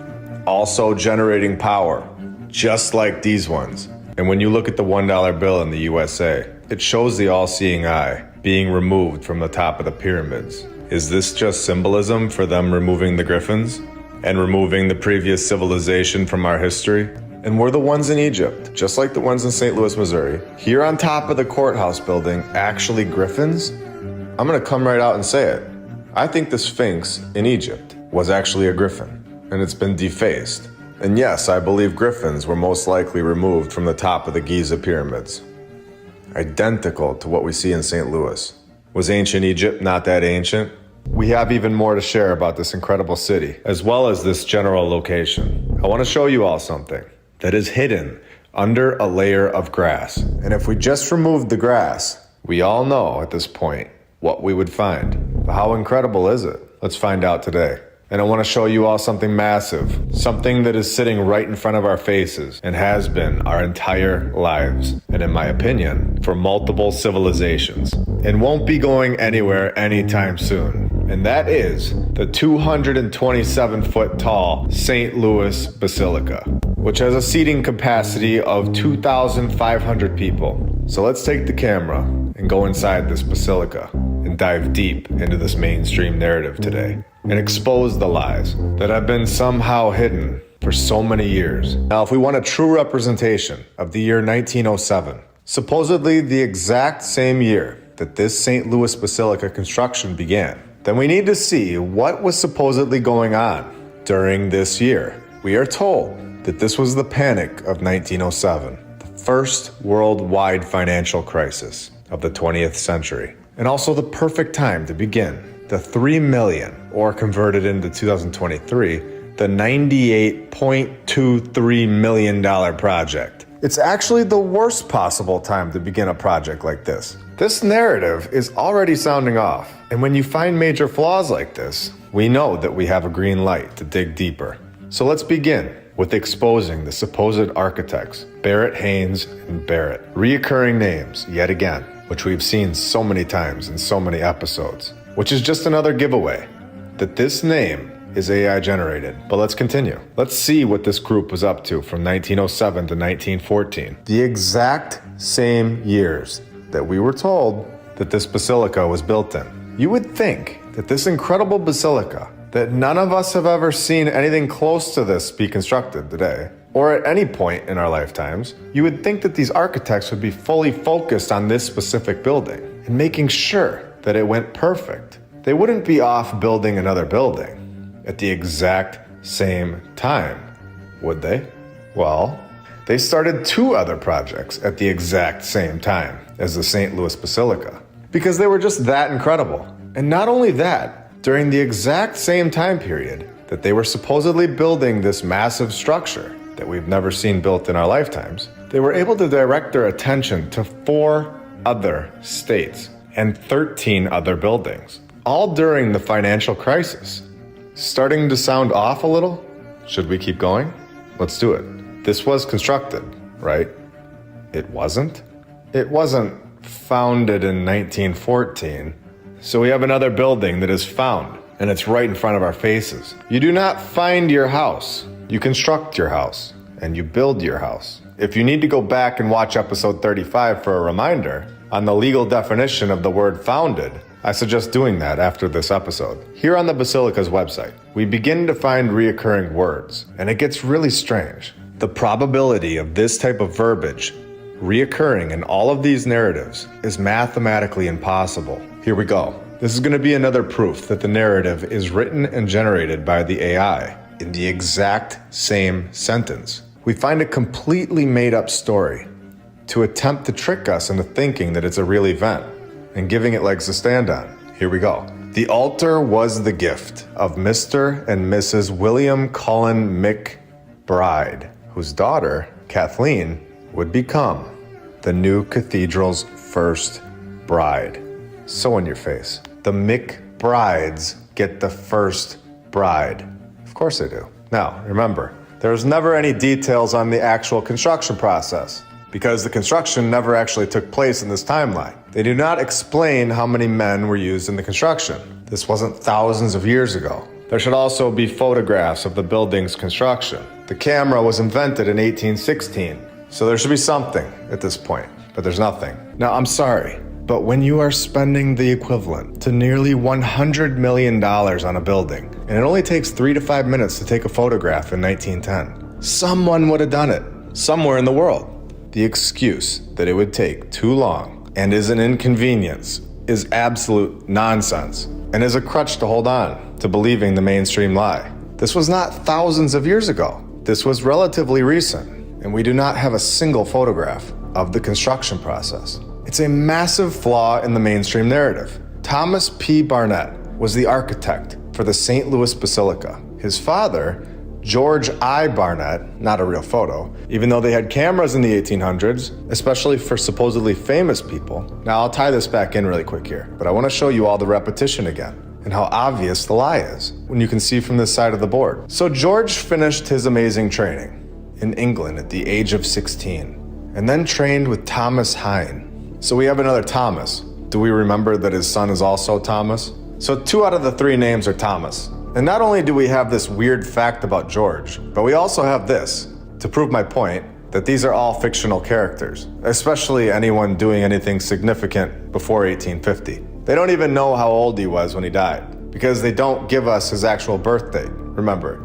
also generating power, just like these ones? And when you look at the $1 bill in the USA, it shows the all-seeing eye being removed from the top of the pyramids. Is this just symbolism for them removing the griffins and removing the previous civilization from our history? And were the ones in Egypt, just like the ones in St. Louis, Missouri, here on top of the courthouse building, actually griffins? I'm gonna come right out and say it. I think the Sphinx in Egypt was actually a griffin, and it's been defaced. And yes, I believe griffins were most likely removed from the top of the Giza pyramids. Identical to what we see in St. Louis. Was ancient Egypt not that ancient? We have even more to share about this incredible city, as well as this general location. I want to show you all something that is hidden under a layer of grass. And if we just removed the grass, we all know at this point what we would find. But how incredible is it? Let's find out today. And I want to show you all something massive, something that is sitting right in front of our faces and has been our entire lives, and in my opinion, for multiple civilizations, and won't be going anywhere anytime soon. And that is the 227-foot tall St. Louis Basilica, which has a seating capacity of 2,500 people. So let's take the camera and go inside this basilica and dive deep into this mainstream narrative today and expose the lies that have been somehow hidden for so many years. Now, if we want a true representation of the year 1907, supposedly the exact same year that this St. Louis Basilica construction began, then we need to see what was supposedly going on during this year. We are told that this was the panic of 1907, the first worldwide financial crisis of the 20th century, and also the perfect time to begin the $3 million, or converted into 2023, the $98.23 million project. It's actually the worst possible time to begin a project like this. This narrative is already sounding off, and when you find major flaws like this, we know that we have a green light to dig deeper. So let's begin with exposing the supposed architects, Barrett, Haynes, and Barrett. Reoccurring names, yet again, which we've seen so many times in so many episodes, which is just another giveaway that this name is AI generated. But let's continue. Let's see what this group was up to from 1907 to 1914. The exact same years that we were told that this basilica was built in. You would think that this incredible basilica, that none of us have ever seen anything close to this be constructed today, or at any point in our lifetimes, you would think that these architects would be fully focused on this specific building and making sure that it went perfect. They wouldn't be off building another building at the exact same time, would they? Well, they started 2 other projects at the exact same time as the St. Louis Basilica, because they were just that incredible. And not only that, during the exact same time period that they were supposedly building this massive structure that we've never seen built in our lifetimes, they were able to direct their attention to 4 other states and 13 other buildings, all during the financial crisis. Starting to sound off a little? Should we keep going? Let's do it. This was constructed, right? It wasn't? It wasn't founded in 1914. So we have another building that is found, and it's right in front of our faces. You do not find your house. You construct your house, and you build your house. If you need to go back and watch episode 35 for a reminder on the legal definition of the word founded, I suggest doing that after this episode. Here on the Basilica's website, we begin to find reoccurring words, and it gets really strange. The probability of this type of verbiage reoccurring in all of these narratives is mathematically impossible. Here we go. This is going to be another proof that the narrative is written and generated by the AI in the exact same sentence. We find a completely made-up story to attempt to trick us into thinking that it's a real event and giving it legs to stand on. Here we go. The altar was the gift of Mr. and Mrs. William Cullen McBride, whose daughter, Kathleen, would become the new cathedral's first bride. So in your face. The McBrides get the first bride. Of course they do. Now, remember, there's never any details on the actual construction process, because the construction never actually took place in this timeline. They do not explain how many men were used in the construction. This wasn't thousands of years ago. There should also be photographs of the building's construction. The camera was invented in 1816, so there should be something at this point, but there's nothing. Now, I'm sorry, But when you are spending the equivalent to nearly $100 million on a building, and it only takes 3 to 5 minutes to take a photograph in 1910, someone would have done it, somewhere in the world. The excuse that it would take too long and is an inconvenience is absolute nonsense and is a crutch to hold on to believing the mainstream lie. This was not thousands of years ago. This was relatively recent, and we do not have a single photograph of the construction process. It's a massive flaw in the mainstream narrative. Thomas P. Barnett was the architect for the St. Louis Basilica. His father, George I. Barnett, not a real photo, even though they had cameras in the 1800s, especially for supposedly famous people. Now I'll tie this back in really quick here, but I want to show you all the repetition again and how obvious the lie is when you can see from this side of the board. So George finished his amazing training in England at the age of 16 and then trained with Thomas Hine. So we have another Thomas. Do we remember that his son is also Thomas? So 2 out of the 3 names are Thomas. And not only do we have this weird fact about George, but we also have this to prove my point that these are all fictional characters, especially anyone doing anything significant before 1850. They don't even know how old he was when he died because they don't give us his actual birth date. Remember,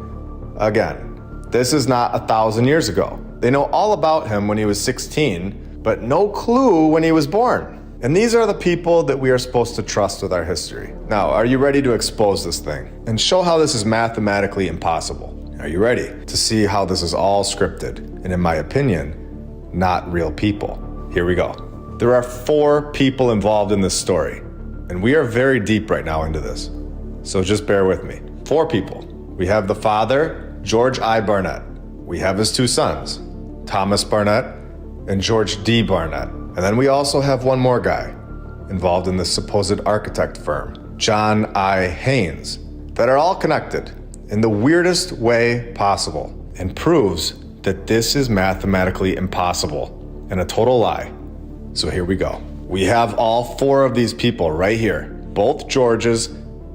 again, this is not 1,000 years ago. They know all about him when he was 16, but no clue when he was born. And these are the people that we are supposed to trust with our history. Now, are you ready to expose this thing and show how this is mathematically impossible? Are you ready to see how this is all scripted and, in my opinion, not real people? Here we go. There are 4 people involved in this story, and we are very deep right now into this. So just bear with me. 4 people. We have the father, George I. Barnett. We have his 2 sons, Thomas Barnett and George D. Barnett. And then we also have one more guy involved in this supposed architect firm, John I. Haynes, that are all connected in the weirdest way possible and proves that this is mathematically impossible and a total lie. So here we go. We have all 4 of these people right here, both Georges,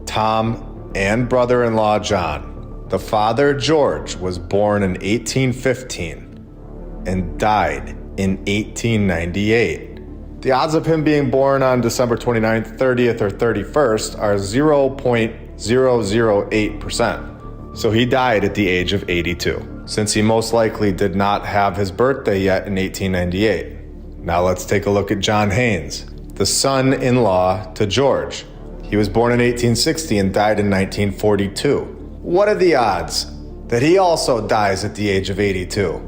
Tom, and brother-in-law John. The father, George, was born in 1815 and died in 1898. The odds of him being born on December 29th, 30th, or 31st are 0.008%. So he died at the age of 82, since he most likely did not have his birthday yet in 1898. Now let's take a look at John Haynes, the son-in-law to George. He was born in 1860 and died in 1942. What are the odds that he also dies at the age of 82,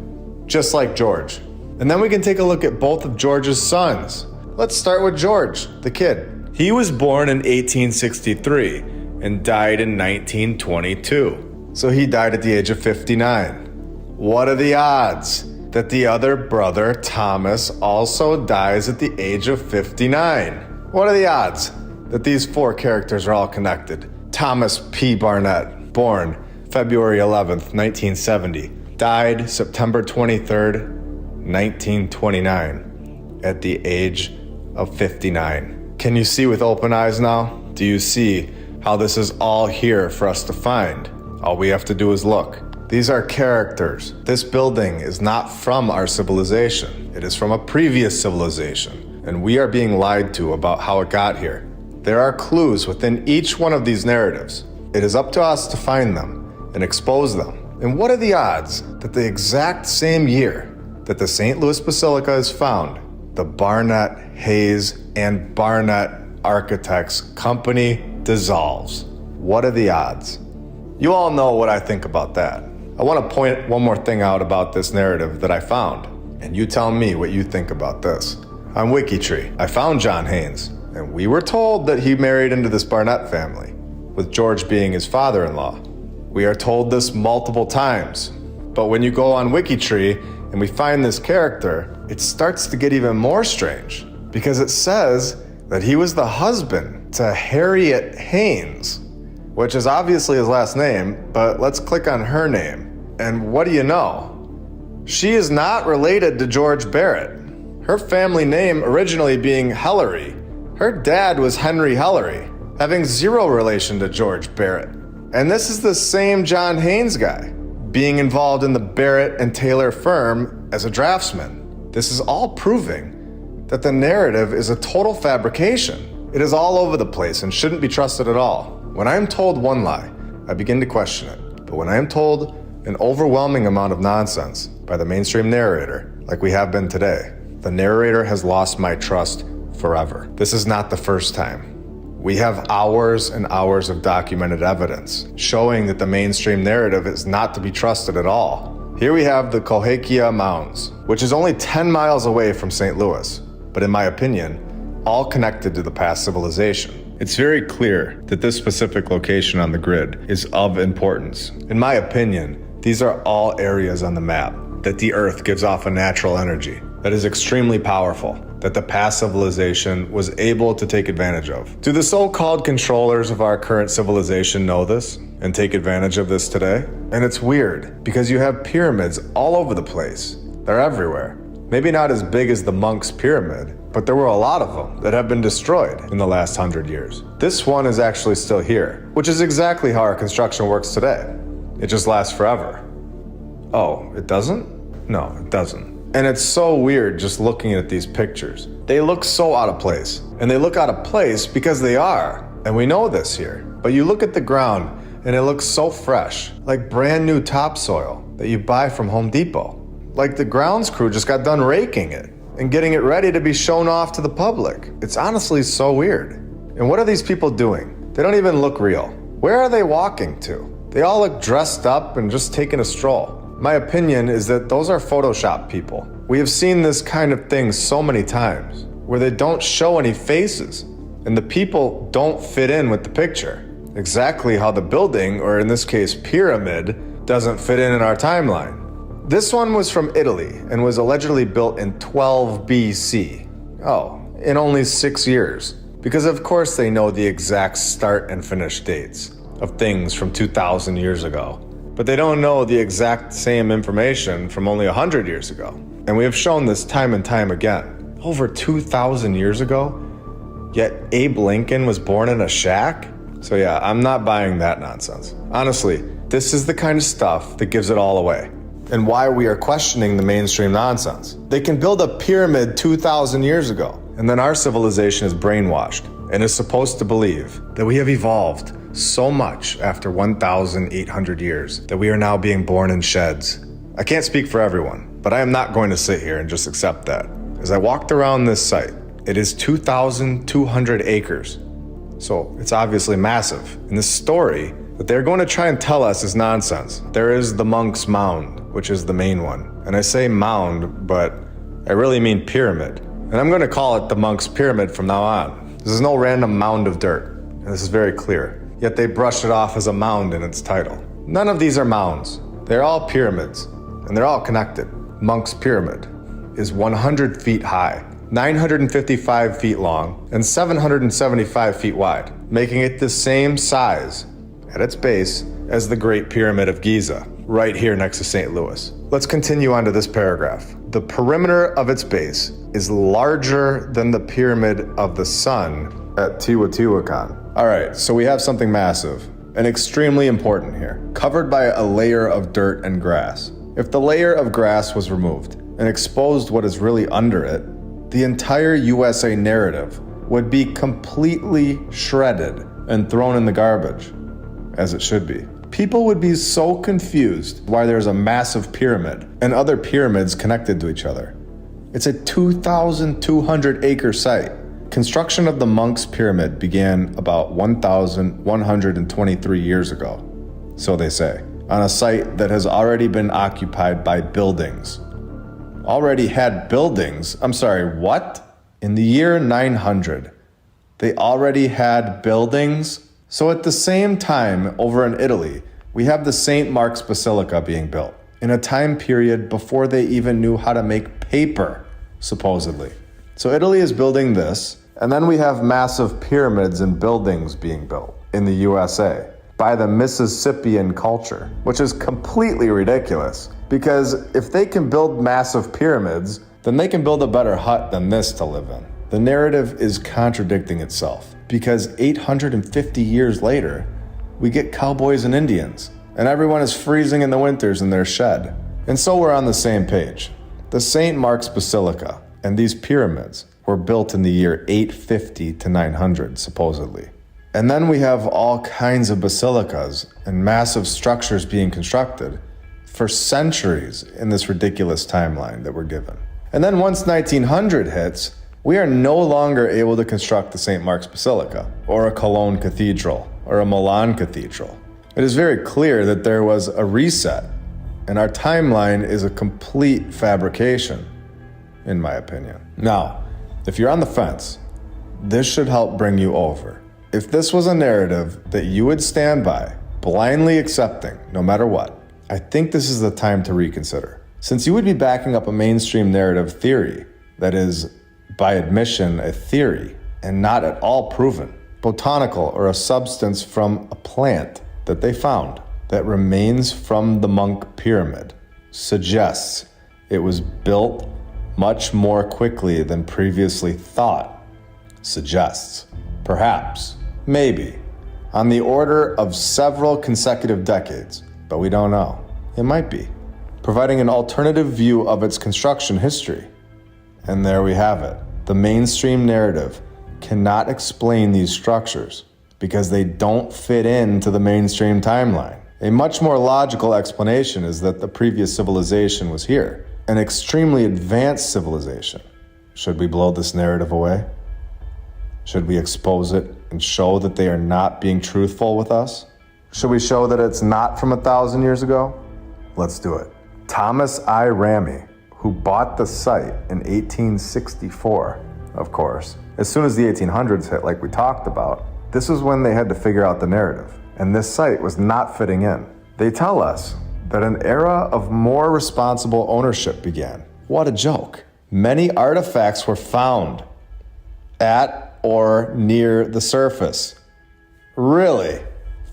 just like George? And then we can take a look at both of George's sons. Let's start with George, the kid. He was born in 1863 and died in 1922. So he died at the age of 59. What are the odds that the other brother, Thomas, also dies at the age of 59? What are the odds that these 4 characters are all connected? Thomas P. Barnett, born February 11th, 1970, died September 23rd, 1929, at the age of 59. Can you see with open eyes now? Do you see how this is all here for us to find? All we have to do is look. These are characters. This building is not from our civilization. It is from a previous civilization, and we are being lied to about how it got here. There are clues within each one of these narratives. It is up to us to find them and expose them. And what are the odds that the exact same year that the St. Louis Basilica is found, the Barnett, Hayes, and Barnett Architects Company dissolves? What are the odds? You all know what I think about that. I want to point one more thing out about this narrative that I found, and you tell me what you think about this. On WikiTree, I found John Haynes, and we were told that he married into this Barnett family, with George being his father-in-law. We are told this multiple times, but when you go on WikiTree and we find this character, it starts to get even more strange, because it says that he was the husband to Harriet Haynes, which is obviously his last name, but let's click on her name. And what do you know? She is not related to George Barrett. Her family name originally being Hellery. Her dad was Henry Hellery, having 0 relation to George Barrett. And this is the same John Haynes guy, being involved in the Barrett and Taylor firm as a draftsman. This is all proving that the narrative is a total fabrication. It is all over the place and shouldn't be trusted at all. When I am told one lie, I begin to question it. But when I am told an overwhelming amount of nonsense by the mainstream narrator, like we have been today, the narrator has lost my trust forever. This is not the first time. We have hours and hours of documented evidence showing that the mainstream narrative is not to be trusted at all. Here we have the Cahokia Mounds, which is only 10 miles away from St. Louis, but in my opinion, all connected to the past civilization. It's very clear that this specific location on the grid is of importance. In my opinion, these are all areas on the map that the Earth gives off a natural energy that is extremely powerful, that the past civilization was able to take advantage of. Do the so-called controllers of our current civilization know this and take advantage of this today? And it's weird, because you have pyramids all over the place. They're everywhere. Maybe not as big as the Monk's Pyramid, but there were a lot of them that have been destroyed in the last 100 years. This one is actually still here, which is exactly how our construction works today. It just lasts forever. Oh, it doesn't? No, it doesn't. And it's so weird just looking at these pictures. They look so out of place. And they look out of place because they are. And we know this here. But you look at the ground and it looks so fresh, like brand new topsoil that you buy from Home Depot. Like the grounds crew just got done raking it and getting it ready to be shown off to the public. It's honestly so weird. And what are these people doing? They don't even look real. Where are they walking to? They all look dressed up and just taking a stroll. My opinion is that those are Photoshop people. We have seen this kind of thing so many times, where they don't show any faces, and the people don't fit in with the picture. Exactly how the building, or in this case pyramid, doesn't fit in our timeline. This one was from Italy and was allegedly built in 12 BC. Oh, in only 6 years. Because of course they know the exact start and finish dates of things from 2,000 years ago. But they don't know the exact same information from only 100 years ago. And we have shown this time and time again. Over 2,000 years ago? Yet Abe Lincoln was born in a shack? So yeah, I'm not buying that nonsense. Honestly, this is the kind of stuff that gives it all away. And why we are questioning the mainstream nonsense. They can build a pyramid 2,000 years ago. And then our civilization is brainwashed and is supposed to believe that we have evolved so much after 1,800 years that we are now being born in sheds. I can't speak for everyone, but I am not going to sit here and just accept that. As I walked around this site, it is 2,200 acres. So it's obviously massive. And this story that they're going to try and tell us is nonsense. There is the Monk's Mound, which is the main one. And I say mound, but I really mean pyramid. And I'm going to call it the Monk's Pyramid from now on. This is no random mound of dirt. And this is very clear. Yet they brushed it off as a mound in its title. None of these are mounds. They're all pyramids, and they're all connected. Monk's Pyramid is 100 feet high, 955 feet long, and 775 feet wide, making it the same size at its base as the Great Pyramid of Giza, right here next to St. Louis. Let's continue on to this paragraph. The perimeter of its base is larger than the Pyramid of the Sun at Teotihuacan. All right, so we have something massive and extremely important here, covered by a layer of dirt and grass. If the layer of grass was removed and exposed what is really under it, the entire USA narrative would be completely shredded and thrown in the garbage, as it should be. People would be so confused why there's a massive pyramid and other pyramids connected to each other. It's a 2,200 acre site. Construction of the Monk's Pyramid began about 1,123 years ago, so they say, on a site that has already been occupied by buildings. Already had buildings? I'm sorry, what? In the year 900, they already had buildings? So at the same time, over in Italy, we have the St. Mark's Basilica being built, in a time period before they even knew how to make paper, supposedly. So Italy is building this, and then we have massive pyramids and buildings being built in the USA by the Mississippian culture, which is completely ridiculous. Because if they can build massive pyramids, then they can build a better hut than this to live in. The narrative is contradicting itself, because 850 years later, we get cowboys and Indians, and everyone is freezing in the winters in their shed. And so we're on the same page. The St. Mark's Basilica and these pyramids were built in the year 850 to 900, supposedly. And then we have all kinds of basilicas and massive structures being constructed for centuries in this ridiculous timeline that we're given. And then once 1900 hits, we are no longer able to construct the St. Mark's Basilica, or a Cologne Cathedral, or a Milan Cathedral. It is very clear that there was a reset, and our timeline is a complete fabrication, in my opinion. Now, if you're on the fence, this should help bring you over. If this was a narrative that you would stand by, blindly accepting no matter what, I think this is the time to reconsider. Since you would be backing up a mainstream narrative theory that is, by admission, a theory and not at all proven, botanical or a substance from a plant that they found that remains from the Monk Pyramid, suggests it was built much more quickly than previously thought, suggests, perhaps, maybe, on the order of several consecutive decades, but we don't know. It might be, providing an alternative view of its construction history. And there we have it. The mainstream narrative cannot explain these structures because they don't fit into the mainstream timeline. A much more logical explanation is that the previous civilization was here, an extremely advanced civilization. Should we blow this narrative away? Should we expose it and show that they are not being truthful with us? Should we show that it's not from 1,000 years ago? Let's do it. Thomas I. Ramey, who bought the site in 1864, of course. As soon as the 1800s hit, like we talked about, this was when they had to figure out the narrative, and this site was not fitting in. They tell us that an era of more responsible ownership began. What a joke. Many artifacts were found at or near the surface. Really?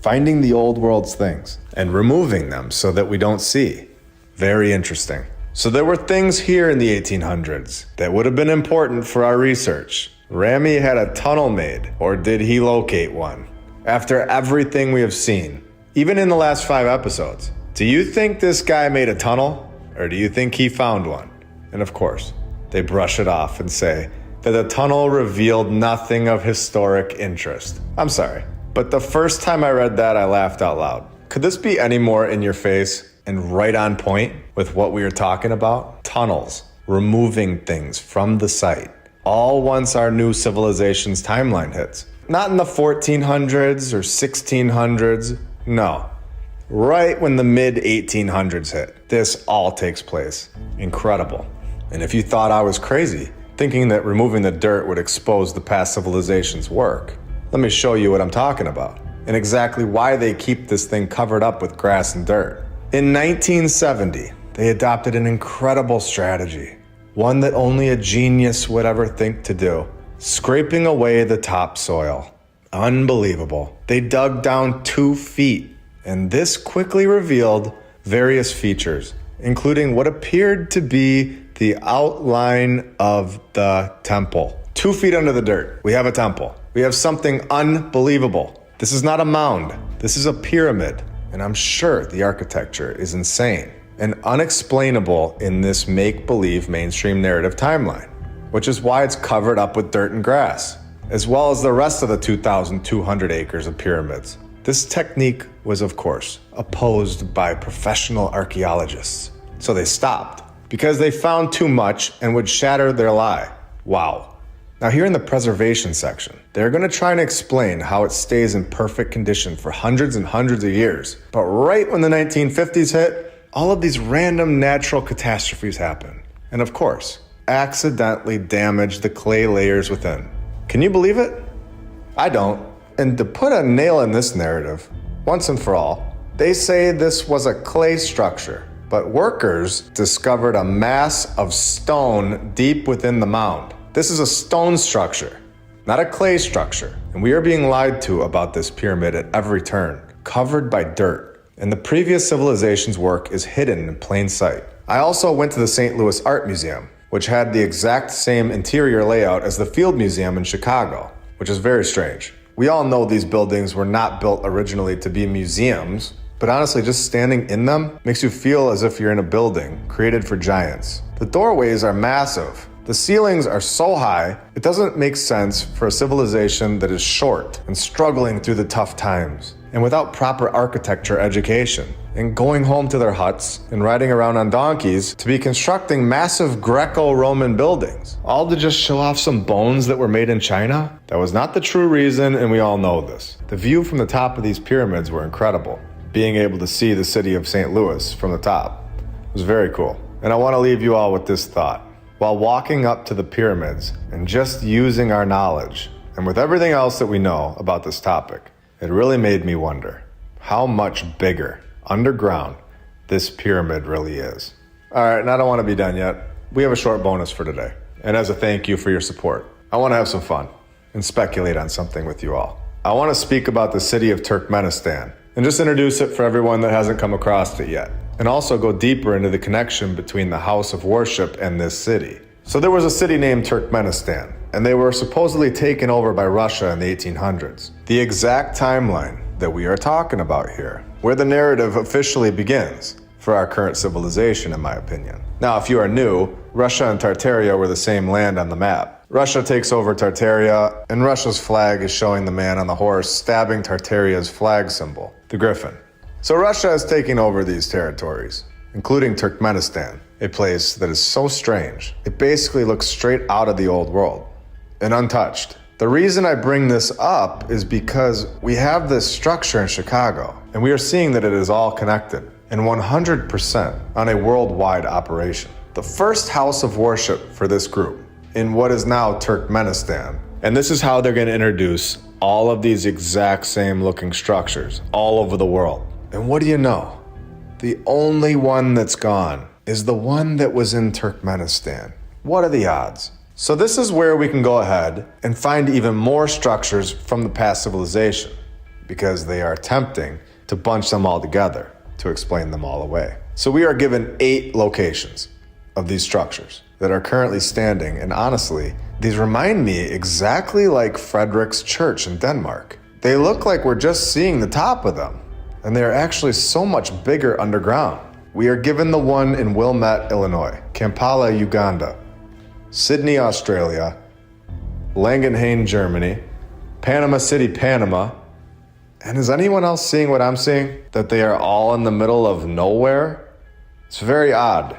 Finding the old world's things and removing them so that we don't see. Very interesting. So there were things here in the 1800s that would have been important for our research. Ramey had a tunnel made, or did he locate one? After everything we have seen, even in the last 5 episodes, do you think this guy made a tunnel, or do you think he found one? And of course, they brush it off and say that the tunnel revealed nothing of historic interest. I'm sorry, but the first time I read that, I laughed out loud. Could this be any more in your face and right on point with what we were talking about? Tunnels, removing things from the site, all once our new civilization's timeline hits. Not in the 1400s or 1600s, no. Right when the mid-1800s hit, this all takes place. Incredible. And if you thought I was crazy, thinking that removing the dirt would expose the past civilization's work, let me show you what I'm talking about, and exactly why they keep this thing covered up with grass and dirt. In 1970, they adopted an incredible strategy, one that only a genius would ever think to do, scraping away the topsoil. Unbelievable. They dug down 2 feet, and this quickly revealed various features, including what appeared to be the outline of the temple. 2 feet under the dirt, we have a temple. We have something unbelievable. This is not a mound. This is a pyramid. And I'm sure the architecture is insane and unexplainable in this make-believe mainstream narrative timeline, which is why it's covered up with dirt and grass, as well as the rest of the 2,200 acres of pyramids. This technique was, of course, opposed by professional archaeologists. So they stopped because they found too much and would shatter their lie. Wow. Now here in the preservation section, they're going to try and explain how it stays in perfect condition for hundreds and hundreds of years. But right when the 1950s hit, all of these random natural catastrophes happen. And of course, accidentally damage the clay layers within. Can you believe it? I don't. And to put a nail in this narrative, once and for all, they say this was a clay structure, but workers discovered a mass of stone deep within the mound. This is a stone structure, not a clay structure. And we are being lied to about this pyramid at every turn, covered by dirt. And the previous civilization's work is hidden in plain sight. I also went to the St. Louis Art Museum, which had the exact same interior layout as the Field Museum in Chicago, which is very strange. We all know these buildings were not built originally to be museums, but honestly, just standing in them makes you feel as if you're in a building created for giants. The doorways are massive, The ceilings are so high, it doesn't make sense for a civilization that is short and struggling through the tough times, and without proper architecture education, and going home to their huts and riding around on donkeys to be constructing massive Greco-Roman buildings, all to just show off some bones that were made in China? That was not the true reason, and we all know this. The view from the top of these pyramids were incredible. Being able to see the city of St. Louis from the top was very cool. And I want to leave you all with this thought. While walking up to the pyramids and just using our knowledge, and with everything else that we know about this topic, it really made me wonder how much bigger underground this pyramid really is. All right, and I don't want to be done yet. We have a short bonus for today. And as a thank you for your support, I want to have some fun and speculate on something with you all. I want to speak about the city of Turkmenistan and just introduce it for everyone that hasn't come across it yet, and also go deeper into the connection between the house of worship and this city. So there was a city named Turkmenistan, and they were supposedly taken over by Russia in the 1800s. The exact timeline that we are talking about here, where the narrative officially begins for our current civilization, in my opinion. Now, if you are new, Russia and Tartaria were the same land on the map. Russia takes over Tartaria, and Russia's flag is showing the man on the horse stabbing Tartaria's flag symbol, the griffin. So Russia is taking over these territories, including Turkmenistan, a place that is so strange. It basically looks straight out of the old world and untouched. The reason I bring this up is because we have this structure in Chicago, and we are seeing that it is all connected and 100% on a worldwide operation. The first house of worship for this group in what is now Turkmenistan. And this is how they're going to introduce all of these exact same looking structures all over the world. And what do you know? The only one that's gone is the one that was in Turkmenistan. What are the odds? So this is where we can go ahead and find even more structures from the past civilization, because they are attempting to bunch them all together to explain them all away. So we are given 8 locations of these structures that are currently standing, and honestly, these remind me exactly like Frederick's Church in Denmark. They look like we're just seeing the top of them, and they are actually so much bigger underground. We are given the one in Wilmette, Illinois, Kampala, Uganda, Sydney, Australia, Langenhain, Germany, Panama City, Panama, and is anyone else seeing what I'm seeing? That they are all in the middle of nowhere? It's very odd.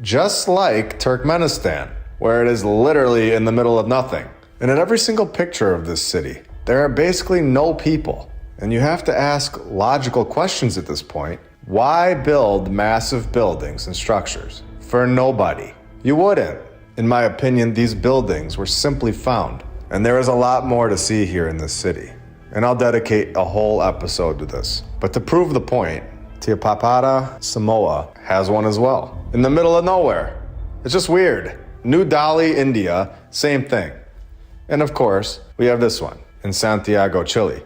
Just like Turkmenistan, where it is literally in the middle of nothing. And in every single picture of this city, there are basically no people. And you have to ask logical questions at this point. Why build massive buildings and structures for nobody? You wouldn't. In my opinion, these buildings were simply found. And there is a lot more to see here in this city. And I'll dedicate a whole episode to this. But to prove the point, Teopapata, Samoa has one as well. In the middle of nowhere. It's just weird. New Delhi, India, same thing. And of course, we have this one in Santiago, Chile.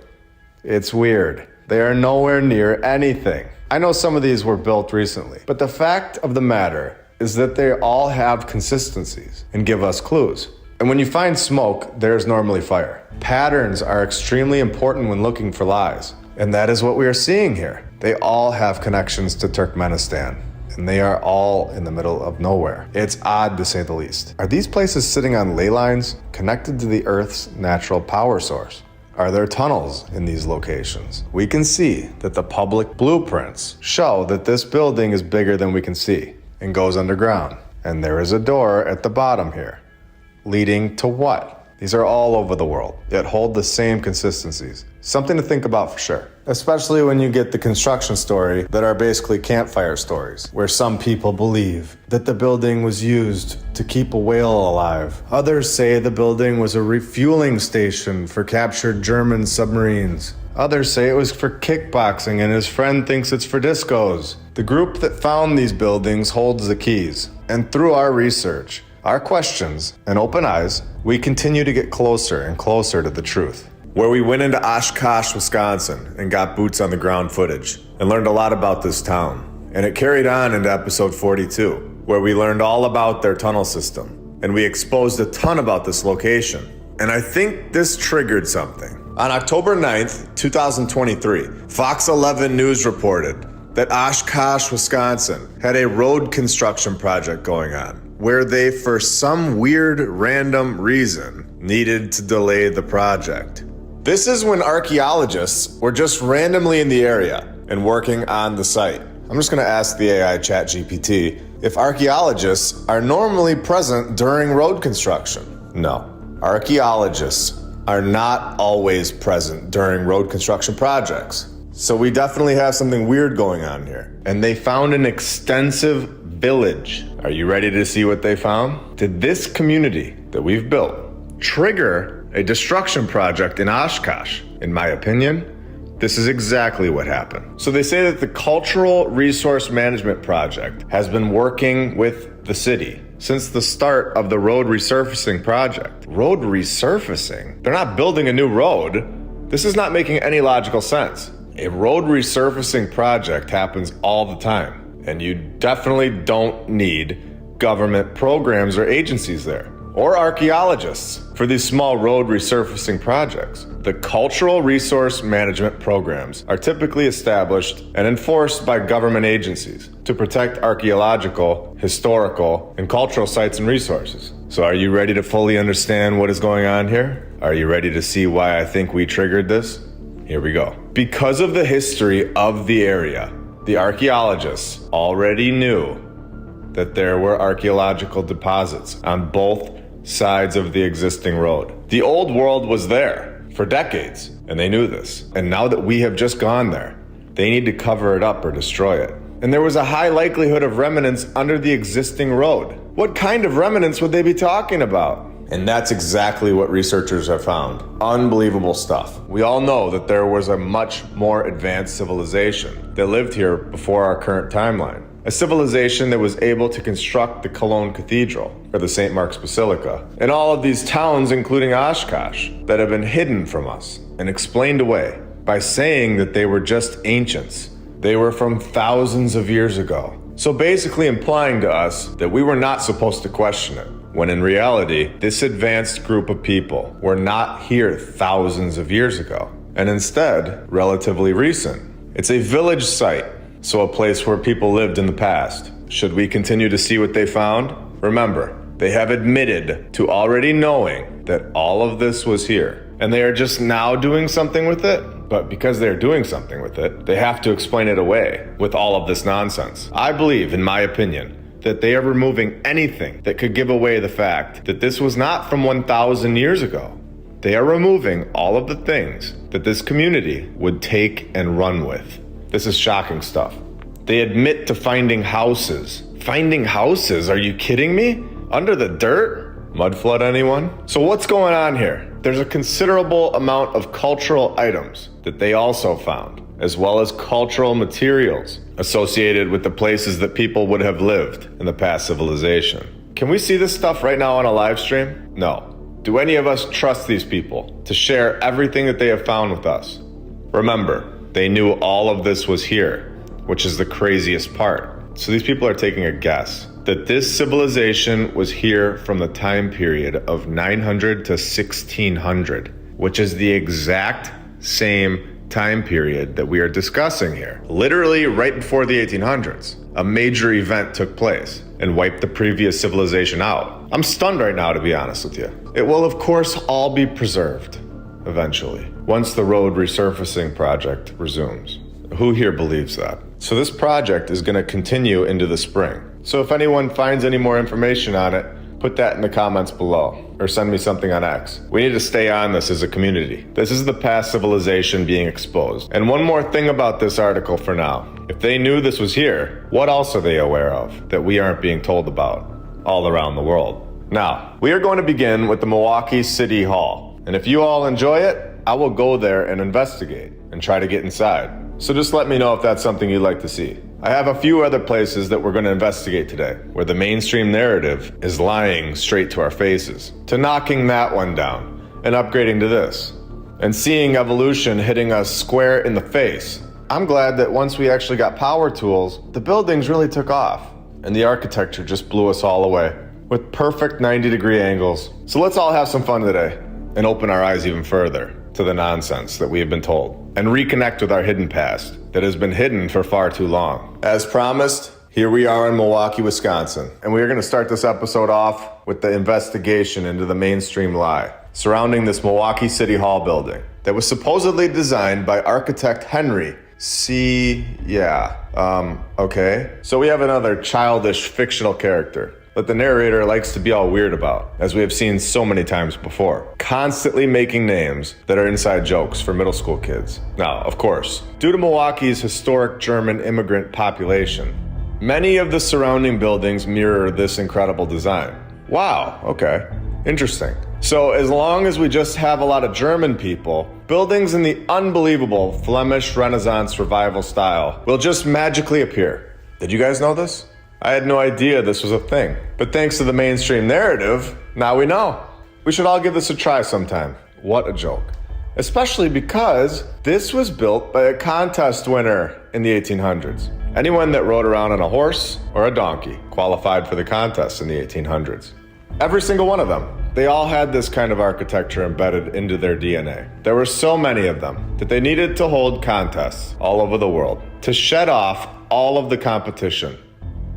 It's weird. They are nowhere near anything. I know some of these were built recently, but the fact of the matter is that they all have consistencies and give us clues. And when you find smoke, there's normally fire. Patterns are extremely important when looking for lies. And that is what we are seeing here. They all have connections to Turkmenistan, and they are all in the middle of nowhere. It's odd to say the least. Are these places sitting on ley lines connected to the Earth's natural power source? Are there tunnels in these locations? We can see that the public blueprints show that this building is bigger than we can see and goes underground. And there is a door at the bottom here, leading to what? These are all over the world, yet hold the same consistencies. Something to think about for sure. Especially when you get the construction story that are basically campfire stories, where some people believe that the building was used to keep a whale alive. Others say the building was a refueling station for captured German submarines. Others say it was for kickboxing and his friend thinks it's for discos. The group that found these buildings holds the keys. And through our research, our questions, and open eyes, we continue to get closer and closer to the truth. Where we went into Oshkosh, Wisconsin, and got boots on the ground footage, and learned a lot about this town. And it carried on into episode 42, where we learned all about their tunnel system, and we exposed a ton about this location. And I think this triggered something. On October 9th, 2023, Fox 11 News reported that Oshkosh, Wisconsin had a road construction project going on, where they, for some weird random reason, needed to delay the project. This is when archaeologists were just randomly in the area and working on the site. I'm just going to ask the AI ChatGPT if archaeologists are normally present during road construction. No. Archaeologists are not always present during road construction projects. So we definitely have something weird going on here. And they found an extensive village. Are you ready to see what they found? Did this community that we've built trigger a destruction project in Oshkosh? In my opinion, this is exactly what happened. So they say that the Cultural Resource Management Project has been working with the city since the start of the road resurfacing project. Road resurfacing? They're not building a new road. This is not making any logical sense. A road resurfacing project happens all the time, and you definitely don't need government programs or agencies there, or archaeologists for these small road resurfacing projects. The cultural resource management programs are typically established and enforced by government agencies to protect archaeological, historical, and cultural sites and resources. So are you ready to fully understand what is going on here? Are you ready to see why I think we triggered this? Here we go. Because of the history of the area, the archaeologists already knew that there were archaeological deposits on both sides of the existing road. The old world was there for decades, and they knew this. And now that we have just gone there, they need to cover it up or destroy it. And there was a high likelihood of remnants under the existing road. What kind of remnants would they be talking about? And that's exactly what researchers have found. Unbelievable stuff. We all know that there was a much more advanced civilization that lived here before our current timeline. A civilization that was able to construct the Cologne Cathedral, or the St. Mark's Basilica, and all of these towns, including Oshkosh, that have been hidden from us and explained away by saying that they were just ancients. They were from thousands of years ago. So basically implying to us that we were not supposed to question it, when in reality, this advanced group of people were not here thousands of years ago, and instead, relatively recent. It's a village site, so a place where people lived in the past. Should we continue to see what they found? Remember, they have admitted to already knowing that all of this was here, and they are just now doing something with it. But because they're doing something with it, they have to explain it away with all of this nonsense. I believe, in my opinion, that they are removing anything that could give away the fact that this was not from 1,000 years ago. They are removing all of the things that this community would take and run with. This is shocking stuff. They admit to finding houses. Finding houses? Are you kidding me? Under the dirt? Mud flood, anyone? So what's going on here? There's a considerable amount of cultural items that they also found, as well as cultural materials associated with the places that people would have lived in the past civilization. Can we see this stuff right now on a live stream? No. Do any of us trust these people to share everything that they have found with us? Remember, they knew all of this was here, which is the craziest part. So these people are taking a guess that this civilization was here from the time period of 900 to 1600, which is the exact same time period that we are discussing here. Literally right before the 1800s, a major event took place and wiped the previous civilization out. I'm stunned right now, to be honest with you. It will, of course, all be preserved eventually, once the road resurfacing project resumes. Who here believes that? So this project is going to continue into the spring. So if anyone finds any more information on it, put that in the comments below, or send me something on X. We need to stay on this as a community. This is the past civilization being exposed. And one more thing about this article for now. If they knew this was here, what else are they aware of that we aren't being told about all around the world? Now, we are going to begin with the Milwaukee City Hall. And if you all enjoy it, I will go there and investigate and try to get inside. So just let me know if that's something you'd like to see. I have a few other places that we're going to investigate today, where the mainstream narrative is lying straight to our faces, to knocking that one down and upgrading to this, and seeing evolution hitting us square in the face. I'm glad that once we actually got power tools, the buildings really took off, and the architecture just blew us all away, with perfect 90-degree angles. So let's all have some fun today, and open our eyes even further to the nonsense that we have been told, and reconnect with our hidden past that has been hidden for far too long. As promised, Here we are in Milwaukee, Wisconsin, and we are going to start this episode off with the investigation into the mainstream lie surrounding this Milwaukee City Hall building that was supposedly designed by architect Henry okay. So we have another childish fictional character that the narrator likes to be all weird about, as we have seen so many times before, constantly making names that are inside jokes for middle school kids. Now, of course, due to Milwaukee's historic German immigrant population, many of the surrounding buildings mirror this incredible design. Wow, okay, interesting. So as long as we just have a lot of German people, buildings in the unbelievable Flemish Renaissance Revival style will just magically appear. Did you guys know this? I had no idea this was a thing. But thanks to the mainstream narrative, now we know. We should all give this a try sometime. What a joke. Especially because this was built by a contest winner in the 1800s. Anyone that rode around on a horse or a donkey qualified for the contest in the 1800s. Every single one of them. They all had this kind of architecture embedded into their DNA. There were so many of them that they needed to hold contests all over the world to shed off all of the competition.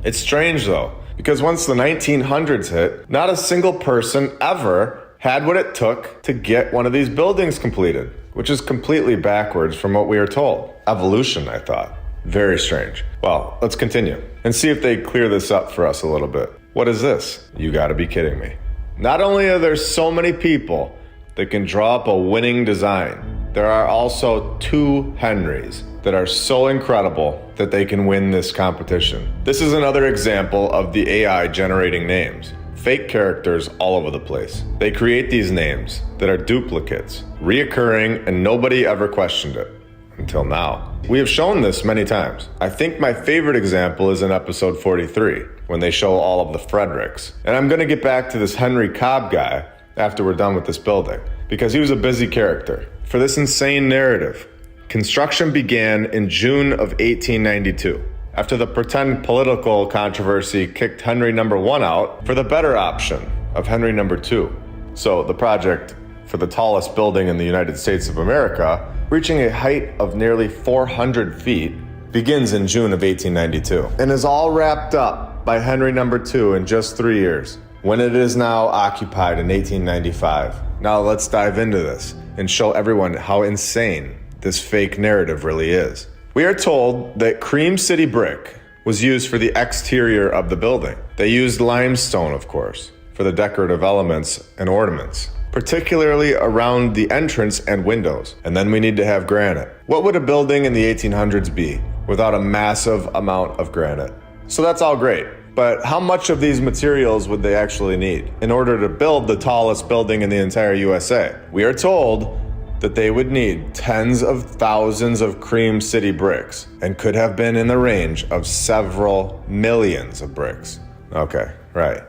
It's strange though, because once the 1900s hit, not a single person ever had what it took to get one of these buildings completed, which is completely backwards from what we are told. Evolution, I thought. Very strange. Well, let's continue and see if they clear this up for us a little bit. What is this? You gotta be kidding me. Not only are there so many people that can draw up a winning design, there are also two Henrys that are so incredible that they can win this competition. This is another example of the AI generating names. Fake characters all over the place. They create these names that are duplicates, reoccurring, and nobody ever questioned it. Until now. We have shown this many times. I think my favorite example is in episode 43, when they show all of the Fredericks. And I'm gonna get back to this Henry Cobb guy after we're done with this building, because he was a busy character. For this insane narrative, construction began in June of 1892, after the pretend political controversy kicked Henry #1 out for the better option of Henry #2. So the project for the tallest building in the United States of America, reaching a height of nearly 400 feet, begins in June of 1892 and is all wrapped up by Henry #2 in just 3 years, when it is now occupied in 1895. Now let's dive into this and show everyone how insane this fake narrative really is. We are told that cream city brick was used for the exterior of the building. They used limestone, of course, for the decorative elements and ornaments, particularly around the entrance and windows. And then we need to have granite. What would a building in the 1800s be without a massive amount of granite? So that's all great, but how much of these materials would they actually need in order to build the tallest building in the entire USA? We are told that they would need tens of thousands of cream city bricks and could have been in the range of several millions of bricks. Okay, right.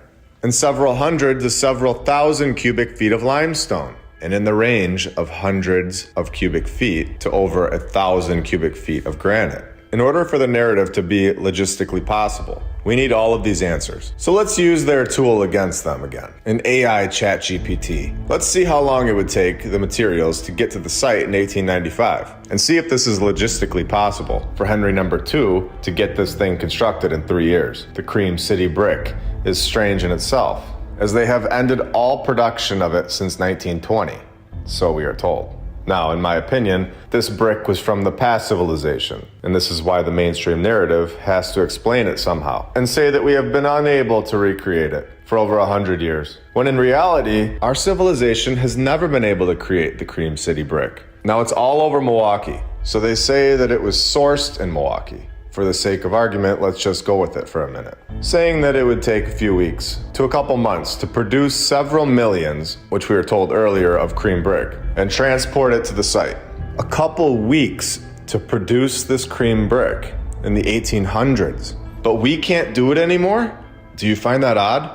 And several hundred to several thousand cubic feet of limestone, and in the range of hundreds of cubic feet to over 1,000 cubic feet of granite. In order for the narrative to be logistically possible, we need all of these answers. So let's use their tool against them again, an AI ChatGPT. Let's see how long it would take the materials to get to the site in 1895, and see if this is logistically possible for Henry #2 to get this thing constructed in 3 years. The cream city brick is strange in itself, as they have ended all production of it since 1920, so we are told. Now, in my opinion, this brick was from the past civilization, and this is why the mainstream narrative has to explain it somehow, and say that we have been unable to recreate it for over 100 years, when in reality, our civilization has never been able to create the cream city brick. Now, it's all over Milwaukee, so they say that it was sourced in Milwaukee. For the sake of argument, let's just go with it for a minute. Saying that it would take a few weeks to a couple months to produce several millions, which we were told earlier, of cream brick, and transport it to the site. A couple weeks to produce this cream brick in the 1800s. But we can't do it anymore? Do you find that odd?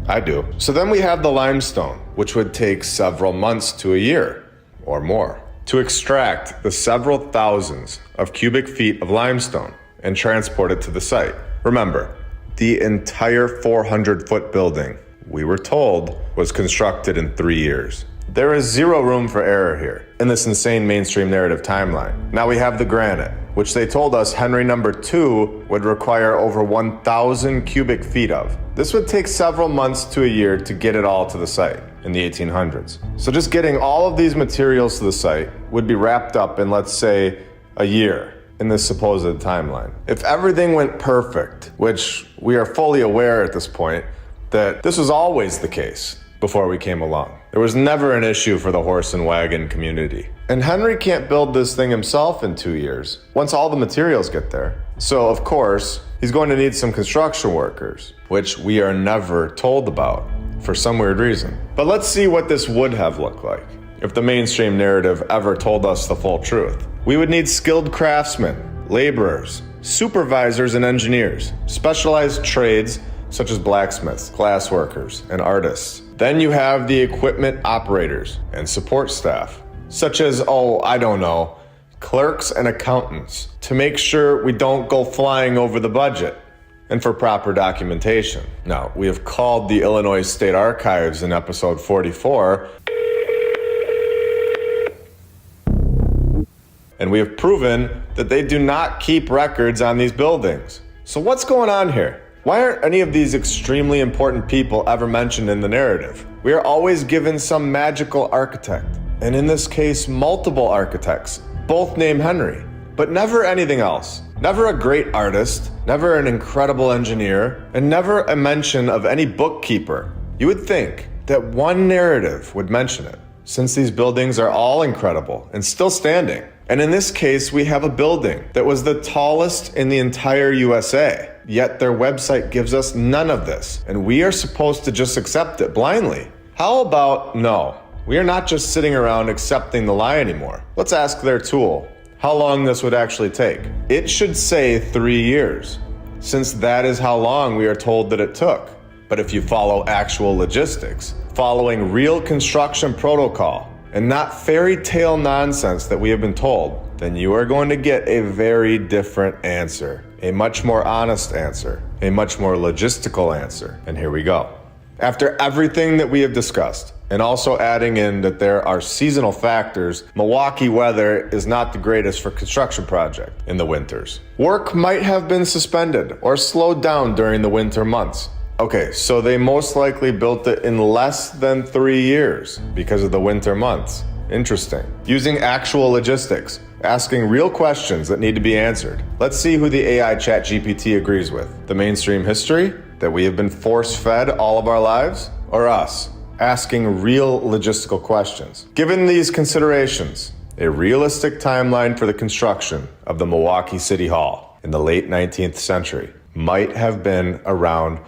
I do. So then we have the limestone, which would take several months to a year or more to extract the several thousands of cubic feet of limestone and transport it to the site. Remember, the entire 400-foot building, we were told, was constructed in 3 years. There is zero room for error here in this insane mainstream narrative timeline. Now we have the granite, which they told us Henry number 2 would require over 1,000 cubic feet of. This would take several months to a year to get it all to the site in the 1800s. So just getting all of these materials to the site would be wrapped up in, let's say, a year in this supposed timeline. If everything went perfect, which we are fully aware at this point that this was always the case before we came along. There was never an issue for the horse and wagon community. And Henry can't build this thing himself in 2 years, once all the materials get there. So of course, he's going to need some construction workers, which we are never told about for some weird reason. But let's see what this would have looked like if the mainstream narrative ever told us the full truth. We would need skilled craftsmen, laborers, supervisors and engineers, specialized trades such as blacksmiths, glass workers, and artists. Then you have the equipment operators and support staff, such as, clerks and accountants, to make sure we don't go flying over the budget, and for proper documentation. Now, we have called the Illinois State Archives in episode 44, and we have proven that they do not keep records on these buildings. So what's going on here? Why aren't any of these extremely important people ever mentioned in the narrative? We are always given some magical architect, and in this case, multiple architects, both named Henry, but never anything else. Never a great artist, never an incredible engineer, and never a mention of any bookkeeper. You would think that one narrative would mention it, since these buildings are all incredible and still standing. And in this case, we have a building that was the tallest in the entire USA. Yet their website gives us none of this, and we are supposed to just accept it blindly. How about no? We are not just sitting around accepting the lie anymore. Let's ask their tool how long this would actually take. It should say 3 years, since that is how long we are told that it took. But if you follow actual logistics, following real construction protocol, and not fairy tale nonsense that we have been told, then you are going to get a very different answer. A much more honest answer, a much more logistical answer. And here we go. After everything that we have discussed, and also adding in that there are seasonal factors, Milwaukee weather is not the greatest for construction project in the winters. Work might have been suspended or slowed down during the winter months. Okay, so they most likely built it in less than 3 years because of the winter months. Interesting. Using actual logistics, asking real questions that need to be answered. Let's see who the AI ChatGPT agrees with. The mainstream history that we have been force-fed all of our lives, or us, asking real logistical questions. Given these considerations, a realistic timeline for the construction of the Milwaukee City Hall in the late 19th century might have been around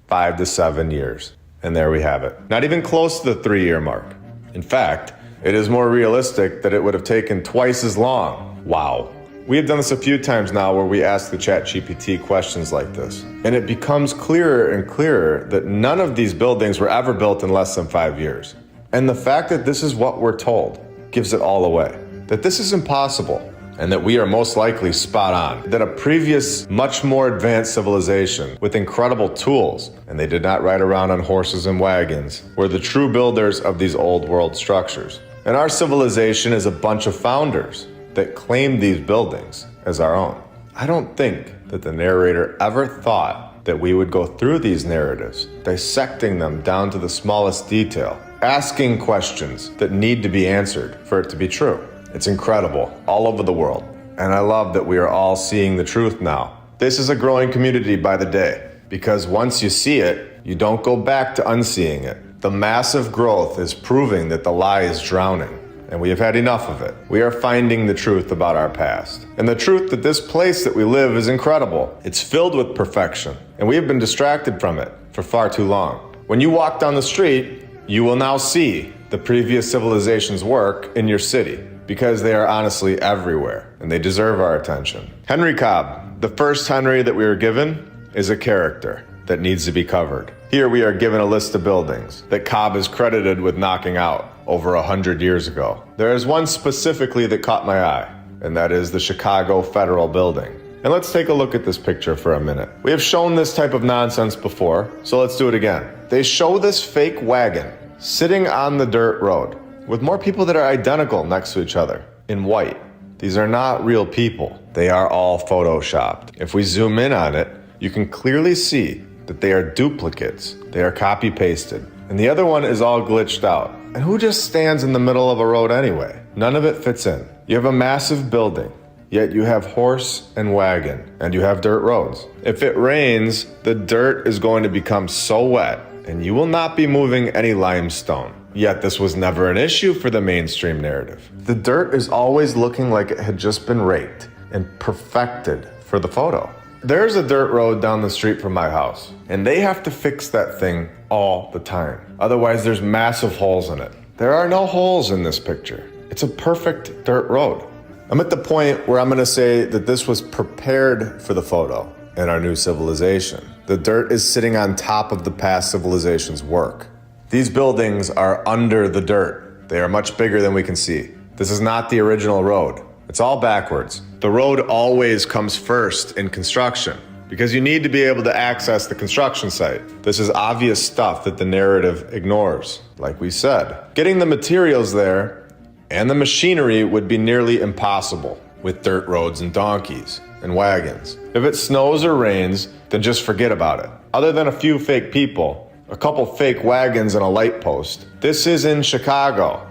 5 to 7 years. And there we have it. Not even close to the 3-year mark. In fact, it is more realistic that it would have taken twice as long. Wow. We have done this a few times now where we ask the ChatGPT questions like this. And it becomes clearer and clearer that none of these buildings were ever built in less than 5 years. And the fact that this is what we're told gives it all away. That this is impossible. And that we are most likely spot on. That a previous, much more advanced civilization with incredible tools, and they did not ride around on horses and wagons, were the true builders of these old world structures. And our civilization is a bunch of founders that claimed these buildings as our own. I don't think that the narrator ever thought that we would go through these narratives, dissecting them down to the smallest detail, asking questions that need to be answered for it to be true. It's incredible, all over the world. And I love that we are all seeing the truth now. This is a growing community by the day, because once you see it, you don't go back to unseeing it. The massive growth is proving that the lie is drowning, and we have had enough of it. We are finding the truth about our past, and the truth that this place that we live is incredible. It's filled with perfection, and we have been distracted from it for far too long. When you walk down the street, you will now see the previous civilization's work in your city, because they are honestly everywhere, and they deserve our attention. Henry Cobb, the first Henry that we were given, is a character that needs to be covered. Here we are given a list of buildings that Cobb is credited with knocking out over 100 years ago. There is one specifically that caught my eye, and that is the Chicago Federal Building. And let's take a look at this picture for a minute. We have shown this type of nonsense before, so let's do it again. They show this fake wagon sitting on the dirt road with more people that are identical next to each other in white. These are not real people. They are all photoshopped. If we zoom in on it, you can clearly see that they are duplicates. They are copy-pasted. And the other one is all glitched out. And who just stands in the middle of a road anyway? None of it fits in. You have a massive building, yet you have horse and wagon, and you have dirt roads. If it rains, the dirt is going to become so wet, and you will not be moving any limestone. Yet this was never an issue for the mainstream narrative. The dirt is always looking like it had just been raked and perfected for the photo. There's a dirt road down the street from my house, and they have to fix that thing all the time. Otherwise, there's massive holes in it. There are no holes in this picture. It's a perfect dirt road. I'm at the point where I'm gonna say that this was prepared for the photo in our new civilization. The dirt is sitting on top of the past civilization's work. These buildings are under the dirt. They are much bigger than we can see. This is not the original road. It's all backwards. The road always comes first in construction because you need to be able to access the construction site. This is obvious stuff that the narrative ignores. Like we said, getting the materials there and the machinery would be nearly impossible with dirt roads and donkeys and wagons. If it snows or rains, then just forget about it. Other than a few fake people, a couple fake wagons and a light post. This is in Chicago,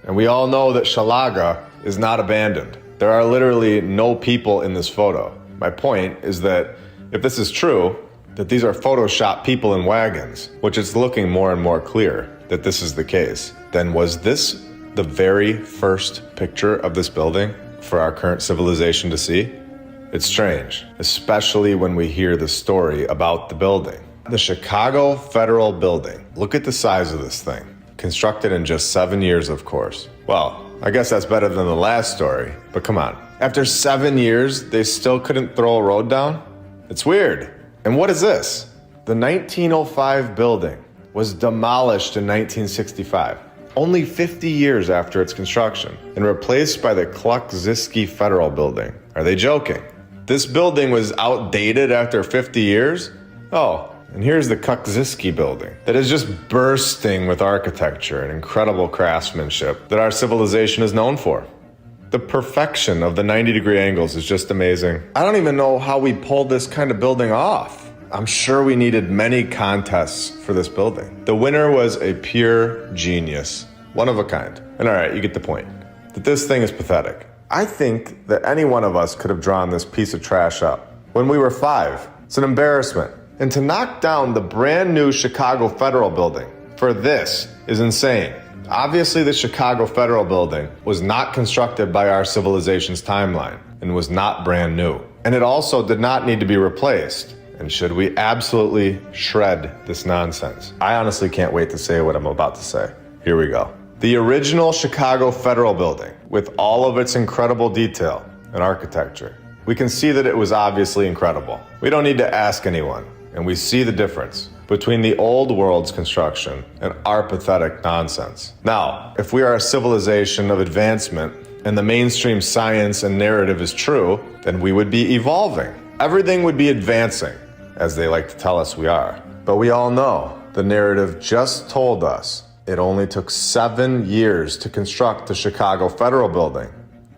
and we all know that Shalaga is not abandoned. There are literally no people in this photo. My point is that if this is true, that these are Photoshop people in wagons, which is looking more and more clear that this is the case, then was this the very first picture of this building for our current civilization to see? It's strange, especially when we hear the story about the building. The Chicago Federal Building. Look at the size of this thing. Constructed in just 7 years, of course. Well, I guess that's better than the last story, but come on. After 7 years, they still couldn't throw a road down? It's weird. And what is this? The 1905 building was demolished in 1965, only 50 years after its construction, and replaced by the Kluck-Ziske Federal Building. Are they joking? This building was outdated after 50 years? Oh, and here's the Kluck-Ziske building that is just bursting with architecture and incredible craftsmanship that our civilization is known for. The perfection of the 90-degree angles is just amazing. I don't even know how we pulled this kind of building off. I'm sure we needed many contests for this building. The winner was a pure genius, one of a kind. And all right, you get the point, that this thing is pathetic. I think that any one of us could have drawn this piece of trash up when we were 5. It's an embarrassment. And to knock down the brand new Chicago Federal Building for this is insane. Obviously, the Chicago Federal Building was not constructed by our civilization's timeline and was not brand new. And it also did not need to be replaced. And should we absolutely shred this nonsense? I honestly can't wait to say what I'm about to say. Here we go. The original Chicago Federal Building, with all of its incredible detail and architecture, we can see that it was obviously incredible. We don't need to ask anyone. And we see the difference between the old world's construction and our pathetic nonsense. Now, if we are a civilization of advancement and the mainstream science and narrative is true, then we would be evolving. Everything would be advancing, as they like to tell us we are. But we all know the narrative just told us it only took 7 years to construct the Chicago Federal Building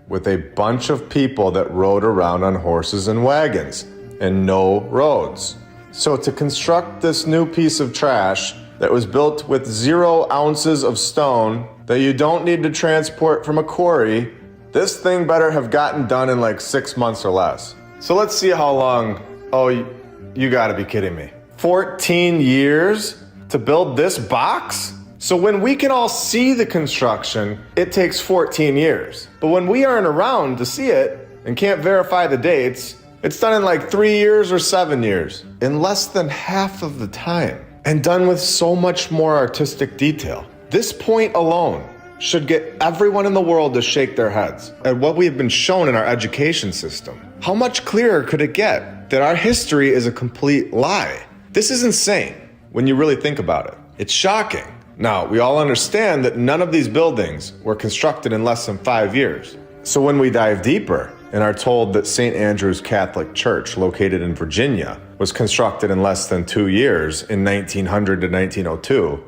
with a bunch of people that rode around on horses and wagons and no roads. So to construct this new piece of trash that was built with 0 ounces of stone that you don't need to transport from a quarry, this thing better have gotten done in like 6 months or less. So let's see how long. Oh, you gotta be kidding me. 14 years to build this box? So when we can all see the construction, it takes 14 years. But when we aren't around to see it and can't verify the dates, it's done in like 3 years or 7 years, in less than half of the time, and done with so much more artistic detail. This point alone should get everyone in the world to shake their heads at what we have been shown in our education system. How much clearer could it get that our history is a complete lie? This is insane when you really think about it. It's shocking. Now, we all understand that none of these buildings were constructed in less than 5 years. So when we dive deeper and are told that St. Andrew's Catholic Church, located in Virginia, was constructed in less than 2 years in 1900 to 1902,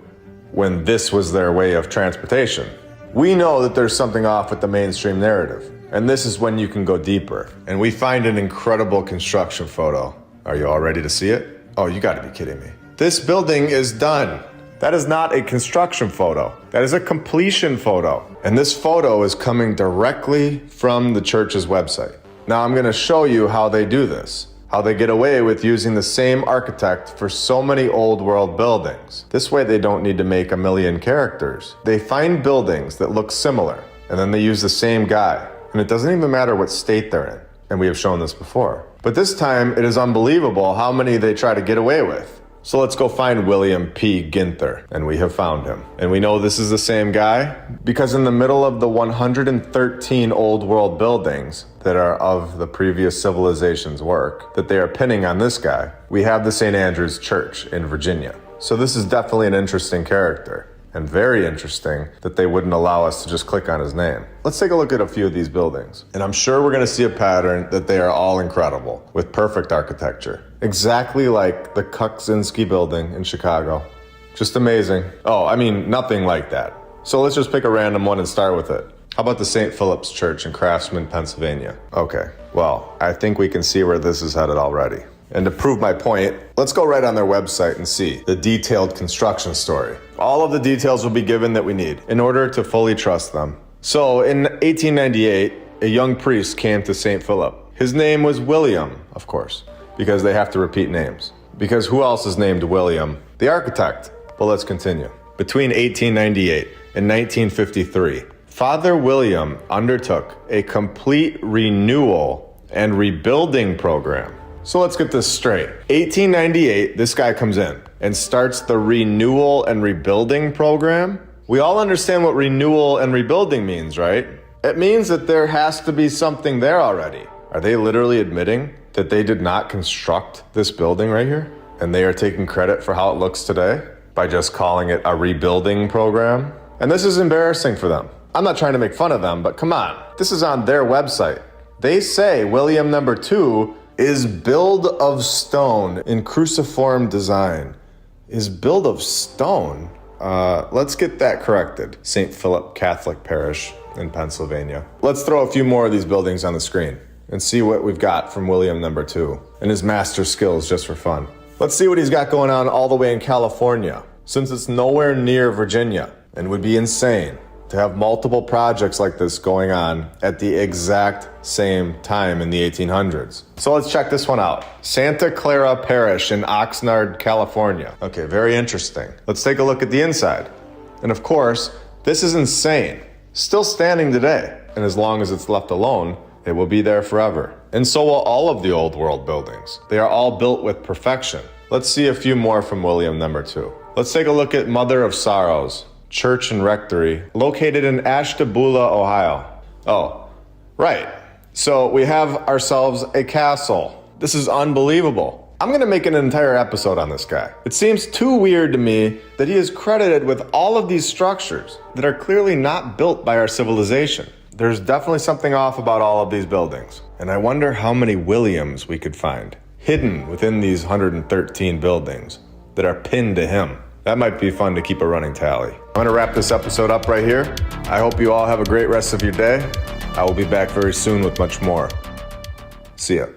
when this was their way of transportation, we know that there's something off with the mainstream narrative. And this is when you can go deeper. And we find an incredible construction photo. Are you all ready to see it? Oh, you gotta be kidding me. This building is done. That is not a construction photo. That is a completion photo. And this photo is coming directly from the church's website. Now I'm gonna show you how they do this. How they get away with using the same architect for so many old world buildings. This way they don't need to make a million characters. They find buildings that look similar, and then they use the same guy. And it doesn't even matter what state they're in. And we have shown this before. But this time it is unbelievable how many they try to get away with. So let's go find William P. Ginther, and we have found him. And we know this is the same guy because in the middle of the 113 old world buildings that are of the previous civilization's work that they are pinning on this guy, we have the St. Andrew's Church in Virginia. So this is definitely an interesting character. And very interesting that they wouldn't allow us to just click on his name. Let's take a look at a few of these buildings. And I'm sure we're gonna see a pattern that they are all incredible with perfect architecture. Exactly like the Kuczynski building in Chicago. Just amazing. Oh, I mean, nothing like that. So let's just pick a random one and start with it. How about the St. Philip's Church in Craftsman, Pennsylvania? Okay, well, I think we can see where this is headed already. And to prove my point, let's go right on their website and see the detailed construction story. All of the details will be given that we need in order to fully trust them. So in 1898, a young priest came to St. Philip. His name was William, of course, because they have to repeat names. Because who else is named William? The architect. But let's continue. Between 1898 and 1953, Father William undertook a complete renewal and rebuilding program. So let's get this straight. 1898, this guy comes in and starts the renewal and rebuilding program. We all understand what renewal and rebuilding means, right? It means that there has to be something there already. Are they literally admitting that they did not construct this building right here? And they are taking credit for how it looks today by just calling it a rebuilding program? And this is embarrassing for them. I'm not trying to make fun of them, but come on. This is on their website. They say William number 2 is build of stone in cruciform design. Is build of stone? Let's get that corrected. St. Philip Catholic Parish in Pennsylvania. Let's throw a few more of these buildings on the screen and see what we've got from William number 2 and his master skills just for fun. Let's see what he's got going on all the way in California, since it's nowhere near Virginia and would be insane to have multiple projects like this going on at the exact same time in the 1800s. So let's check this one out. Santa Clara Parish in Oxnard, California. Okay, very interesting. Let's take a look at the inside. And of course, this is insane. Still standing today. And as long as it's left alone, it will be there forever. And so will all of the old world buildings. They are all built with perfection. Let's see a few more from William number 2. Let's take a look at Mother of Sorrows Church and Rectory, located in Ashtabula, Ohio. Oh, right. So we have ourselves a castle. This is unbelievable. I'm gonna make an entire episode on this guy. It seems too weird to me that he is credited with all of these structures that are clearly not built by our civilization. There's definitely something off about all of these buildings. And I wonder how many Williams we could find hidden within these 113 buildings that are pinned to him. That might be fun to keep a running tally. I'm gonna wrap this episode up right here. I hope you all have a great rest of your day. I will be back very soon with much more. See ya.